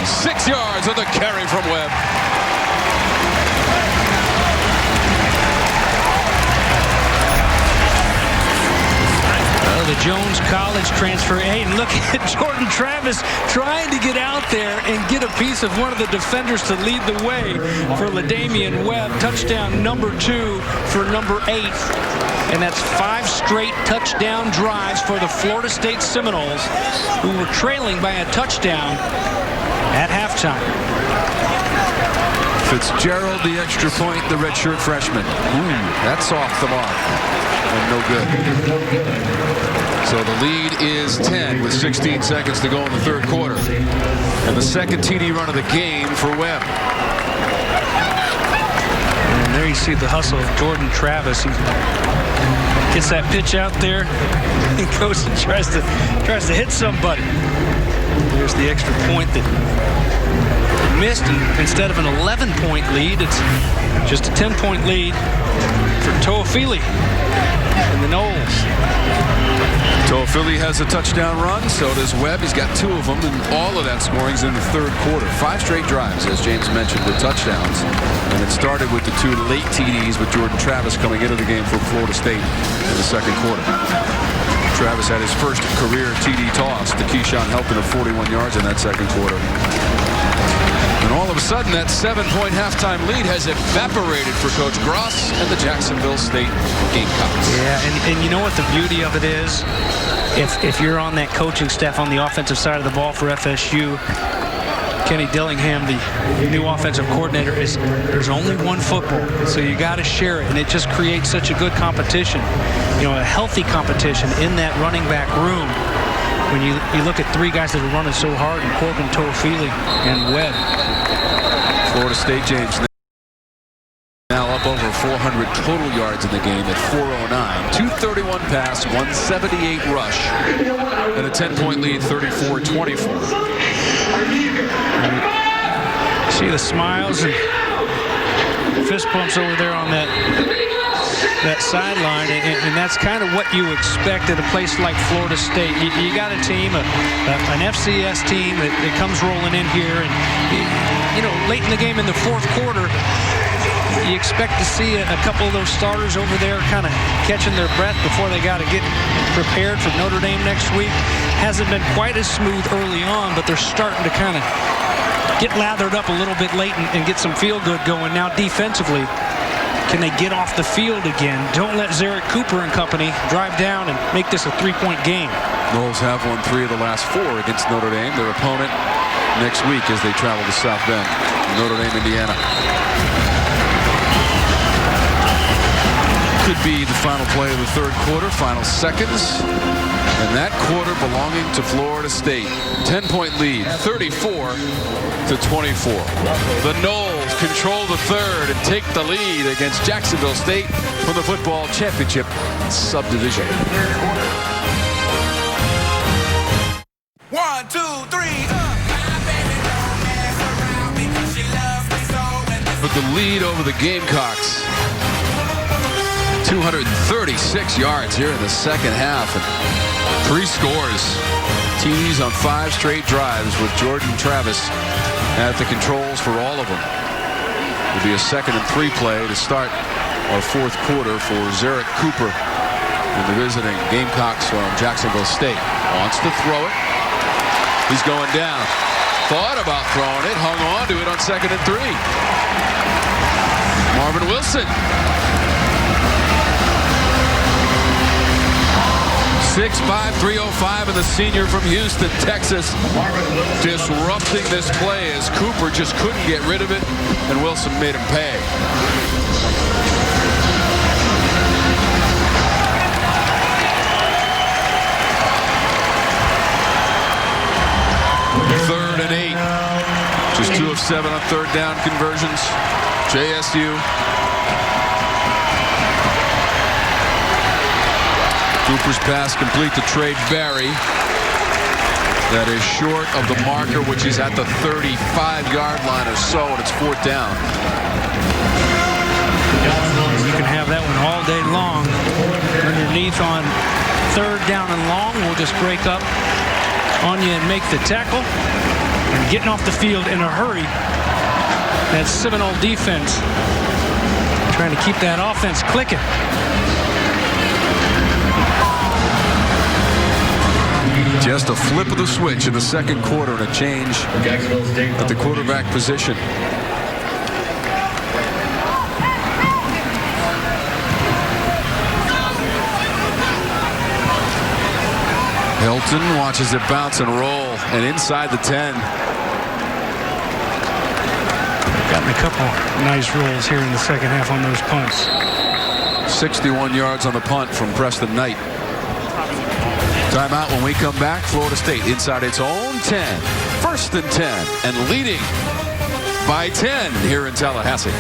6 yards on the carry from Webb. The Jones College transfer. Hey, look at Jordan Travis trying to get out there and get a piece of one of the defenders to lead the way for LaDamian Webb. Touchdown number 2 for number 8. And that's 5 straight touchdown drives for the Florida State Seminoles, who were trailing by a touchdown at halftime. Fitzgerald, the extra point, the redshirt freshman. That's off the mark. And no good. So the lead is 10 with 16 seconds to go in the 3rd quarter. And the second TD run of the game for Webb. There you see the hustle of Jordan Travis. He gets that pitch out there and goes and tries to hit somebody. There's the extra point that missed, and instead of an 11-point lead, it's just a 10-point lead for Toafili and the Noles. Toafili has a touchdown run, so does Webb. He's got 2 of them, and all of that scoring's in the third quarter. 5 straight drives, as James mentioned, with touchdowns. And it started with the 2 late TDs with Jordan Travis coming into the game for Florida State in the second quarter. Travis had his first career TD toss to Keyshawn Helton of 41 yards in that second quarter. And all of a sudden, that 7-point halftime lead has evaporated for Coach Gross and the Jacksonville State Gamecocks. Yeah, and you know what the beauty of it is? If you're on that coaching staff on the offensive side of the ball for FSU, Kenny Dillingham, the new offensive coordinator, there's only one football, so you got to share it, and it just creates such a good competition, a healthy competition in that running back room. When you look at 3 guys that are running so hard, and Corbin, Toafili, and Webb. Florida State, James, now up over 400 total yards in the game at 409. 231 pass, 178 rush, and a 10-point lead, 34-24. See the smiles and fist bumps over there on that sideline, and that's kind of what you expect at a place like Florida State. You got a team, an FCS team that comes rolling in here, and late in the game in the fourth quarter, you expect to see a couple of those starters over there kind of catching their breath before they got to get prepared for Notre Dame next week. Hasn't been quite as smooth early on, but they're starting to kind of get lathered up a little bit late and get some feel-good going. Now defensively, can they get off the field again? Don't let Zarek Cooper and company drive down and make this a 3-point game. Noles have won 3 of the last 4 against Notre Dame, their opponent next week as they travel to South Bend, Notre Dame, Indiana. Could be the final play of the third quarter, final seconds. And that quarter belonging to Florida State. 10-point lead, 34-24. The Noles control the third and take the lead against Jacksonville State for the football championship subdivision. 1, 2, 3. With the lead over the Gamecocks. 236 yards here in the second half, and 3 scores. TDs on 5 straight drives with Jordan Travis at the controls for all of them. It'll be a 2nd and 3 play to start our fourth quarter for Zarek Cooper and the visiting Gamecocks from Jacksonville State. Wants to throw it. He's going down. Thought about throwing it, hung on to it on 2nd and 3. Marvin Wilson. 6'5", 305, and the senior from Houston, Texas, disrupting this play as Cooper just couldn't get rid of it, and Wilson made him pay. Third and 8. Just 2 of 7 on third down conversions. JSU. Cooper's pass complete to Trey Barry. That is short of the marker, which is at the 35-yard line or so, and it's 4th down. You can have that one all day long. Underneath on 3rd down and long, we'll just break up on you and make the tackle. And getting off the field in a hurry. That Seminole defense trying to keep that offense clicking. Just a flip of the switch in the second quarter and a change at the quarterback position. Hilton watches it bounce and roll, and inside the 10. Gotten a couple nice rolls here in the second half on those punts. 61 yards on the punt from Preston Knight. Timeout when we come back. Florida State inside its own 10. 1st and 10, and leading by 10 here in Tallahassee.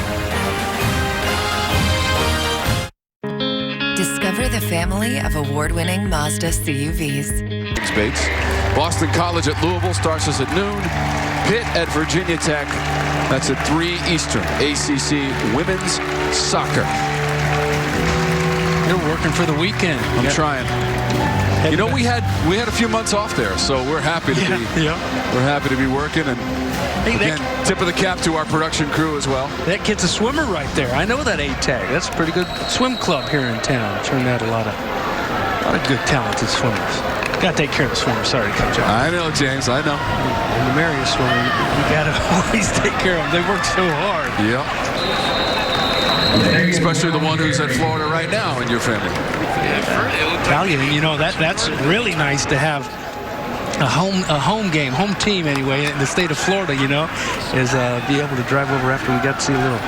Discover the family of award-winning Mazda CUVs. Bates. Boston College at Louisville starts us at noon. Pitt at Virginia Tech. That's at 3 Eastern. ACC Women's Soccer. You're working for the weekend. I'm trying. You know, we had a few months off there, so we're happy to be we're happy to be working. And again, tip of the cap to our production crew as well. That kid's a swimmer right there. I know that A-tag. That's a pretty good swim club here in town. Turned out a lot of good talented swimmers. Got to take care of the swimmer. Sorry to cut you off. I know, James. I know. And the Marius swimmer, you got to always take care of them. They work so hard. Yep. Especially the one who's at Florida right now in your family. Italian, you know, that's really nice to have a home game, home team anyway, in the state of Florida, you know, is be able to drive over after we got to see a little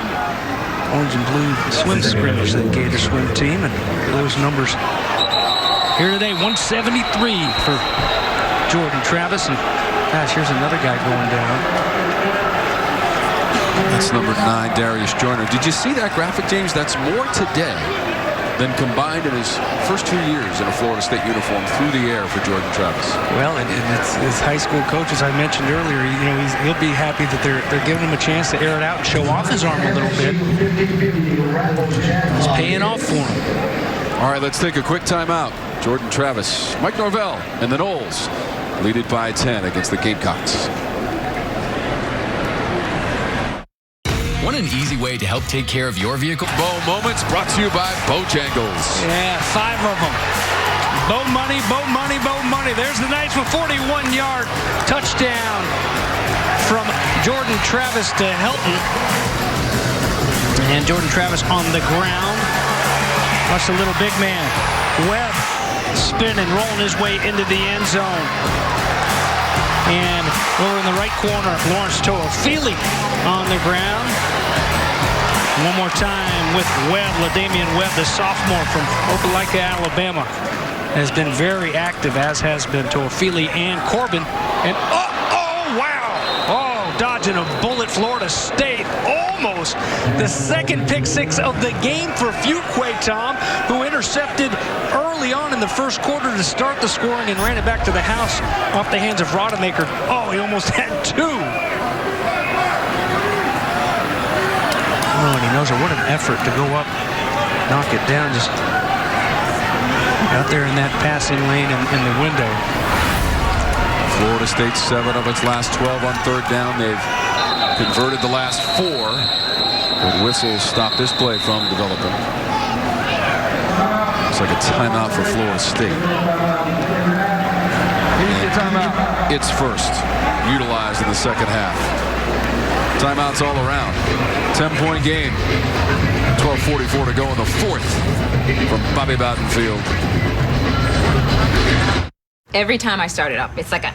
orange and blue swim scrimmage, the Gator swim team, and those numbers here today, 173 for Jordan Travis, and gosh, here's another guy going down. That's number 9, Darius Joyner. Did you see that graphic, James? That's more today than combined in his first 2 years in a Florida State uniform through the air for Jordan Travis. Well, and it's his high school coach, as I mentioned earlier, you know, he'll be happy that they're giving him a chance to air it out and show off his arm a little bit. It's paying off for him. All right, let's take a quick timeout. Jordan Travis, Mike Norvell, and the Noles lead it by 10 against the Gamecocks. Want an easy way to help take care of your vehicle? Bow Moments brought to you by Bojangles. Yeah, 5 of them. Bow money, bow money, bow money. There's the nice 41-yard touchdown from Jordan Travis to Helton. And Jordan Travis on the ground. Watch the little big man. Webb spinning, rolling his way into the end zone. And over in the right corner, Lawrence Toafili on the ground. One more time with Webb, LaDamian Webb, the sophomore from Opelika, Alabama, has been very active, as has been Toafili and Corbin. And wow! Dodging a bullet, Florida State. Almost the second pick six of the game for Fuquay, Tom, who intercepted early on in the first quarter to start the scoring and ran it back to the house off the hands of Rodemaker. Oh, he almost had 2. Oh, and he knows what an effort to go up, knock it down, just out there in that passing lane in the window. Florida State 7 of its last 12 on third down. They've converted the last 4. But whistles stop this play from developing. It's like a timeout for Florida State. Timeout. It's first, utilized in the second half. Timeouts all around. 10-point game. 12:44 to go in the fourth from Bobby Bowden Field. Every time I start it up, it's like a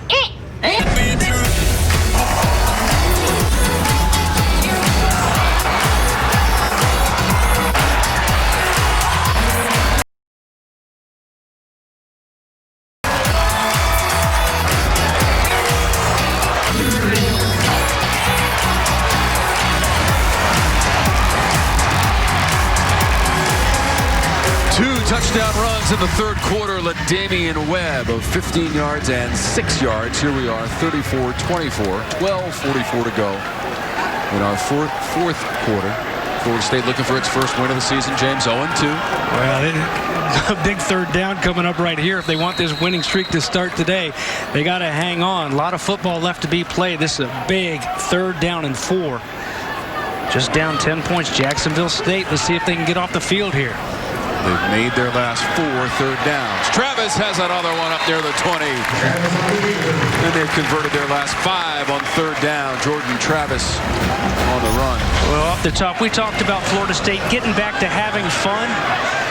Touchdown runs in the third quarter. LaDamian Webb of 15 yards and 6 yards. Here we are, 34-24, 12:44 to go in our fourth quarter. Florida State looking for its first win of the season. James 0-2. Well, a big third down coming up right here. If they want this winning streak to start today, they got to hang on. A lot of football left to be played. This is a big 3rd down and 4. Just down 10 points. Jacksonville State. Let's see if they can get off the field here. They've made their last 4 third downs. Travis has another one up near the 20. And they've converted their last 5 on third down. Jordan Travis on the run. Well, off the top, we talked about Florida State getting back to having fun.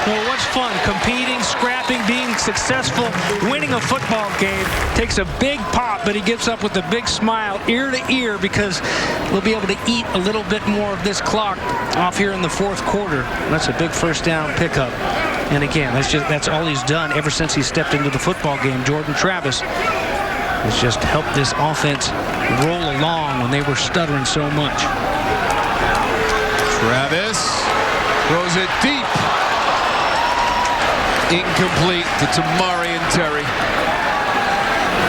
Well, what's fun? Competing, scrapping, being successful, winning a football game. Takes a big pop, but he gets up with a big smile ear to ear because we'll be able to eat a little bit more of this clock off here in the fourth quarter. That's a big first down pickup. And again, that's all he's done ever since he stepped into the football game. Jordan Travis has just helped this offense roll along when they were stuttering so much. Travis throws it deep. Incomplete to Tamari and Terry.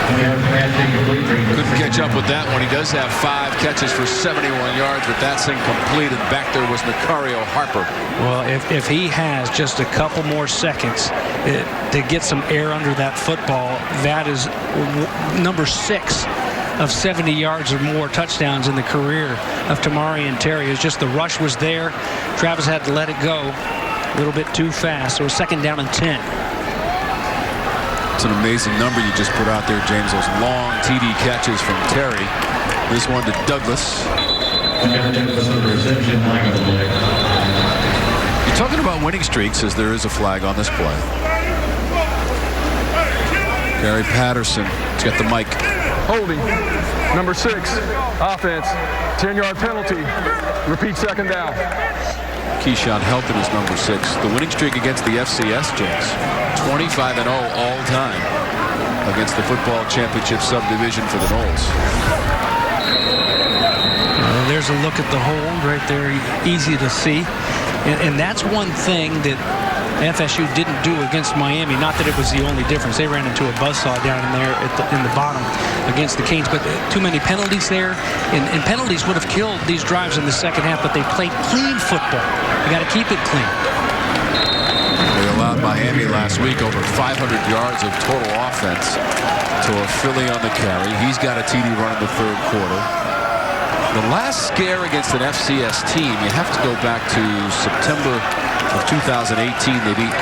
Couldn't catch up with that one. He does have 5 catches for 71 yards, but that's incomplete. And back there was Nicario Harper. Well, if he has just a couple more seconds to get some air under that football, that is number 6 of 70 yards or more touchdowns in the career of Tamari and Terry. It's just the rush was there. Travis had to let it go a little bit too fast. So 2nd down and 10. It's an amazing number you just put out there, James. Those long TD catches from Terry. This one to Douglas. You're talking about winning streaks as there is a flag on this play. Gary Patterson has got the mic. Holding, number 6, offense, 10-yard penalty. Repeat 2nd down. Keyshawn Helton is number 6. The winning streak against the FCS, James. 25-0 all time against the football championship subdivision for the Noles. There's a look at the hold right there, easy to see. And that's one thing that FSU didn't do against Miami. Not that it was the only difference. They ran into a buzzsaw down in there in the bottom against the Canes, but too many penalties there. And penalties would have killed these drives in the second half, but they played clean football. You got to keep it clean. They allowed Miami last week over 500 yards of total offense to a Philly on the carry. He's got a TD run in the 3rd quarter. The last scare against an FCS team, you have to go back to September of 2018. They beat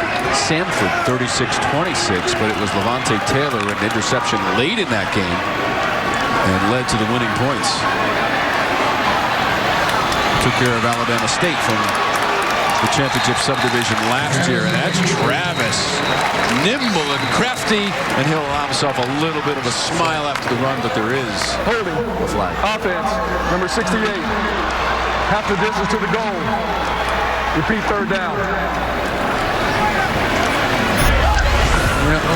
Samford 36-26, but it was Levante Taylor, an interception late in that game, and led to the winning points. Took care of Alabama State from the championship subdivision last year, and that's Travis. Nimble and crafty, and he'll allow himself a little bit of a smile after the run, but there is holding a flag. Offense, number 68, half the distance to the goal. Repeat 3rd down.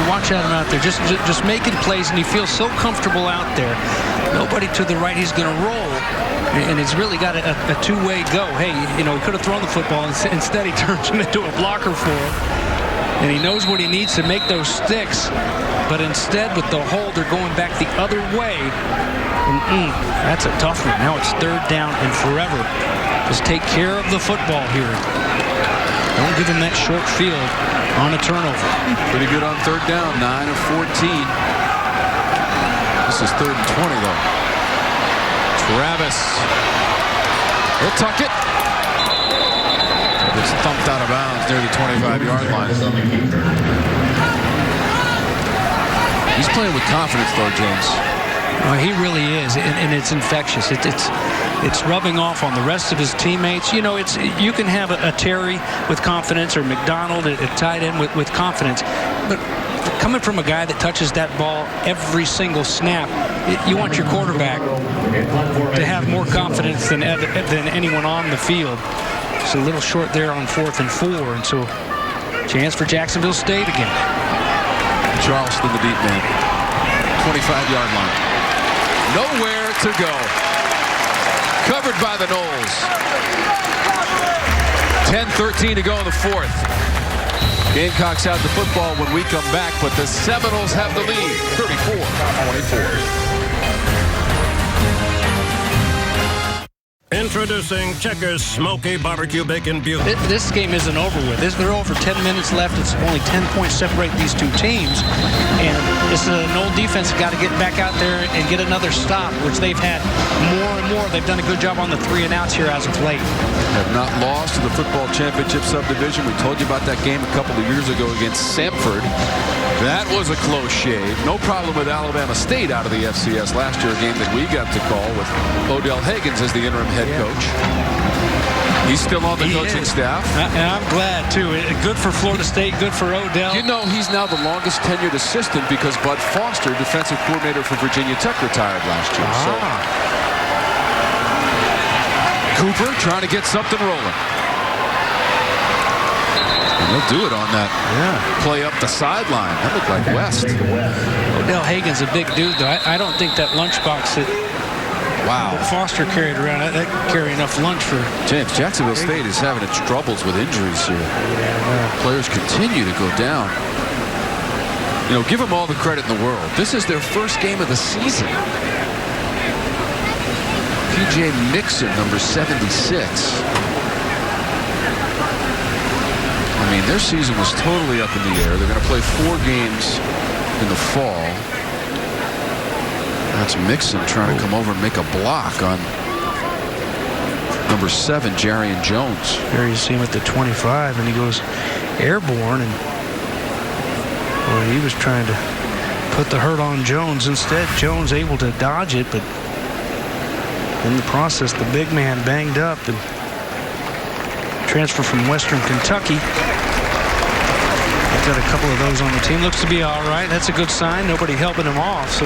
Watch at him out there, just making plays, and he feels so comfortable out there. Nobody to the right, he's going to roll, and he's really got a two-way go. Hey, he could have thrown the football, instead he turns him into a blocker for him, and he knows what he needs to make those sticks, but instead with the hold, they're going back the other way, and that's a tough one. Now it's 3rd down and forever. Just take care of the football here. Don't give him that short field on a turnover. Pretty good on 3rd down, 9 of 14. This is 3rd and 20, though. Travis. He'll tuck it. It's thumped out of bounds near the 25-yard line. He's playing with confidence, though, James. Well, he really is, and it's infectious. It's rubbing off on the rest of his teammates. You can have a Terry with confidence, or McDonald at tight end with confidence, but coming from a guy that touches that ball every single snap, you want your quarterback to have more confidence than anyone on the field. It's a little short there on 4th and 4, and so chance for Jacksonville State again. Charleston, the deep man, 25-yard line. Nowhere to go. Covered by the Noles. 10-13 to go in the 4th. Gamecocks have the football when we come back, but the Seminoles have the lead, 34-24. Introducing Checkers Smoky Barbecue Bacon Butte. This game isn't over with. They're over 10 minutes left. It's only 10 points separate these two teams. And this is an old defense got to get back out there and get another stop, which they've had more and more. They've done a good job on the 3 and outs here as of late. Have not lost to the football championship subdivision. We told you about that game a couple of years ago against Samford. That was a close shave. No problem with Alabama State out of the FCS last year, a game that we got to call with Odell Higgins as the interim head coach. He's still on the coaching staff. And I'm glad, too. Good for Florida State, good for Odell. He's now the longest tenured assistant because Bud Foster, defensive coordinator for Virginia Tech, retired last year. So Cooper trying to get something rolling. He'll do it on that play up the sideline. That looked like West. Odell Hagen's a big dude, though. I don't think that lunchbox that Wow. Foster carried around. That could carry enough lunch for James. Jacksonville State is having its troubles with injuries here. Players continue to go down. You know, give them all the credit in the world. This is their first game of the season. P.J. Mixon, number 76. I mean, their season was totally up in the air. They're going to play 4 games in the fall. That's Mixon trying to come over and make a block on number 7, Jarian Jones. There you see him at the 25, and he goes airborne, and boy, he was trying to put the hurt on Jones. Instead, Jones able to dodge it, but in the process, the big man banged up and transfer from Western Kentucky. They've got a couple of those on the team. Looks to be all right. That's a good sign. Nobody helping him off. So,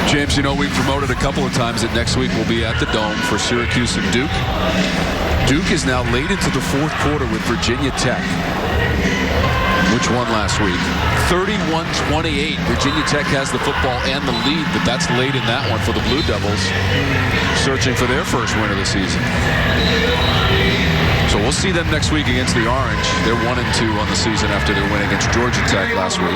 James, you know, we've promoted a couple of times that next week we'll be at the Dome for Syracuse and Duke. Duke is now late into the 4th quarter with Virginia Tech, which won last week. 31-28. Virginia Tech has the football and the lead, but that's late in that one for the Blue Devils, searching for their first win of the season. So we'll see them next week against the Orange. They're 1-2 on the season after their win against Georgia Tech last week.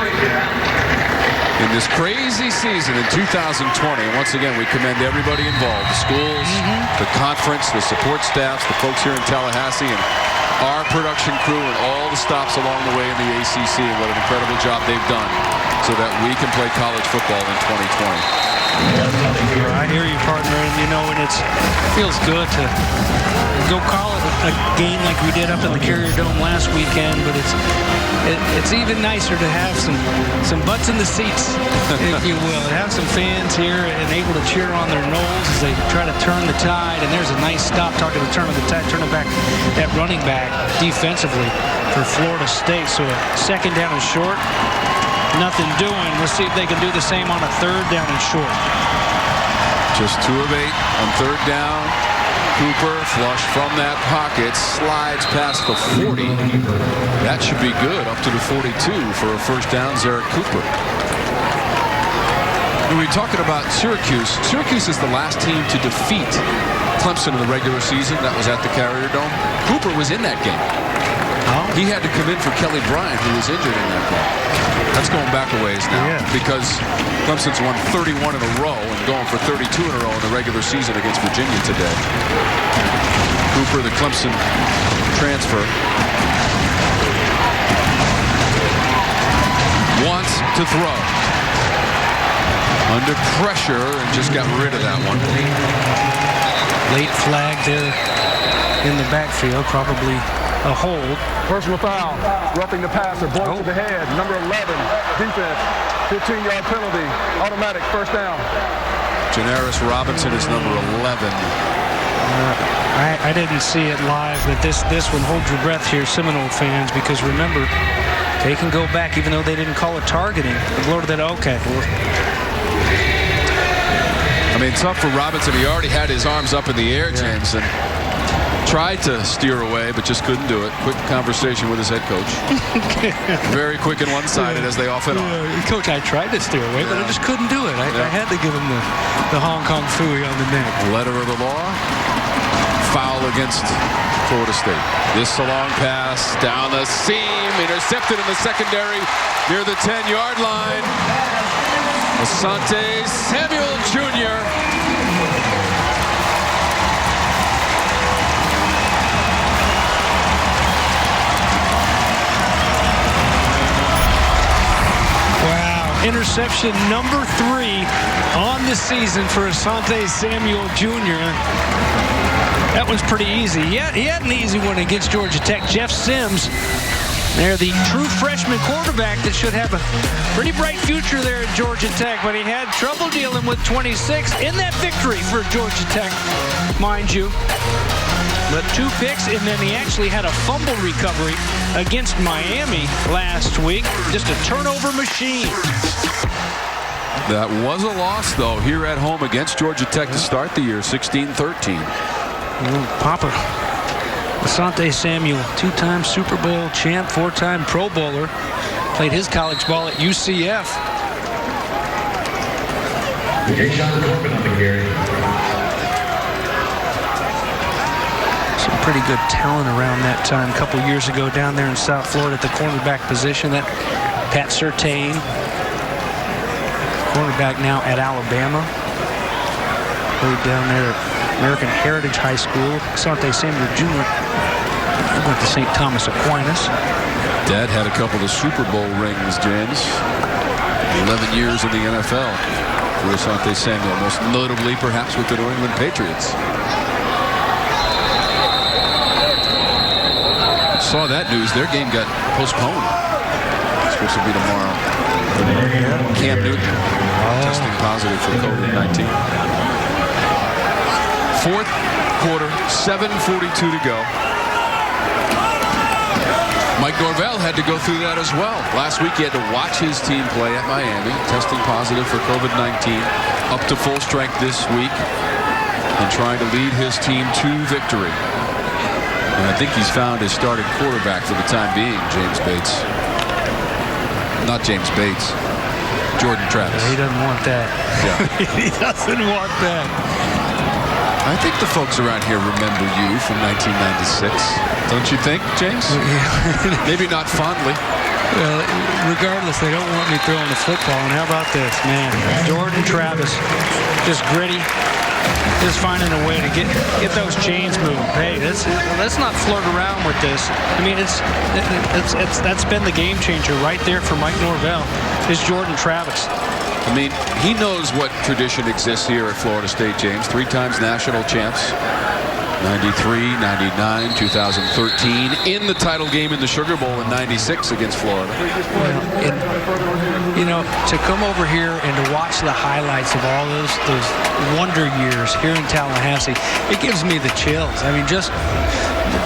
In this crazy season in 2020, and once again, we commend everybody involved, the schools, the conference, the support staffs, the folks here in Tallahassee, and our production crew and all the stops along the way in the ACC, and what an incredible job they've done so that we can play college football in 2020. I hear you, partner, and you know, and it feels good to go call it a game like we did up in the Carrier Dome last weekend, but it's even nicer to have some butts in the seats, if you will, and have some fans here and able to cheer on their Noles as they try to turn the tide. And there's a nice stop talking to turn of the tide, turning back that running back defensively for Florida State. So a 2nd down and short. Nothing doing. Let's see if they can do the same on a 3rd down and short. Just 2 of 8 on 3rd down. Cooper flush from that pocket, slides past the 40. That should be good, up to the 42 for a 1st down, Zarek Cooper. And we're talking about Syracuse. Syracuse is the last team to defeat Clemson in the regular season. That was at the Carrier Dome. Cooper was in that game. He had to come in for Kelly Bryant, who was injured in that game. That's going back a ways now, because Clemson's won 31 in a row and going for 32 in a row in the regular season against Virginia today. Cooper, the Clemson transfer, wants to throw. Under pressure and just got rid of that one. Late flag there in the backfield, probably a hold. Personal foul, roughing the passer, blow to the head, number 11, defense, 15-yard penalty, automatic 1st down. Janaris Robinson is number 11. I didn't see it live, but this one, hold your breath here, Seminole fans, because remember, they can go back even though they didn't call it targeting. The blow to that, okay. I mean, tough for Robinson. He already had his arms up in the air, James, and tried to steer away, but just couldn't do it. Quick conversation with his head coach. Very quick and one-sided, as they often are. Coach, I tried to steer away, but I just couldn't do it. I had to give him the Hong Kong Phooey on the neck. Letter of the law. Foul against Florida State. This a long pass down the seam, intercepted in the secondary near the 10-yard line. Asante Samuel Jr. Interception number 3 on the season for Asante Samuel Jr. That one's pretty easy. He had an easy one against Georgia Tech. Jeff Sims, they're the true freshman quarterback that should have a pretty bright future there at Georgia Tech, but he had trouble dealing with 26 in that victory for Georgia Tech, mind you. But 2 picks, and then he actually had a fumble recovery against Miami last week. Just a turnover machine. That was a loss, though, here at home against Georgia Tech to start the year, 16-13. Papa, Asante Samuel, 2-time Super Bowl champ, 4-time Pro Bowler. Played his college ball at UCF. Some pretty good talent around that time. A couple years ago down there in South Florida at the cornerback position. That Pat Surtain, cornerback now at Alabama. Played down there at American Heritage High School. Asante Samuel Jr. went to St. Thomas Aquinas. Dad had a couple of Super Bowl rings, James. 11 years in the NFL for Asante Samuel, most notably perhaps with the New England Patriots. Saw that news. Their game got postponed. It's supposed to be tomorrow. Cam Newton testing positive for COVID-19. Fourth quarter, 7:42 to go. Mike Norvell had to go through that as well. Last week he had to watch his team play at Miami, testing positive for COVID-19, up to full strength this week, and trying to lead his team to victory. And I think he's found his starting quarterback for the time being, James Bates. Not James Bates, Jordan Travis. He doesn't want that. Yeah. He doesn't want that. I think the folks around here remember you from 1996. Don't you think, James? Yeah. Maybe not fondly. Well, regardless, they don't want me throwing the football. And how about this, man? Jordan Travis, just gritty, just finding a way to get those chains moving. Hey, let's not flirt around with this. I mean, that's been the game changer right there for Mike Norvell. Is Jordan Travis. I mean, he knows what tradition exists here at Florida State, James. 3 times national champs. 93, 99, 2013. In the title game in the Sugar Bowl in 96 against Florida. You know, to come over here and to watch the highlights of all those wonder years here in Tallahassee, it gives me the chills. I mean, just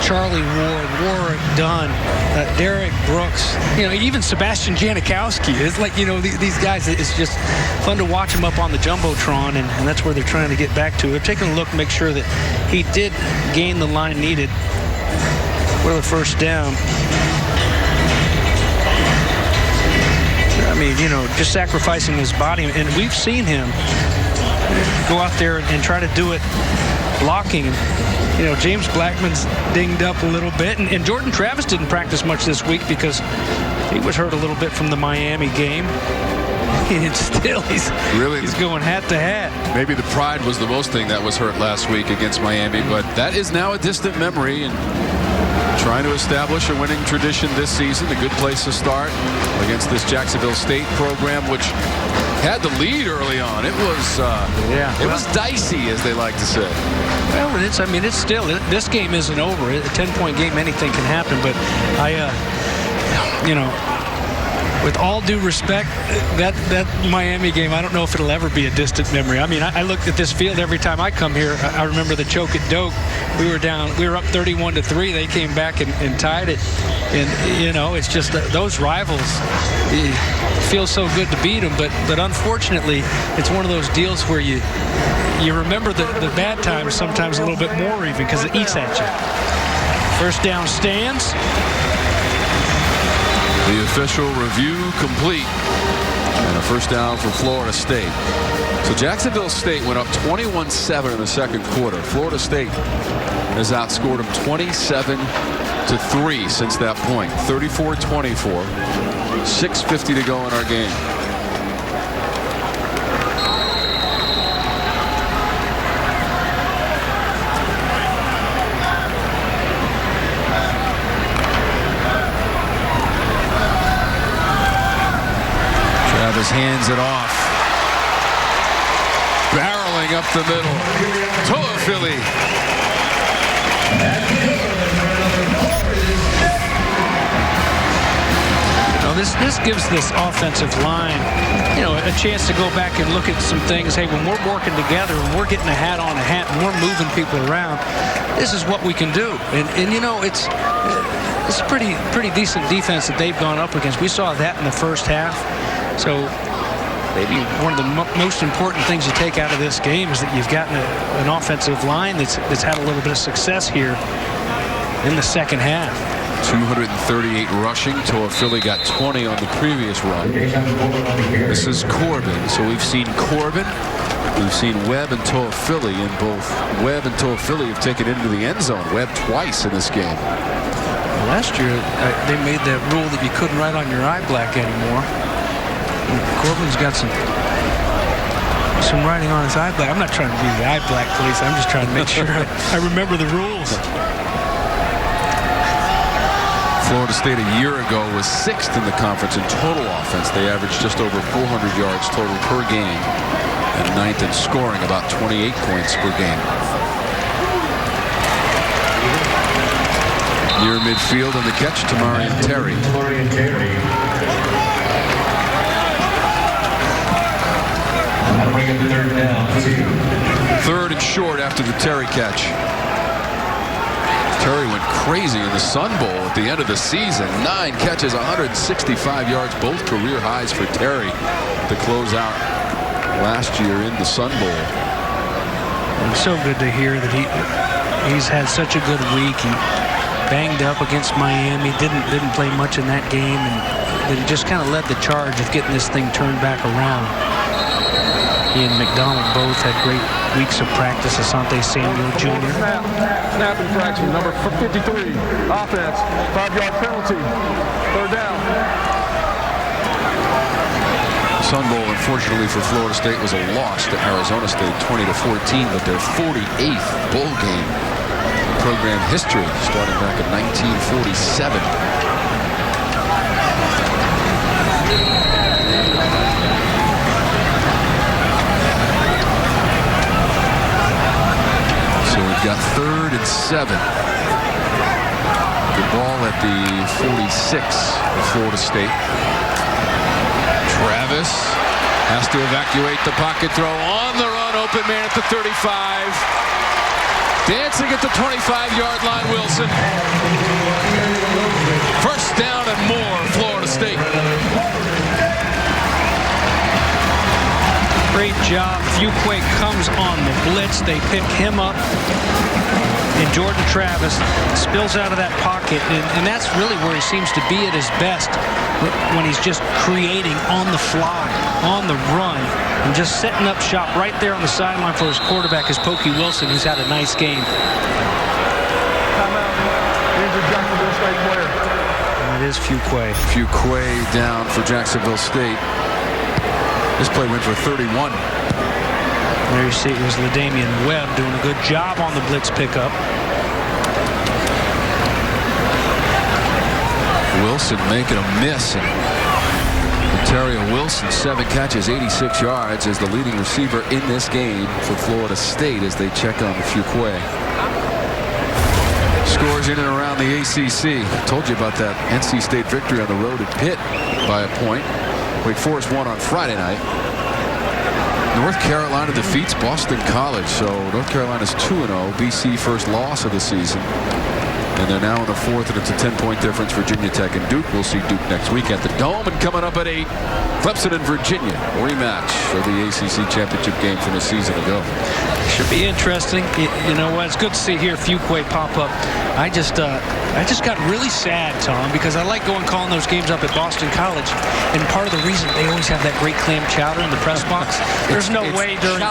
Charlie Ward, Warwick Dunn, Derek Brooks, you know, even Sebastian Janikowski. It's like, you know, these guys, it's just fun to watch them up on the Jumbotron, and that's where they're trying to get back to. They're taking a look, make sure that he did gain the line needed for the first down. I mean, you know, just sacrificing his body, and we've seen him go out there and try to do it blocking. You know, James Blackman's dinged up a little bit, and Jordan Travis didn't practice much this week because he was hurt a little bit from the Miami game. And still, he's going hat to hat. Maybe the pride was the most thing that was hurt last week against Miami, but that is now a distant memory, and trying to establish a winning tradition this season. A good place to start against this Jacksonville State program, which had the lead early on. It was it was dicey, as they like to say. Well, it's still, this game isn't over. A 10-point game, anything can happen. But you know, with all due respect, that Miami game, I don't know if it'll ever be a distant memory. I mean, I looked at this field every time I come here. I remember the choke at Doak. We were up 31-3. They came back and tied it. And, you know, it's just those rivals, it feels so good to beat them. But unfortunately, it's one of those deals where you remember the bad times sometimes a little bit more even because it eats at you. First down stands. The official review complete, and a first down for Florida State. So Jacksonville State went up 21-7 in the second quarter. Florida State has outscored them 27-3 since that point. 34-24. 6:50 to go in our game. Hands it off. Barreling up the middle. Toafili. You know, this gives this offensive line, you know, a chance to go back and look at some things. Hey, when we're working together and we're getting a hat on a hat and we're moving people around, this is what we can do. And you know, it's a pretty decent defense that they've gone up against. We saw that in the first half. So maybe one of the most important things you take out of this game is that you've gotten an offensive line that's had a little bit of success here in the second half. 238 rushing. Toafili got 20 on the previous run. This is Corbin. So we've seen Corbin, We've seen Webb and Toafili, and both Webb and Toafili have taken it into the end zone. Webb twice in this game. Last year, they made that rule that you couldn't write on your eye black anymore. Corbin's got some writing on his eye black. I'm not trying to be the eye black police. I'm just trying to make sure I remember the rules. Florida State a year ago was 6th in the conference in total offense. They averaged just over 400 yards total per game, and 9th in scoring, about 28 points per game. Near midfield on the catch to Marion Terry. Third and short after the Terry catch. Terry went crazy in the Sun Bowl at the end of the season. 9 catches, 165 yards, both career highs for Terry to close out last year in the Sun Bowl. It's so good to hear that he's had such a good week. He banged up against Miami, didn't play much in that game, and that he just kind of led the charge of getting this thing turned back around. He and McDonald both had great weeks of practice. Asante Samuel Jr. Snap infraction, number 53. Offense, 5-yard penalty. Third down. Sun Bowl, unfortunately for Florida State, was a loss to Arizona State, 20-14, but their 48th bowl game in program history, starting back in 1947. We've got 3rd and 7. The ball at the 46 of Florida State. Travis has to evacuate the pocket throw on the run. Open man at the 35. Dancing at the 25-yard line, Wilson. First down and more, Florida State. Great job. Fuquay comes on the blitz. They pick him up. And Jordan Travis spills out of that pocket. And that's really where he seems to be at his best, when he's just creating on the fly, on the run, and just setting up shop right there on the sideline for his quarterback is Pokey Wilson, who's had a nice game. Injured Jacksonville State player. And it is Fuquay. Fuquay down for Jacksonville State. This play went for 31. There you see it was LaDamian Webb doing a good job on the blitz pickup. Wilson making a miss. And Ontario Wilson, 7 catches, 86 yards, is the leading receiver in this game for Florida State as they check on Fuquay. Scores in and around the ACC. Told you about that NC State victory on the road at Pitt by a point. Wake Forest won on Friday night. North Carolina defeats Boston College, so North Carolina's 2-0. BC first loss of the season. And they're now in the 4th, and it's a 10-point difference. Virginia Tech and Duke. We'll see Duke next week at the Dome. And coming up at 8, Clemson and Virginia. Rematch of the ACC championship game from a season ago. Should be interesting. You know what? It's good to see here Fuquay pop up. I just got really sad, Tom, because I like going calling those games up at Boston College. And part of the reason they always have that great clam chowder in the press box. There's no way during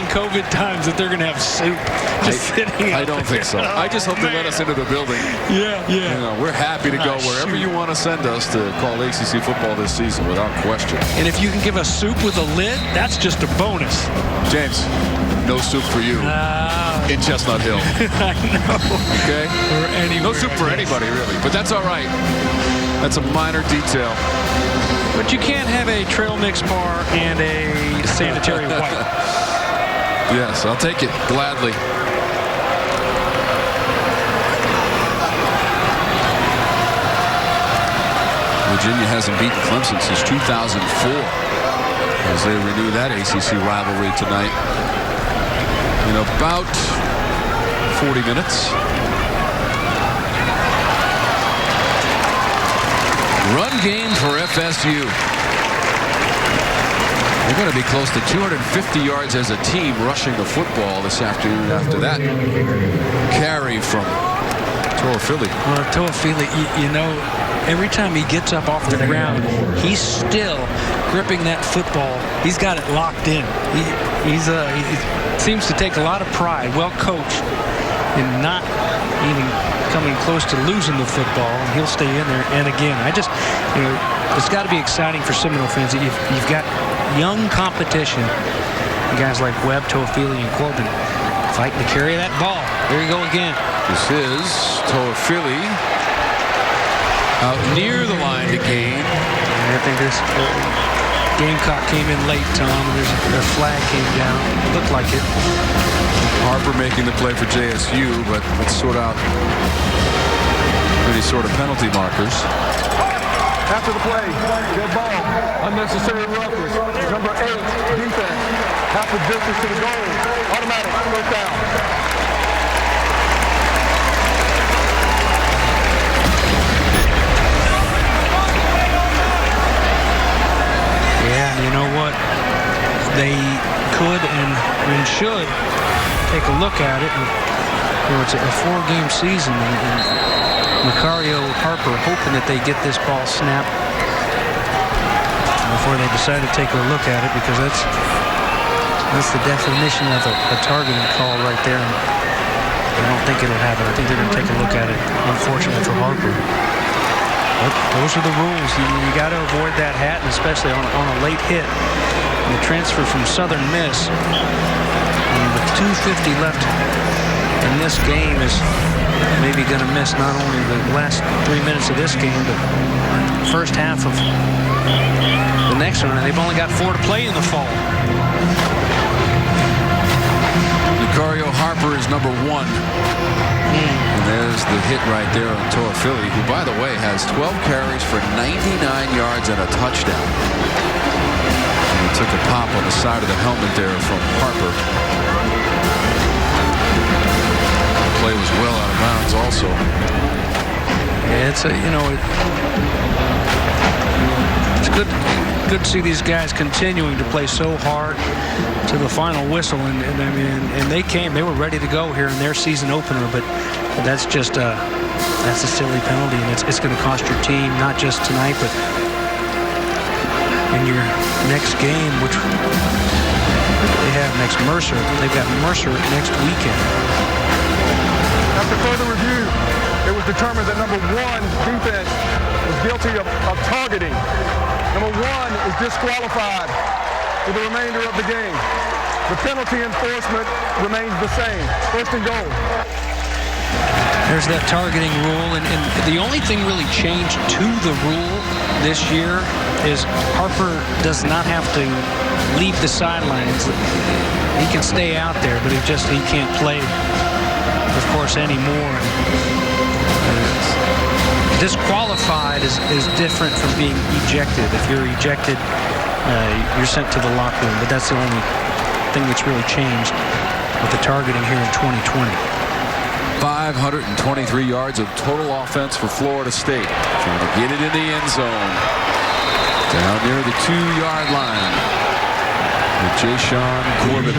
COVID times that they're going to have soup just sitting out I don't think so. I just hope they let us into the building. Yeah. You know, we're happy to go wherever you want to send us to call ACC football this season without question. And if you can give us soup with a lid, that's just a bonus. James, no soup for you in Chestnut Hill. I know. Okay? No soup for anybody, really. But that's all right. That's a minor detail. But you can't have a trail mix bar and a sanitary wipe. Yes, I'll take it gladly. Virginia hasn't beaten Clemson since 2004 as they renew that ACC rivalry tonight in about 40 minutes. Run game for FSU. They're going to be close to 250 yards as a team rushing the football this afternoon after that carry from Toafili. Well, Toafili, you know, every time he gets up off the ground, he's still gripping that football. He's got it locked in. He seems to take a lot of pride, well coached, in not even coming close to losing the football, and he'll stay in there. And again, it's got to be exciting for Seminole fans. You've got young competition, guys like Webb, Toafili, and Corbin fighting to carry that ball. There you go again. This is Toafili out near the line to gain. I think this Gamecock came in late, Tom, and their flag came down. Looked like it. Harper making the play for JSU, but let's sort out any sort of penalty markers. After the play, good ball, unnecessary roughness. Number 8, defense, half the distance to the goal, automatic, first down. Yeah, you know what? They could and should take a look at it. And, it's a 4-game season, and Macario, Harper hoping that they get this ball snapped before they decide to take a look at it, because that's the definition of a targeting call right there. And I don't think it'll happen. I think they're going to take a look at it, unfortunately for Harper. But those are the rules. You got to avoid that hat, and especially on a late hit. And the transfer from Southern Miss, and with 2:50 left in this game, is maybe going to miss not only the last 3 minutes of this game, but the first half of the next one. And they've only got 4 to play in the fall. Macario Harper is number 1. And there's the hit right there on Toafili, who, by the way, has 12 carries for 99 yards and a touchdown. And he took a pop on the side of the helmet there from Harper. The play was well out of bounds also. Yeah, it's good to see these guys continuing to play so hard to the final whistle, and they were ready to go here in their season opener, but that's just that's a silly penalty, and it's going to cost your team not just tonight, but in your next game, which they have next Mercer. They've got Mercer next weekend. After further review, it was determined that number 1 defense was guilty of targeting. Number 1 is disqualified for the remainder of the game. The penalty enforcement remains the same. First and goal. There's that targeting rule, and the only thing really changed to the rule this year is Harper does not have to leave the sidelines. He can stay out there, but he can't play, of course, anymore. Disqualified is different from being ejected. If you're ejected, you're sent to the locker room, but that's the only thing that's really changed with the targeting here in 2020. 523 yards of total offense for Florida State. Trying to get it in the end zone. Down near the 2-yard line with Jayshawn Corbin.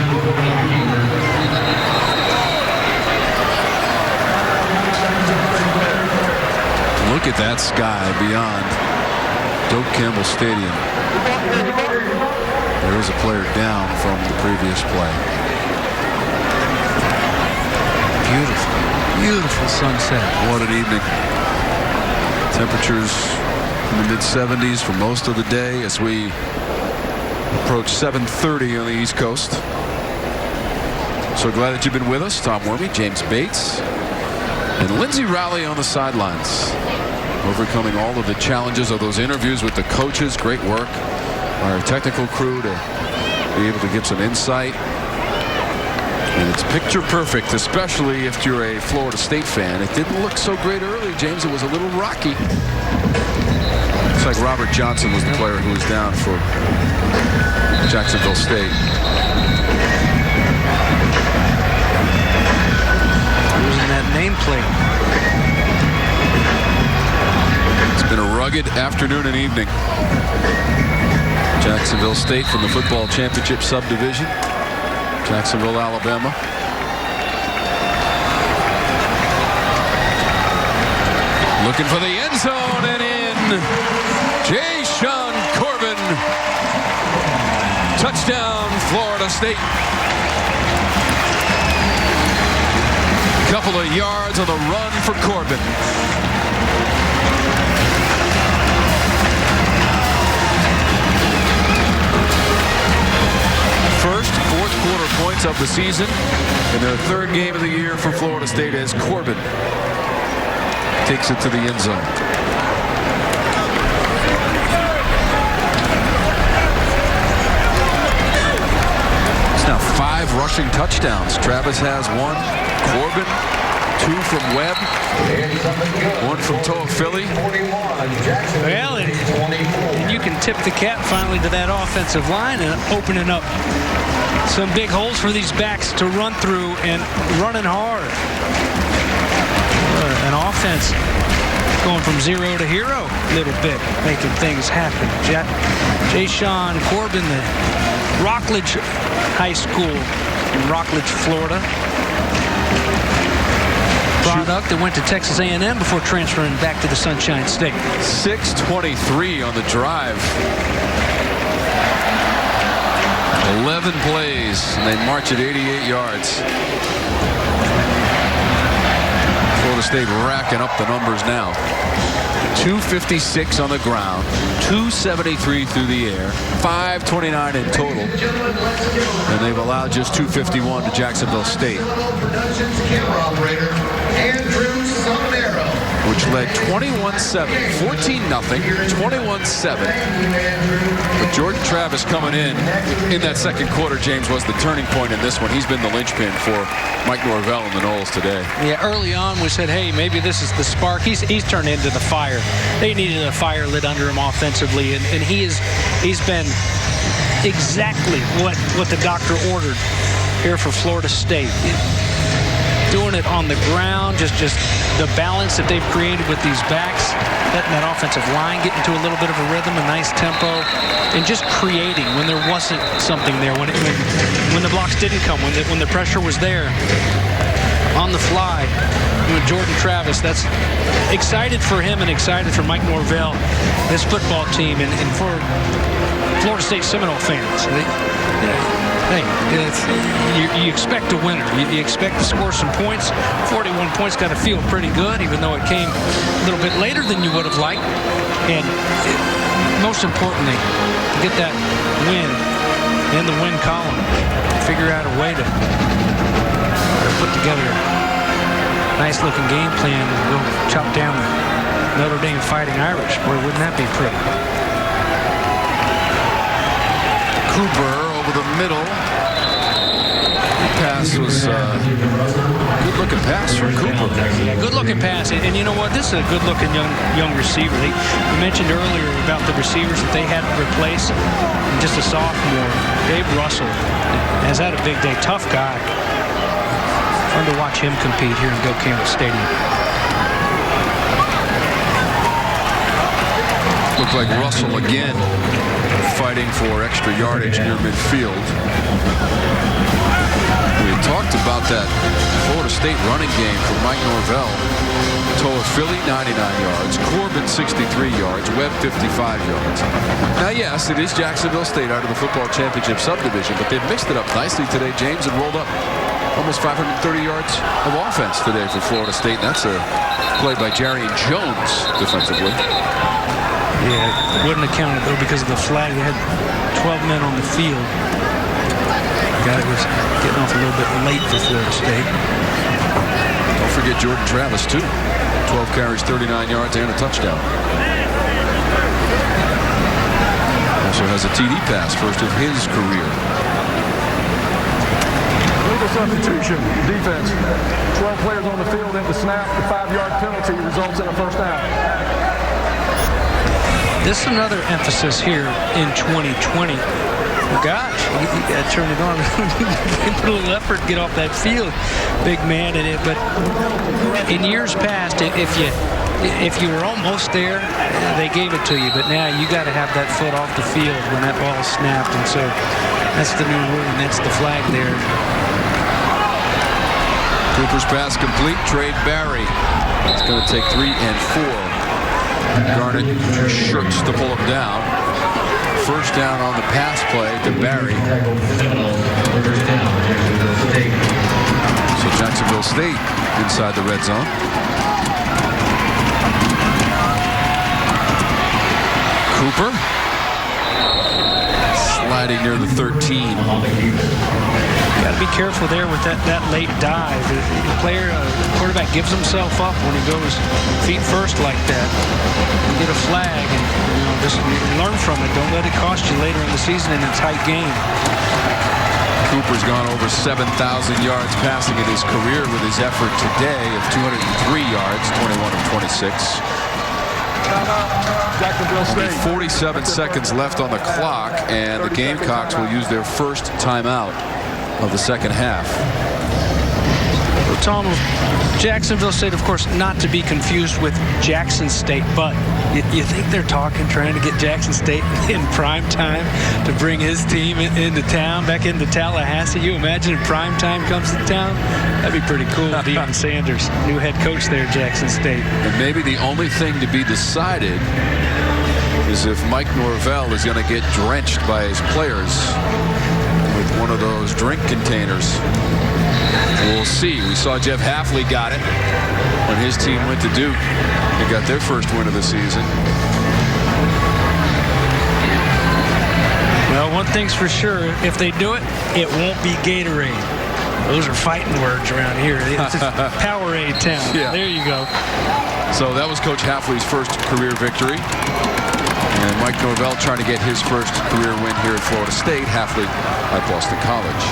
Look at that sky beyond Doak Campbell Stadium. There is a player down from the previous play. Beautiful sunset. What an evening. Temperatures in the mid-70s for most of the day as we approach 7:30 on the East Coast. So glad that you've been with us. Tom Wormy, James Bates, and Lindsey Rowley on the sidelines, overcoming all of the challenges of those interviews with the coaches. Great work by our technical crew to be able to give some insight. And it's picture perfect, especially if you're a Florida State fan. It didn't look so great early, James. It was a little rocky. Looks like Robert Johnson was the player who was down for Jacksonville State. Losing that nameplate. It's been a rugged afternoon and evening. Jacksonville State from the football championship subdivision. Jacksonville, Alabama. Looking for the end zone and in. Jayshawn Corbin Touchdown, Florida State. Couple of yards on the run for Corbin. First fourth quarter points of the season in their third game of the year for Florida State as Corbin takes it to the end zone. It's now 5 rushing touchdowns. Travis has 1. Corbin, 2 from Webb, 1 from Toafili. Well, and you can tip the cap finally to that offensive line and opening up some big holes for these backs to run through and running hard. An offense going from zero to hero a little bit, making things happen. Jashawn Corbin, the Rockledge High School in Rockledge, Florida. Product that went to Texas A&M before transferring back to the Sunshine State. 6:23 on the drive. 11 plays, and they march at 88 yards. Florida State racking up the numbers now. 256 on the ground, 273 through the air, 529 in total, and they've allowed just 251 to Jacksonville State, which led 21-7, 14-0, 21-7. But Jordan Travis coming in that second quarter, James, was the turning point in this one. He's been the linchpin for Mike Norvell and the Noles today. Yeah, early on we said, hey, maybe this is the spark. He's turned into the fire. They needed a fire lit under him offensively, and he's been exactly what the doctor ordered here for Florida State. Doing it on the ground, just the balance that they've created with these backs, letting that offensive line get into a little bit of a rhythm, a nice tempo, and just creating when there wasn't something there, when the blocks didn't come, when the pressure was there on the fly. With Jordan Travis, that's excited for him and excited for Mike Norvell, this football team, and for Florida State Seminole fans. You expect a winner. You expect to score some points. 41 points got to feel pretty good, even though it came a little bit later than you would have liked. And most importantly, to get that win in the win column, figure out a way to put together a nice-looking game plan and go chop down the Notre Dame Fighting Irish. Boy, wouldn't that be pretty? Cooper over the middle. The pass was good-looking pass from Cooper. Yeah, good-looking pass, and you know what? This is a good-looking young receiver. We mentioned earlier about the receivers that they had to replace. And just a sophomore, Dave Russell, has had a big day. Tough guy. Fun to watch him compete here in Bill Campbell Stadium. Looked like Russell again fighting for extra yardage near midfield. We had talked about that Florida State running game for Mike Norvell. Toafili 99 yards, Corbin 63 yards, Webb 55 yards. Now yes, it is Jacksonville State out of the football championship subdivision, but they've mixed it up nicely today, James, and rolled up almost 530 yards of offense today for Florida State. And that's a play by Jarian Jones defensively. Yeah, wouldn't have counted though because of the flag. They had 12 men on the field. Guy was getting off a little bit late for Florida State. Don't forget Jordan Travis too. 12 carries, 39 yards, and a touchdown. Also has a TD pass, first of his career. Legal substitution, defense. 12 players on the field at the snap. The 5-yard penalty results in a first down. This is another emphasis here in 2020. Gosh, you got to turn it on. Put a little effort to get off that field, big man. But in years past, if you were almost there, they gave it to you. But now you got to have that foot off the field when that ball is snapped. And so that's the new rule, and that's the flag there. Cooper's pass complete. Trade Barry. It's going to take 3 and 4. Garnett shirks to pull him down. first down on the pass play to Barry. So Jacksonville State inside the red zone. Cooper sliding near the 13. Got to be careful there with that late dive. The quarterback gives himself up when he goes feet first like that. You get a flag, and just learn from it. Don't let it cost you later in the season in a tight game. Cooper's gone over 7,000 yards passing in his career with his effort today of 203 yards, 21 of 26. Jacksonville State. 47 seconds left on the clock, and the Gamecocks will use their first timeout of the second half. Well, Tom, Jacksonville State, of course, not to be confused with Jackson State, but you think they're trying to get Jackson State in prime time to bring his team into town, back into Tallahassee? You imagine if prime time comes to town? That'd be pretty cool. Deion Sanders, new head coach there at Jackson State. And maybe the only thing to be decided is if Mike Norvell is going to get drenched by his players with one of those drink containers. We'll see. We saw Jeff Hafley got it when his team went to Duke. They got their first win of the season. Well, one thing's for sure. If they do it, it won't be Gatorade. Those are fighting words around here. It's Powerade town. Yeah. There you go. So that was Coach Hafley's first career victory. And Mike Norvell trying to get his first career win here at Florida State. Hafley at Boston College.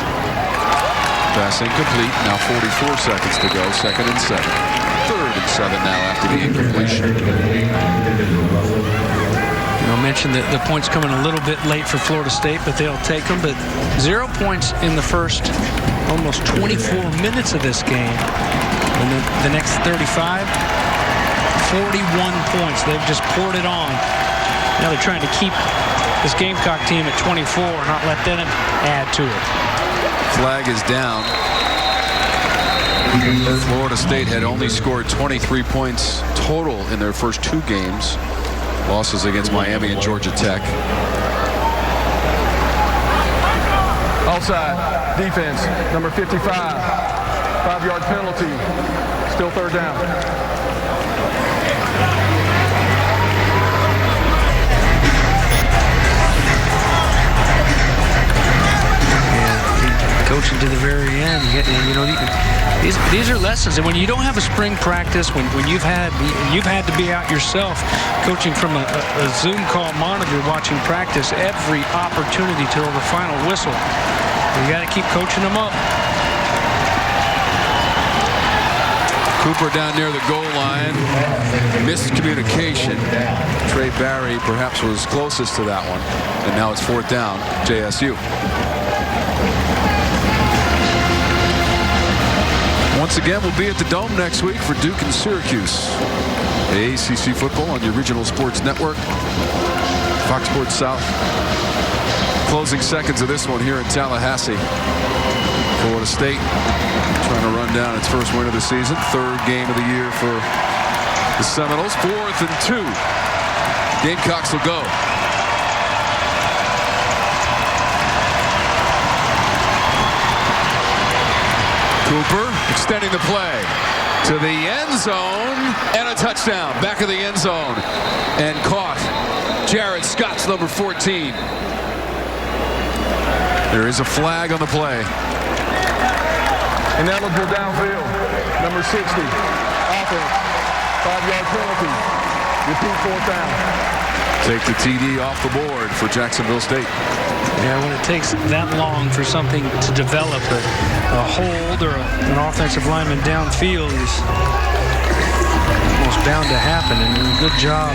Pass incomplete. Now 44 seconds to go. 2nd and 7. 3rd and 7 now after the incompletion. I mentioned that the points coming a little bit late for Florida State, but they'll take them. But 0 points in the first almost 24 minutes of this game. And then the next 35, 41 points. They've just poured it on. Now they're trying to keep this Gamecock team at 24, not let them add to it. Flag is down. Florida State had only scored 23 points total in their first 2 games. Losses against Miami and Georgia Tech. Offside, defense, number 55. 5-yard penalty. Still 3rd down. Coaching to the very end. These are lessons, and when you don't have a spring practice, when you've had to be out yourself, coaching from a Zoom call monitor, watching practice every opportunity till the final whistle. You got to keep coaching them up. Cooper down near the goal line. Miscommunication. Trey Barry perhaps was closest to that one, and now it's 4th down. JSU. Once again, we'll be at the Dome next week for Duke and Syracuse. ACC football on the Original Sports Network. Fox Sports South. Closing seconds of this one here in Tallahassee. Florida State trying to run down its first win of the season. 3rd game of the year for the Seminoles. 4th and 2. Gamecocks will go. Cooper extending the play to the end zone and a touchdown. Back of the end zone and caught. Jared Scott's number 14. There is a flag on the play. Ineligible downfield, number 60. Offense, 5-yard penalty. Repeat 4th down. Take the TD off the board for Jacksonville State. Yeah, when it takes that long for something to develop, a hold or an offensive lineman downfield is almost bound to happen. And a good job,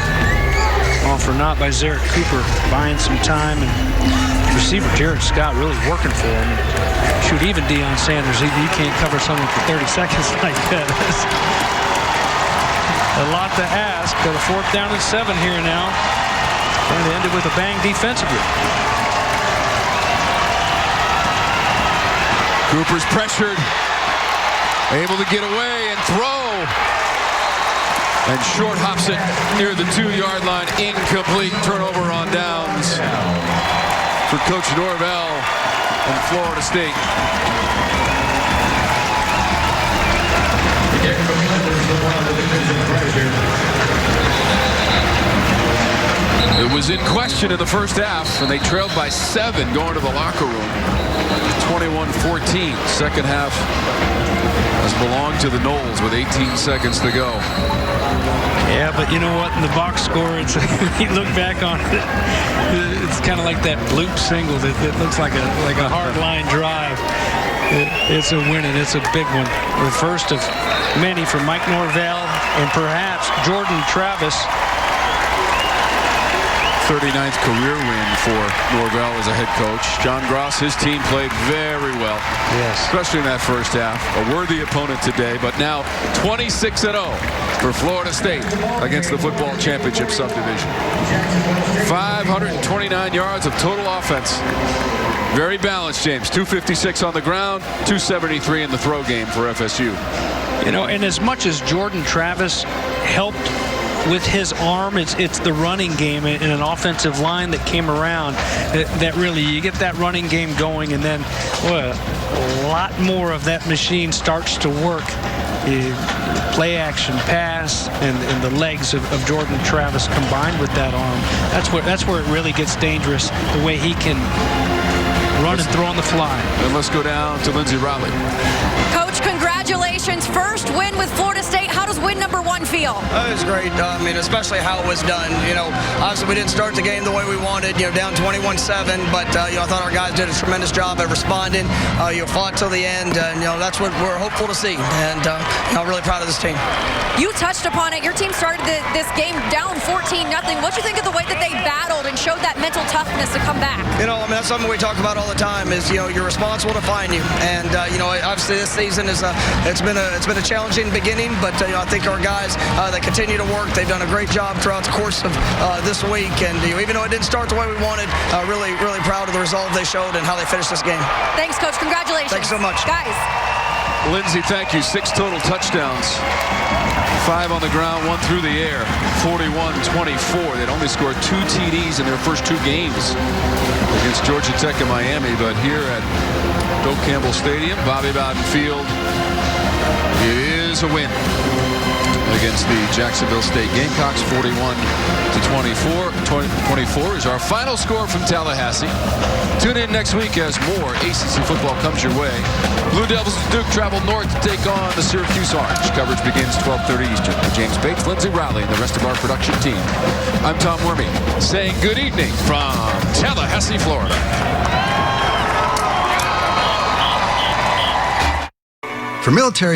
all for naught, by Zarek Cooper, buying some time, and receiver Jared Scott really working for him. Shoot, even Deion Sanders, he can't cover someone for 30 seconds like that. A lot to ask. Got a 4th down and 7 here now. And they ended with a bang defensively. Cooper's pressured. Able to get away and throw. And short hops it near the 2-yard line. Incomplete. Turnover on downs. Coach Norvell and Florida State. It was in question in the first half, and they trailed by 7 going to the locker room. 21-14. Second half has belonged to the Noles with 18 seconds to go. Yeah, but you know what? In the box score, it's you look back on it, it's kind of like that bloop single. It looks like a hard line drive. It's a win, and it's a big one. The first of many for Mike Norvell and perhaps Jordan Travis. 39th career win for Norvell as a head coach. John Gross, his team played very well. Yes. Especially in that first half. A worthy opponent today, but now 26-0 for Florida State against the football championship subdivision. 529 yards of total offense. Very balanced, James. 256 on the ground, 273 in the throw game for FSU. You know, and as much as Jordan Travis helped with his arm, it's the running game and an offensive line that came around that really, you get that running game going, and then a lot more of that machine starts to work. Play action pass and the legs of Jordan Travis combined with that arm. That's where it really gets dangerous, the way he can run and throw on the fly. And let's go down to Lindsey Riley. Coach, congratulations. First win with Florida State. How does win number 1 feel? It was great. I mean, especially how it was done. You know, obviously we didn't start the game the way we wanted, down 21-7, but, I thought our guys did a tremendous job at responding. Fought till the end, and, that's what we're hopeful to see. And, I'm really proud of this team. You touched upon it. Your team started this game down 14-0. What do you think of the way that they battled and showed that mental toughness to come back? That's something we talk about all the time is, you're responsible to find you. And, obviously this season is it's been a challenging beginning, but, I think our guys that continue to work, they've done a great job throughout the course of this week. And, even though it didn't start the way we wanted, really, really proud of the result they showed and how they finished this game. Thanks, Coach. Congratulations. Thanks so much. Guys. Lindsey, thank you. 6 total touchdowns. 5 on the ground, 1 through the air. 41-24. They'd only scored 2 TDs in their first 2 games against Georgia Tech and Miami. But here at Doak Campbell Stadium, Bobby Bowden Field, it is a win against the Jacksonville State Gamecocks. 41-24 is our final score from Tallahassee. Tune in next week as more ACC football comes your way. Blue Devils of Duke travel north to take on the Syracuse Orange. Coverage begins 12:30 Eastern. James Bates, Lindsey Riley, and the rest of our production team. I'm Tom Wormy, saying good evening from Tallahassee, Florida. For military